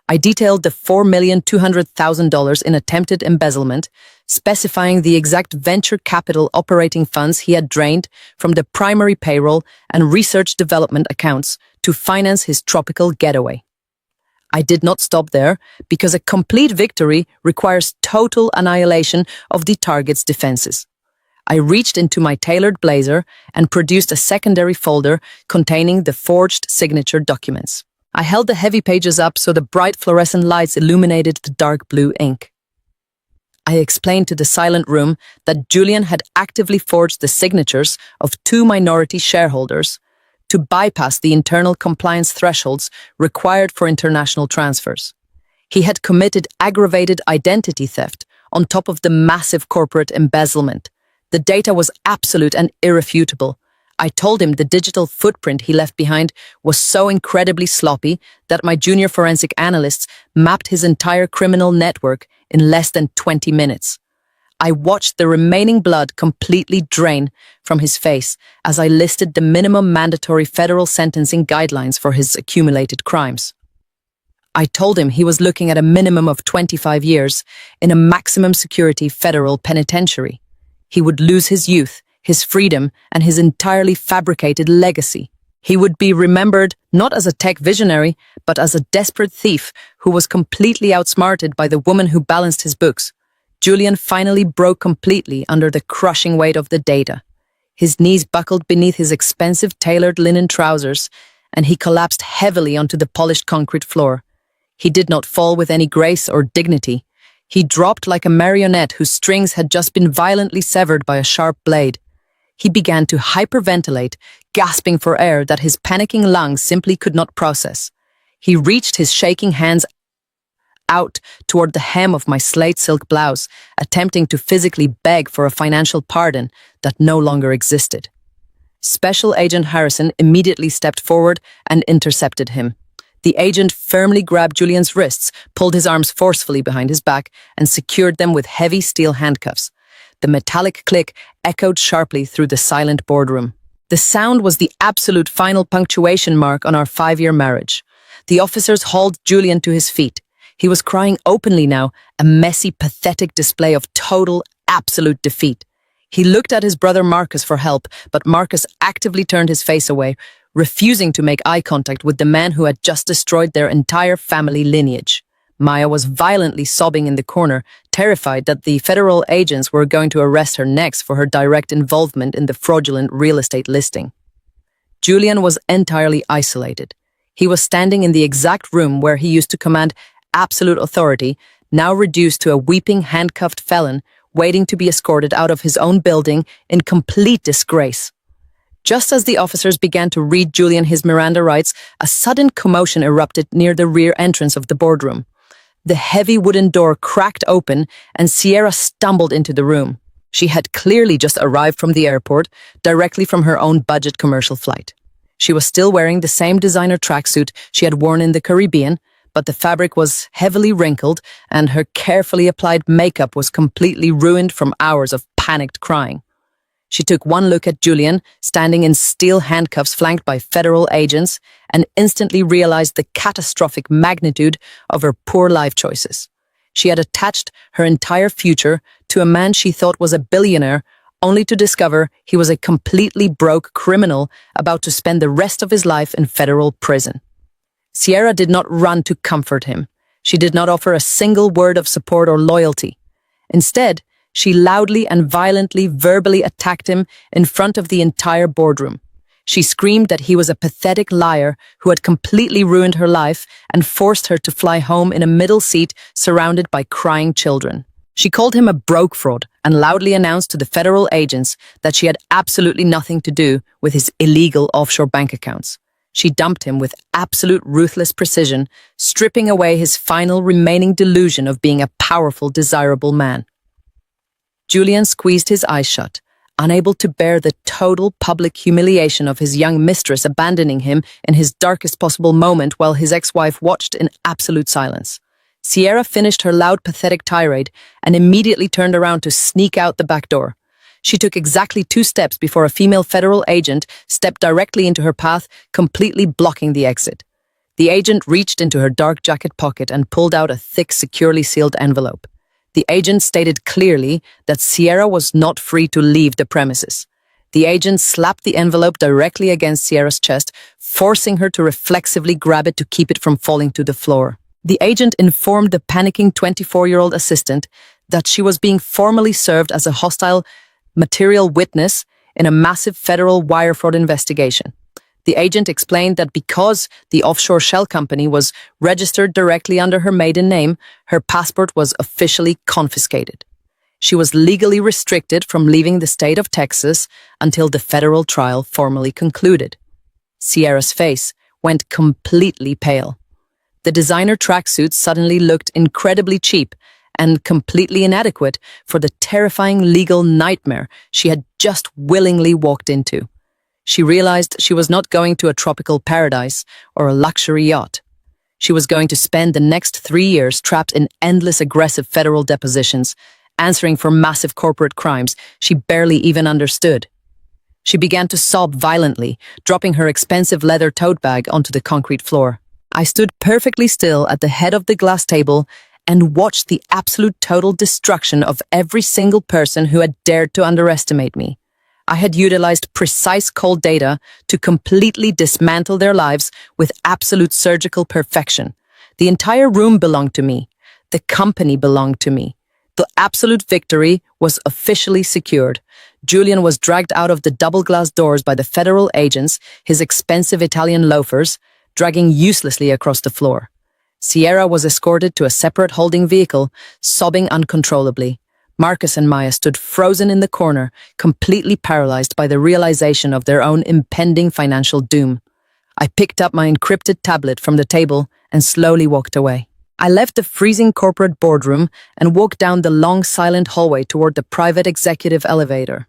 I detailed the $4,200,000 in attempted embezzlement, specifying the exact venture capital operating funds he had drained from the primary payroll and research development accounts to finance his tropical getaway. I did not stop there, because a complete victory requires total annihilation of the target's defenses. I reached into my tailored blazer and produced a secondary folder containing the forged signature documents. I held the heavy pages up so the bright fluorescent lights illuminated the dark blue ink. I explained to the silent room that Julian had actively forged the signatures of 2 minority shareholders to bypass the internal compliance thresholds required for international transfers. He had committed aggravated identity theft on top of the massive corporate embezzlement. The data was absolute and irrefutable. I told him the digital footprint he left behind was so incredibly sloppy that my junior forensic analysts mapped his entire criminal network in less than 20 minutes. I watched the remaining blood completely drain from his face as I listed the minimum mandatory federal sentencing guidelines for his accumulated crimes. I told him he was looking at a minimum of 25 years in a maximum security federal penitentiary. He would lose his youth, his freedom, and his entirely fabricated legacy. He would be remembered not as a tech visionary, but as a desperate thief who was completely outsmarted by the woman who balanced his books. Julian finally broke completely under the crushing weight of the data. His knees buckled beneath his expensive tailored linen trousers, and he collapsed heavily onto the polished concrete floor. He did not fall with any grace or dignity. He dropped like a marionette whose strings had just been violently severed by a sharp blade. He began to hyperventilate, gasping for air that his panicking lungs simply could not process. He reached his shaking hands out toward the hem of my slate silk blouse, attempting to physically beg for a financial pardon that no longer existed. Special Agent Harrison immediately stepped forward and intercepted him. The agent firmly grabbed Julian's wrists, pulled his arms forcefully behind his back, and secured them with heavy steel handcuffs. The metallic click echoed sharply through the silent boardroom. The sound was the absolute final punctuation mark on our 5-year marriage. The officers hauled Julian to his feet. He was crying openly now, a messy, pathetic display of total, absolute defeat. He looked at his brother Marcus for help, but Marcus actively turned his face away, refusing to make eye contact with the man who had just destroyed their entire family lineage. Maya was violently sobbing in the corner, terrified that the federal agents were going to arrest her next for her direct involvement in the fraudulent real estate listing. Julian was entirely isolated. He was standing in the exact room where he used to command absolute authority, now reduced to a weeping, handcuffed felon, waiting to be escorted out of his own building in complete disgrace. Just as the officers began to read Julian his Miranda rights, a sudden commotion erupted near the rear entrance of the boardroom. The heavy wooden door cracked open and Sierra stumbled into the room. She had clearly just arrived from the airport, directly from her own budget commercial flight. She was still wearing the same designer tracksuit she had worn in the Caribbean, but the fabric was heavily wrinkled and her carefully applied makeup was completely ruined from hours of panicked crying. She took one look at Julian, standing in steel handcuffs flanked by federal agents, and instantly realized the catastrophic magnitude of her poor life choices. She had attached her entire future to a man she thought was a billionaire, only to discover he was a completely broke criminal about to spend the rest of his life in federal prison. Sierra did not run to comfort him. She did not offer a single word of support or loyalty. Instead, she loudly and violently verbally attacked him in front of the entire boardroom. She screamed that he was a pathetic liar who had completely ruined her life and forced her to fly home in a middle seat surrounded by crying children. She called him a broke fraud and loudly announced to the federal agents that she had absolutely nothing to do with his illegal offshore bank accounts. She dumped him with absolute ruthless precision, stripping away his final remaining delusion of being a powerful, desirable man. Julian squeezed his eyes shut, unable to bear the total public humiliation of his young mistress abandoning him in his darkest possible moment while his ex-wife watched in absolute silence. Sierra finished her loud, pathetic tirade and immediately turned around to sneak out the back door. She took exactly 2 steps before a female federal agent stepped directly into her path, completely blocking the exit. The agent reached into her dark jacket pocket and pulled out a thick, securely sealed envelope. The agent stated clearly that Sierra was not free to leave the premises. The agent slapped the envelope directly against Sierra's chest, forcing her to reflexively grab it to keep it from falling to the floor. The agent informed the panicking 24-year-old assistant that she was being formally served as a hostile material witness in a massive federal wire fraud investigation. The agent explained that because the offshore shell company was registered directly under her maiden name, her passport was officially confiscated. She was legally restricted from leaving the state of Texas until the federal trial formally concluded. Sierra's face went completely pale. The designer tracksuit suddenly looked incredibly cheap and completely inadequate for the terrifying legal nightmare she had just willingly walked into. She realized she was not going to a tropical paradise or a luxury yacht. She was going to spend the next 3 years trapped in endless aggressive federal depositions, answering for massive corporate crimes she barely even understood. She began to sob violently, dropping her expensive leather tote bag onto the concrete floor. I stood perfectly still at the head of the glass table and watched the absolute total destruction of every single person who had dared to underestimate me. I had utilized precise cold data to completely dismantle their lives with absolute surgical perfection. The entire room belonged to me. The company belonged to me. The absolute victory was officially secured. Julian was dragged out of the double-glass doors by the federal agents, his expensive Italian loafers, dragging uselessly across the floor. Sierra was escorted to a separate holding vehicle, sobbing uncontrollably. Marcus and Maya stood frozen in the corner, completely paralyzed by the realization of their own impending financial doom. I picked up my encrypted tablet from the table and slowly walked away. I left the freezing corporate boardroom and walked down the long, silent hallway toward the private executive elevator.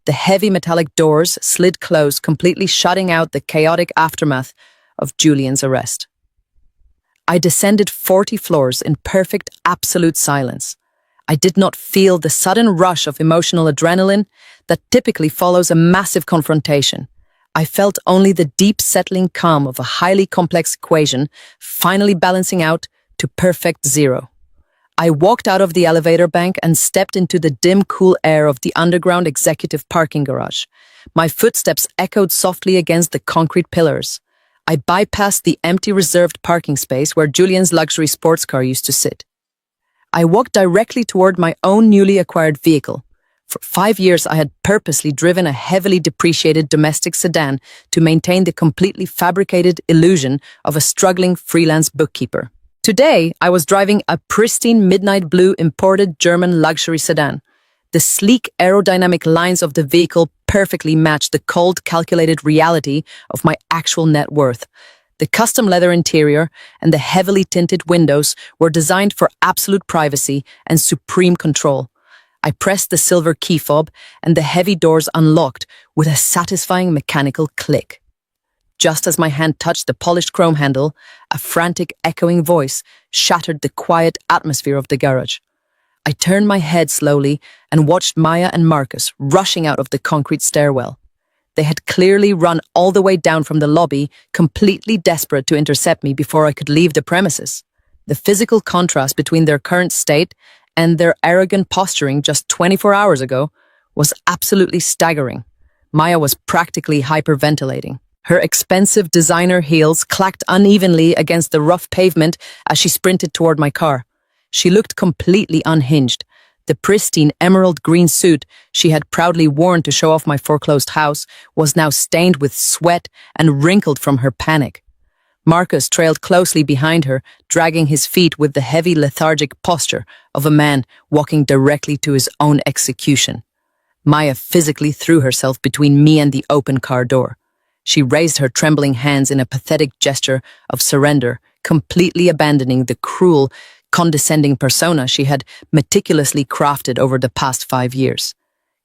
The heavy metallic doors slid closed, completely shutting out the chaotic aftermath of Julian's arrest. I descended 40 floors in perfect, absolute silence. I did not feel the sudden rush of emotional adrenaline that typically follows a massive confrontation. I felt only the deep, settling calm of a highly complex equation finally balancing out to perfect zero. I walked out of the elevator bank and stepped into the dim, cool air of the underground executive parking garage. My footsteps echoed softly against the concrete pillars. I bypassed the empty reserved parking space where Julian's luxury sports car used to sit. I walked directly toward my own newly acquired vehicle. For 5 years, I had purposely driven a heavily depreciated domestic sedan to maintain the completely fabricated illusion of a struggling freelance bookkeeper. Today, I was driving a pristine midnight blue imported German luxury sedan. The sleek aerodynamic lines of the vehicle perfectly matched the cold, calculated reality of my actual net worth. The custom leather interior and the heavily tinted windows were designed for absolute privacy and supreme control. I pressed the silver key fob and the heavy doors unlocked with a satisfying mechanical click. Just as my hand touched the polished chrome handle, a frantic, echoing voice shattered the quiet atmosphere of the garage. I turned my head slowly and watched Maya and Marcus rushing out of the concrete stairwell. They had clearly run all the way down from the lobby, completely desperate to intercept me before I could leave the premises. The physical contrast between their current state and their arrogant posturing just 24 hours ago was absolutely staggering. Maya was practically hyperventilating. Her expensive designer heels clacked unevenly against the rough pavement as she sprinted toward my car. She looked completely unhinged. The pristine emerald green suit she had proudly worn to show off my foreclosed house was now stained with sweat and wrinkled from her panic. Marcus trailed closely behind her, dragging his feet with the heavy, lethargic posture of a man walking directly to his own execution. Maya physically threw herself between me and the open car door. She raised her trembling hands in a pathetic gesture of surrender, completely abandoning the cruel, condescending persona she had meticulously crafted over the past 5 years.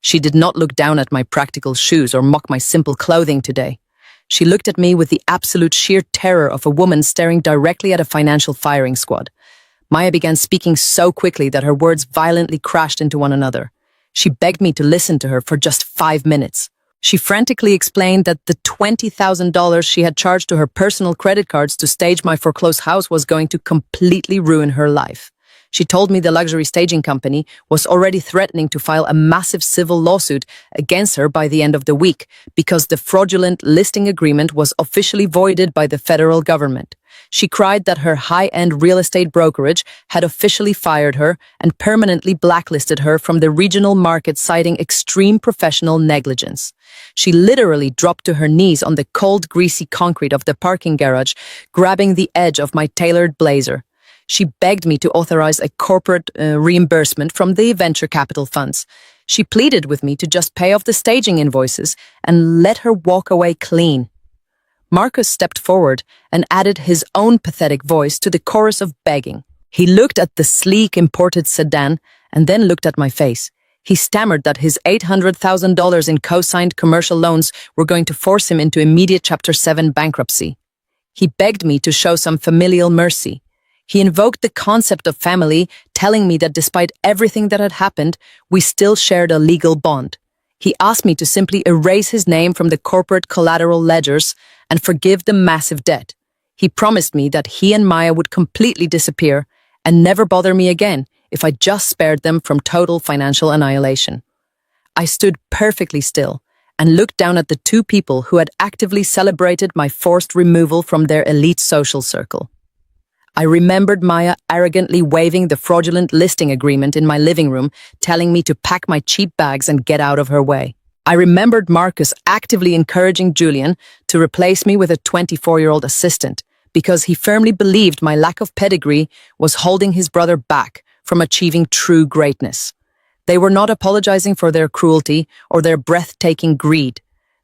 She did not look down at my practical shoes or mock my simple clothing today. She looked at me with the absolute sheer terror of a woman staring directly at a financial firing squad. Maya began speaking so quickly that her words violently crashed into one another. She begged me to listen to her for just 5 minutes. She frantically explained that the $20,000 she had charged to her personal credit cards to stage my foreclosed house was going to completely ruin her life. She told me the luxury staging company was already threatening to file a massive civil lawsuit against her by the end of the week because the fraudulent listing agreement was officially voided by the federal government. She cried that her high-end real estate brokerage had officially fired her and permanently blacklisted her from the regional market, citing extreme professional negligence. She literally dropped to her knees on the cold, greasy concrete of the parking garage, grabbing the edge of my tailored blazer. She begged me to authorize a corporate reimbursement from the venture capital funds. She pleaded with me to just pay off the staging invoices and let her walk away clean. Marcus stepped forward and added his own pathetic voice to the chorus of begging. He looked at the sleek imported sedan and then looked at my face. He stammered that his $800,000 in co-signed commercial loans were going to force him into immediate Chapter 7 bankruptcy. He begged me to show some familial mercy. He invoked the concept of family, telling me that despite everything that had happened, we still shared a legal bond. He asked me to simply erase his name from the corporate collateral ledgers and forgive the massive debt. He promised me that he and Maya would completely disappear and never bother me again if I just spared them from total financial annihilation. I stood perfectly still and looked down at the two people who had actively celebrated my forced removal from their elite social circle. I remembered Maya arrogantly waving the fraudulent listing agreement in my living room, telling me to pack my cheap bags and get out of her way. I remembered Marcus actively encouraging Julian to replace me with a 24-year-old assistant because he firmly believed my lack of pedigree was holding his brother back from achieving true greatness. They were not apologizing for their cruelty or their breathtaking greed.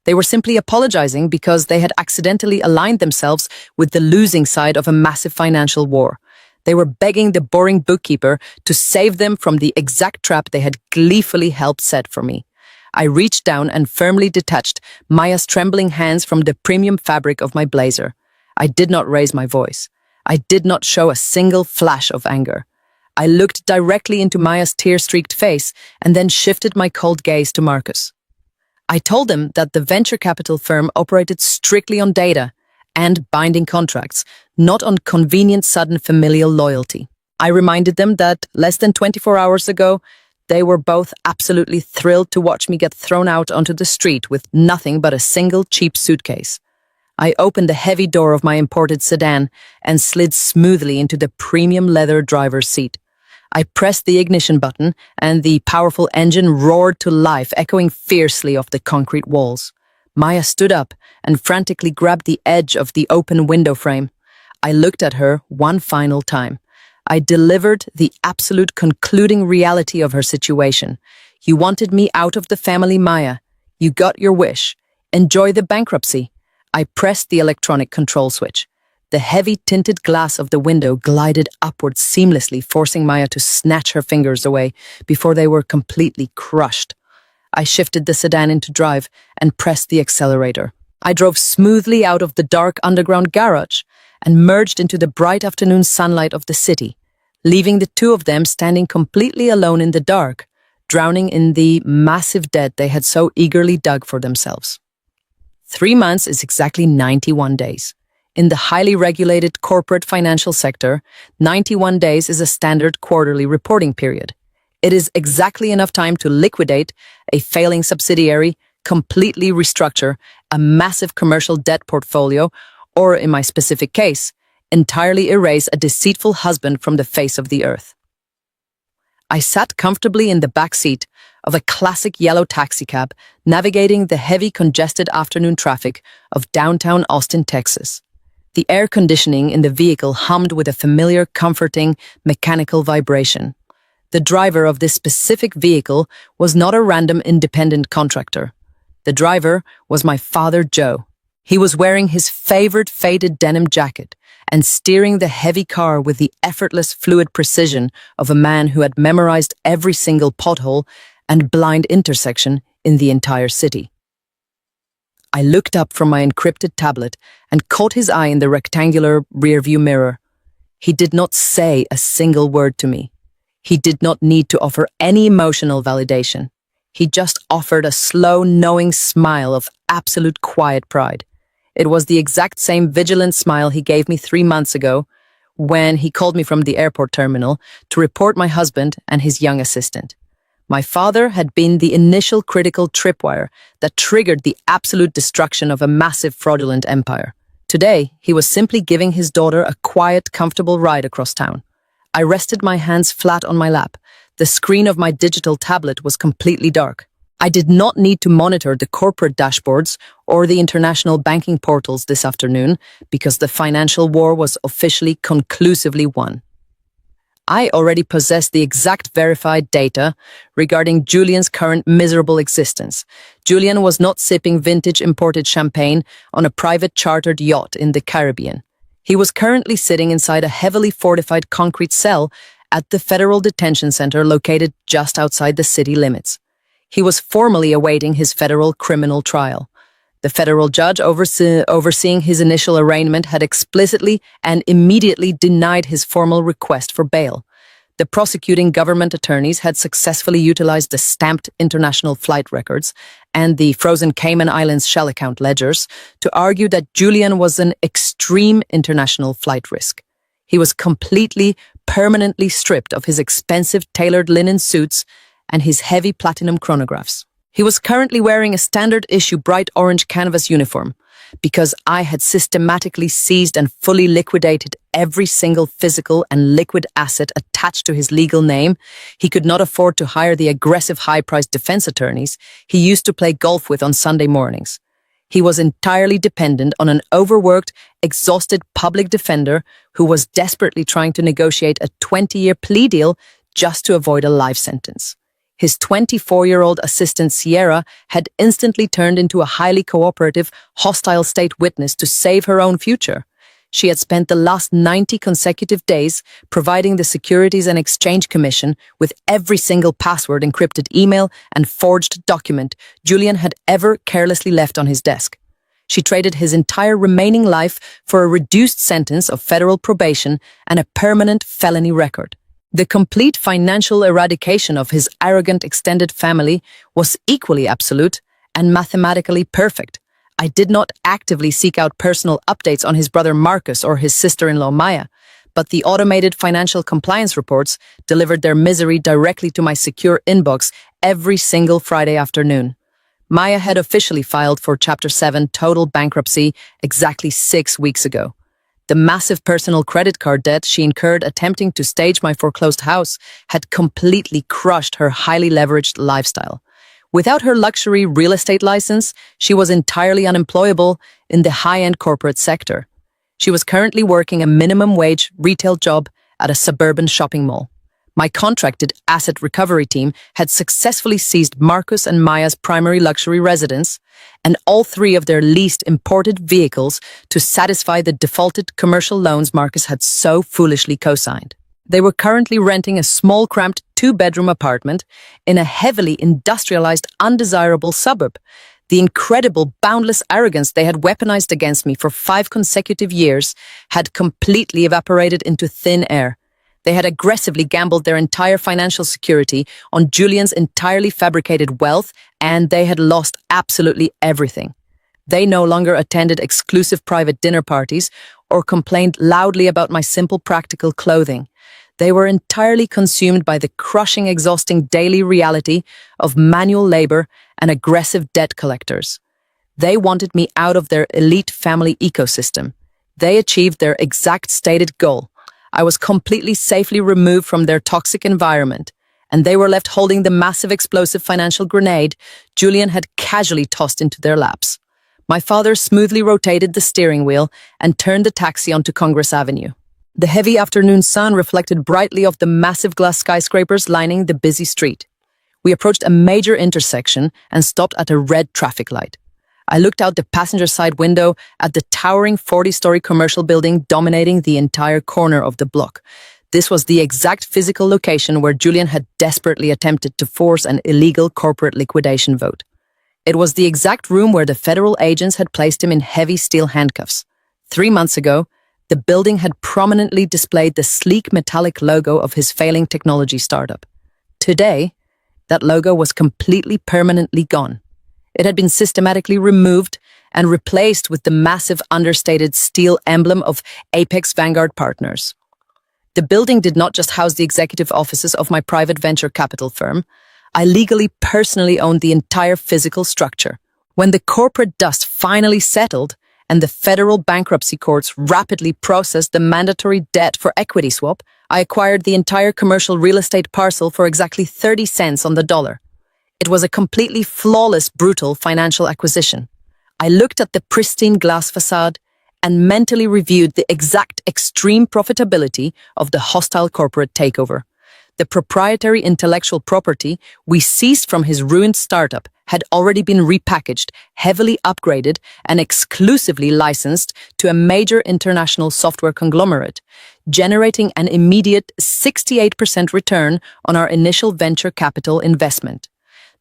They were simply apologizing because they had accidentally aligned themselves with the losing side of a massive financial war. They were begging the boring bookkeeper to save them from the exact trap they had gleefully helped set for me. I reached down and firmly detached Maya's trembling hands from the premium fabric of my blazer. I did not raise my voice. I did not show a single flash of anger. I looked directly into Maya's tear-streaked face and then shifted my cold gaze to Marcus. I told him that the venture capital firm operated strictly on data and binding contracts, not on convenient sudden familial loyalty. I reminded them that less than 24 hours ago, they were both absolutely thrilled to watch me get thrown out onto the street with nothing but a single cheap suitcase. I opened the heavy door of my imported sedan and slid smoothly into the premium leather driver's seat. I pressed the ignition button, and the powerful engine roared to life, echoing fiercely off the concrete walls. Maya stood up and frantically grabbed the edge of the open window frame. I looked at her one final time. I delivered the absolute concluding reality of her situation. You wanted me out of the family, Maya. You got your wish. Enjoy the bankruptcy. I pressed the electronic control switch. The heavy tinted glass of the window glided upwards seamlessly, forcing Maya to snatch her fingers away before they were completely crushed. I shifted the sedan into drive and pressed the accelerator. I drove smoothly out of the dark underground garage and merged into the bright afternoon sunlight of the city, leaving the two of them standing completely alone in the dark, drowning in the massive debt they had so eagerly dug for themselves. 3 months is exactly 91 days. In the highly regulated corporate financial sector, 91 days is a standard quarterly reporting period. It is exactly enough time to liquidate a failing subsidiary, completely restructure a massive commercial debt portfolio, or, in my specific case, entirely erase a deceitful husband from the face of the earth. I sat comfortably in the back seat of a classic yellow taxicab, navigating the heavy congested afternoon traffic of downtown Austin, Texas. The air conditioning in the vehicle hummed with a familiar, comforting, mechanical vibration. The driver of this specific vehicle was not a random independent contractor. The driver was my father, Joe. He was wearing his favorite faded denim jacket and steering the heavy car with the effortless, fluid precision of a man who had memorized every single pothole and blind intersection in the entire city. I looked up from my encrypted tablet and caught his eye in the rectangular rearview mirror. He did not say a single word to me. He did not need to offer any emotional validation. He just offered a slow, knowing smile of absolute quiet pride. It was the exact same vigilant smile he gave me 3 months ago when he called me from the airport terminal to report my husband and his young assistant. My father had been the initial critical tripwire that triggered the absolute destruction of a massive fraudulent empire. Today, he was simply giving his daughter a quiet, comfortable ride across town. I rested my hands flat on my lap. The screen of my digital tablet was completely dark. I did not need to monitor the corporate dashboards or the international banking portals this afternoon because the financial war was officially conclusively won. I already possessed the exact verified data regarding Julian's current miserable existence. Julian was not sipping vintage imported champagne on a private chartered yacht in the Caribbean. He was currently sitting inside a heavily fortified concrete cell at the federal detention center located just outside the city limits. He was formally awaiting his federal criminal trial. The federal judge overseeing his initial arraignment had explicitly and immediately denied his formal request for bail. The prosecuting government attorneys had successfully utilized the stamped international flight records and the frozen Cayman Islands shell account ledgers to argue that Julian was an extreme international flight risk. He was completely, permanently stripped of his expensive tailored linen suits and his heavy platinum chronographs. He was currently wearing a standard-issue bright orange canvas uniform. Because I had systematically seized and fully liquidated every single physical and liquid asset attached to his legal name, he could not afford to hire the aggressive high-priced defense attorneys he used to play golf with on Sunday mornings. He was entirely dependent on an overworked, exhausted public defender who was desperately trying to negotiate a 20-year plea deal just to avoid a life sentence. His 24-year-old assistant Sierra had instantly turned into a highly cooperative, hostile state witness to save her own future. She had spent the last 90 consecutive days providing the Securities and Exchange Commission with every single password, encrypted email, and forged document Julian had ever carelessly left on his desk. She traded his entire remaining life for a reduced sentence of federal probation and a permanent felony record. The complete financial eradication of his arrogant extended family was equally absolute and mathematically perfect. I did not actively seek out personal updates on his brother Marcus or his sister-in-law Maya, but the automated financial compliance reports delivered their misery directly to my secure inbox every single Friday afternoon. Maya had officially filed for Chapter 7 total bankruptcy exactly 6 weeks ago. The massive personal credit card debt she incurred attempting to stage my foreclosed house had completely crushed her highly leveraged lifestyle. Without her luxury real estate license, she was entirely unemployable in the high-end corporate sector. She was currently working a minimum wage retail job at a suburban shopping mall. My contracted asset recovery team had successfully seized Marcus and Maya's primary luxury residence and all 3 of their leased imported vehicles to satisfy the defaulted commercial loans Marcus had so foolishly co-signed. They were currently renting a small, cramped 2-bedroom apartment in a heavily industrialized, undesirable suburb. The incredible, boundless arrogance they had weaponized against me for 5 consecutive years had completely evaporated into thin air. They had aggressively gambled their entire financial security on Julian's entirely fabricated wealth, and they had lost absolutely everything. They no longer attended exclusive private dinner parties or complained loudly about my simple practical clothing. They were entirely consumed by the crushing, exhausting daily reality of manual labor and aggressive debt collectors. They wanted me out of their elite family ecosystem. They achieved their exact stated goal. I was completely safely removed from their toxic environment, and they were left holding the massive explosive financial grenade Julian had casually tossed into their laps. My father smoothly rotated the steering wheel and turned the taxi onto Congress Avenue. The heavy afternoon sun reflected brightly off the massive glass skyscrapers lining the busy street. We approached a major intersection and stopped at a red traffic light. I looked out the passenger side window at the towering 40-story commercial building dominating the entire corner of the block. This was the exact physical location where Julian had desperately attempted to force an illegal corporate liquidation vote. It was the exact room where the federal agents had placed him in heavy steel handcuffs. 3 months ago, the building had prominently displayed the sleek metallic logo of his failing technology startup. Today, that logo was completely permanently gone. It had been systematically removed and replaced with the massive understated steel emblem of Apex Vanguard Partners. The building did not just house the executive offices of my private venture capital firm. I legally personally owned the entire physical structure. When the corporate dust finally settled and the federal bankruptcy courts rapidly processed the mandatory debt for equity swap, I acquired the entire commercial real estate parcel for exactly 30 cents on the dollar. It was a completely flawless, brutal financial acquisition. I looked at the pristine glass facade and mentally reviewed the exact extreme profitability of the hostile corporate takeover. The proprietary intellectual property we seized from his ruined startup had already been repackaged, heavily upgraded, and exclusively licensed to a major international software conglomerate, generating an immediate 68% return on our initial venture capital investment.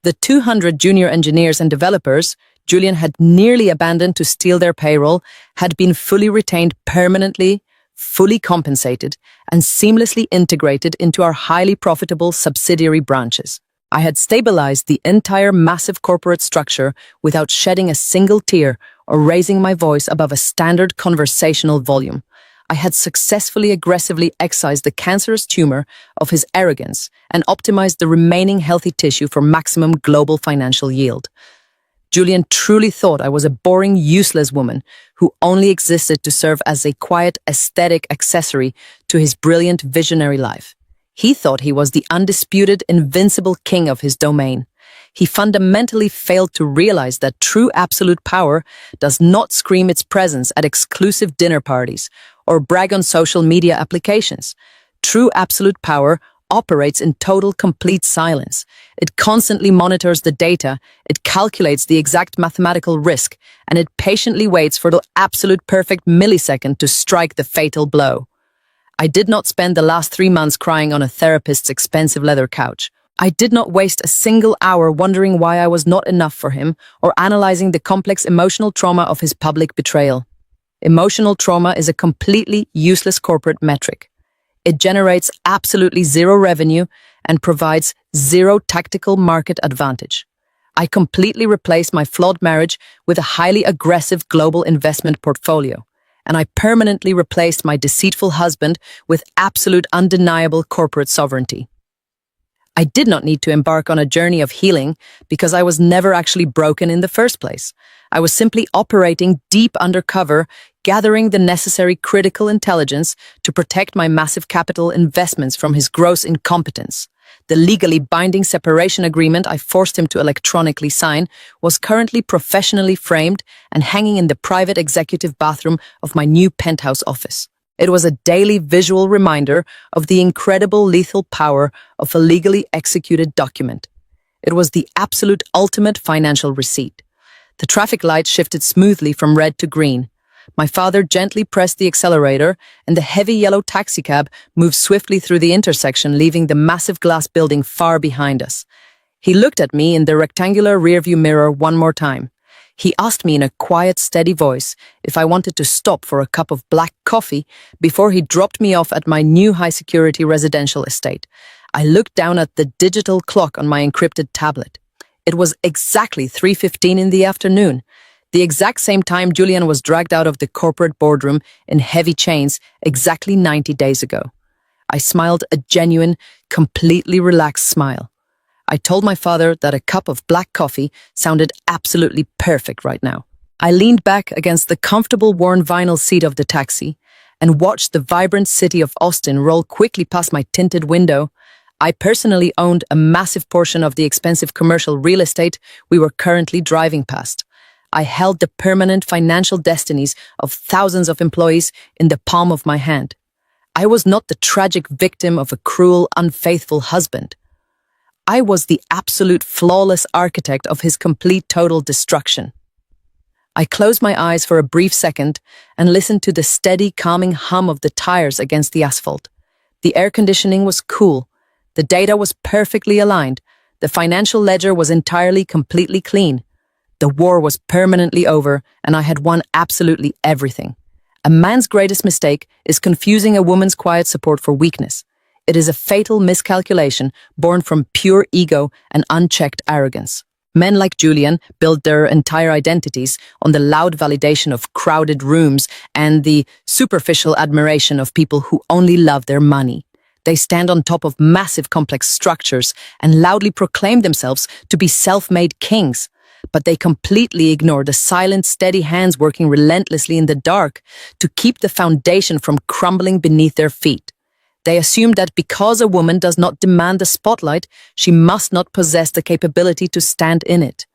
The 200 junior engineers and developers Julian had nearly abandoned to steal their payroll had been fully retained permanently, fully compensated, and seamlessly integrated into our highly profitable subsidiary branches. I had stabilized the entire massive corporate structure without shedding a single tear or raising my voice above a standard conversational volume. I had successfully aggressively excised the cancerous tumor of his arrogance and optimized the remaining healthy tissue for maximum global financial yield. Julian truly thought I was a boring, useless woman who only existed to serve as a quiet, aesthetic accessory to his brilliant, visionary life. He thought he was the undisputed, invincible king of his domain. He fundamentally failed to realize that true absolute power does not scream its presence at exclusive dinner parties or brag on social media applications. True absolute power operates in total, complete silence. It constantly monitors the data, it calculates the exact mathematical risk, and it patiently waits for the absolute perfect millisecond to strike the fatal blow. I did not spend the last 3 months crying on a therapist's expensive leather couch. I did not waste a single hour wondering why I was not enough for him or analyzing the complex emotional trauma of his public betrayal. Emotional trauma is a completely useless corporate metric. It generates absolutely zero revenue and provides zero tactical market advantage. I completely replaced my flawed marriage with a highly aggressive global investment portfolio, and I permanently replaced my deceitful husband with absolute undeniable corporate sovereignty. I did not need to embark on a journey of healing because I was never actually broken in the first place. I was simply operating deep undercover, gathering the necessary critical intelligence to protect my massive capital investments from his gross incompetence. The legally binding separation agreement I forced him to electronically sign was currently professionally framed and hanging in the private executive bathroom of my new penthouse office. It was a daily visual reminder of the incredible lethal power of a legally executed document. It was the absolute ultimate financial receipt. The traffic light shifted smoothly from red to green. My father gently pressed the accelerator, and the heavy yellow taxicab moved swiftly through the intersection, leaving the massive glass building far behind us. He looked at me in the rectangular rearview mirror one more time. He asked me in a quiet, steady voice if I wanted to stop for a cup of black coffee before he dropped me off at my new high-security residential estate. I looked down at the digital clock on my encrypted tablet. It was exactly 3:15 in the afternoon, the exact same time Julian was dragged out of the corporate boardroom in heavy chains exactly 90 days ago. I smiled a genuine, completely relaxed smile. I told my father that a cup of black coffee sounded absolutely perfect right now. I leaned back against the comfortable worn vinyl seat of the taxi and watched the vibrant city of Austin roll quickly past my tinted window. I personally owned a massive portion of the expensive commercial real estate we were currently driving past. I held the permanent financial destinies of thousands of employees in the palm of my hand. I was not the tragic victim of a cruel, unfaithful husband. I was the absolute flawless architect of his complete total destruction. I closed my eyes for a brief second and listened to the steady, calming hum of the tires against the asphalt. The air conditioning was cool. The data was perfectly aligned. The financial ledger was entirely, completely clean. The war was permanently over, and I had won absolutely everything. A man's greatest mistake is confusing a woman's quiet support for weakness. It is a fatal miscalculation born from pure ego and unchecked arrogance. Men like Julian build their entire identities on the loud validation of crowded rooms and the superficial admiration of people who only love their money. They stand on top of massive complex structures and loudly proclaim themselves to be self-made kings. But they completely ignore the silent, steady hands working relentlessly in the dark to keep the foundation from crumbling beneath their feet. They assume that because a woman does not demand the spotlight, she must not possess the capability to stand in it.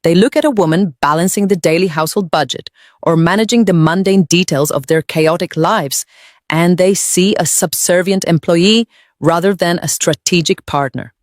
They look at a woman balancing the daily household budget or managing the mundane details of their chaotic lives, and they see a subservient employee rather than a strategic partner.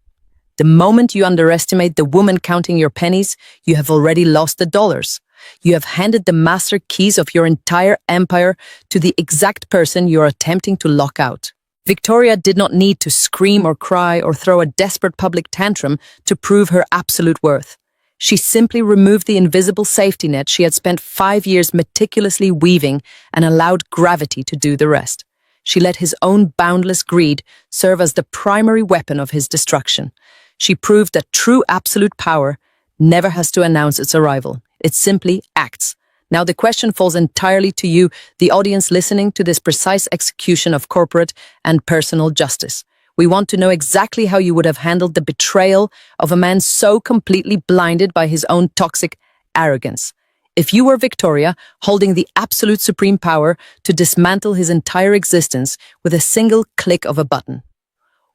The moment you underestimate the woman counting your pennies, you have already lost the dollars. You have handed the master keys of your entire empire to the exact person you are attempting to lock out. Victoria did not need to scream or cry or throw a desperate public tantrum to prove her absolute worth. She simply removed the invisible safety net she had spent 5 years meticulously weaving and allowed gravity to do the rest. She let his own boundless greed serve as the primary weapon of his destruction. She proved that true absolute power never has to announce its arrival. It simply acts. Now the question falls entirely to you, the audience listening to this precise execution of corporate and personal justice. We want to know exactly how you would have handled the betrayal of a man so completely blinded by his own toxic arrogance. If you were Victoria, holding the absolute supreme power to dismantle his entire existence with a single click of a button,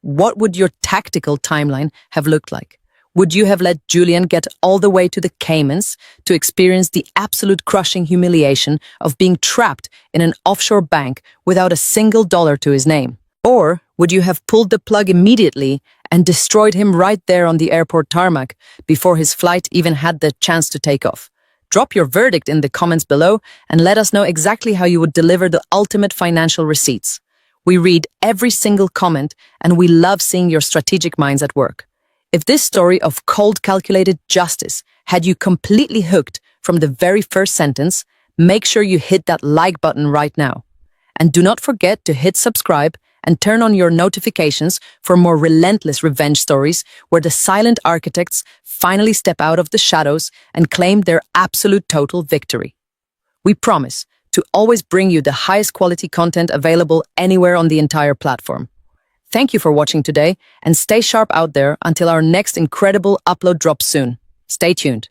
what would your tactical timeline have looked like? Would you have let Julian get all the way to the Caymans to experience the absolute crushing humiliation of being trapped in an offshore bank without a single dollar to his name? Or would you have pulled the plug immediately and destroyed him right there on the airport tarmac before his flight even had the chance to take off? Drop your verdict in the comments below and let us know exactly how you would deliver the ultimate financial receipts. We read every single comment and we love seeing your strategic minds at work. If this story of cold, calculated justice had you completely hooked from the very first sentence, make sure you hit that like button right now. And do not forget to hit subscribe and turn on your notifications for more relentless revenge stories where the silent architects finally step out of the shadows and claim their absolute total victory. We promise to always bring you the highest quality content available anywhere on the entire platform. Thank you for watching today and stay sharp out there until our next incredible upload drops soon. Stay tuned.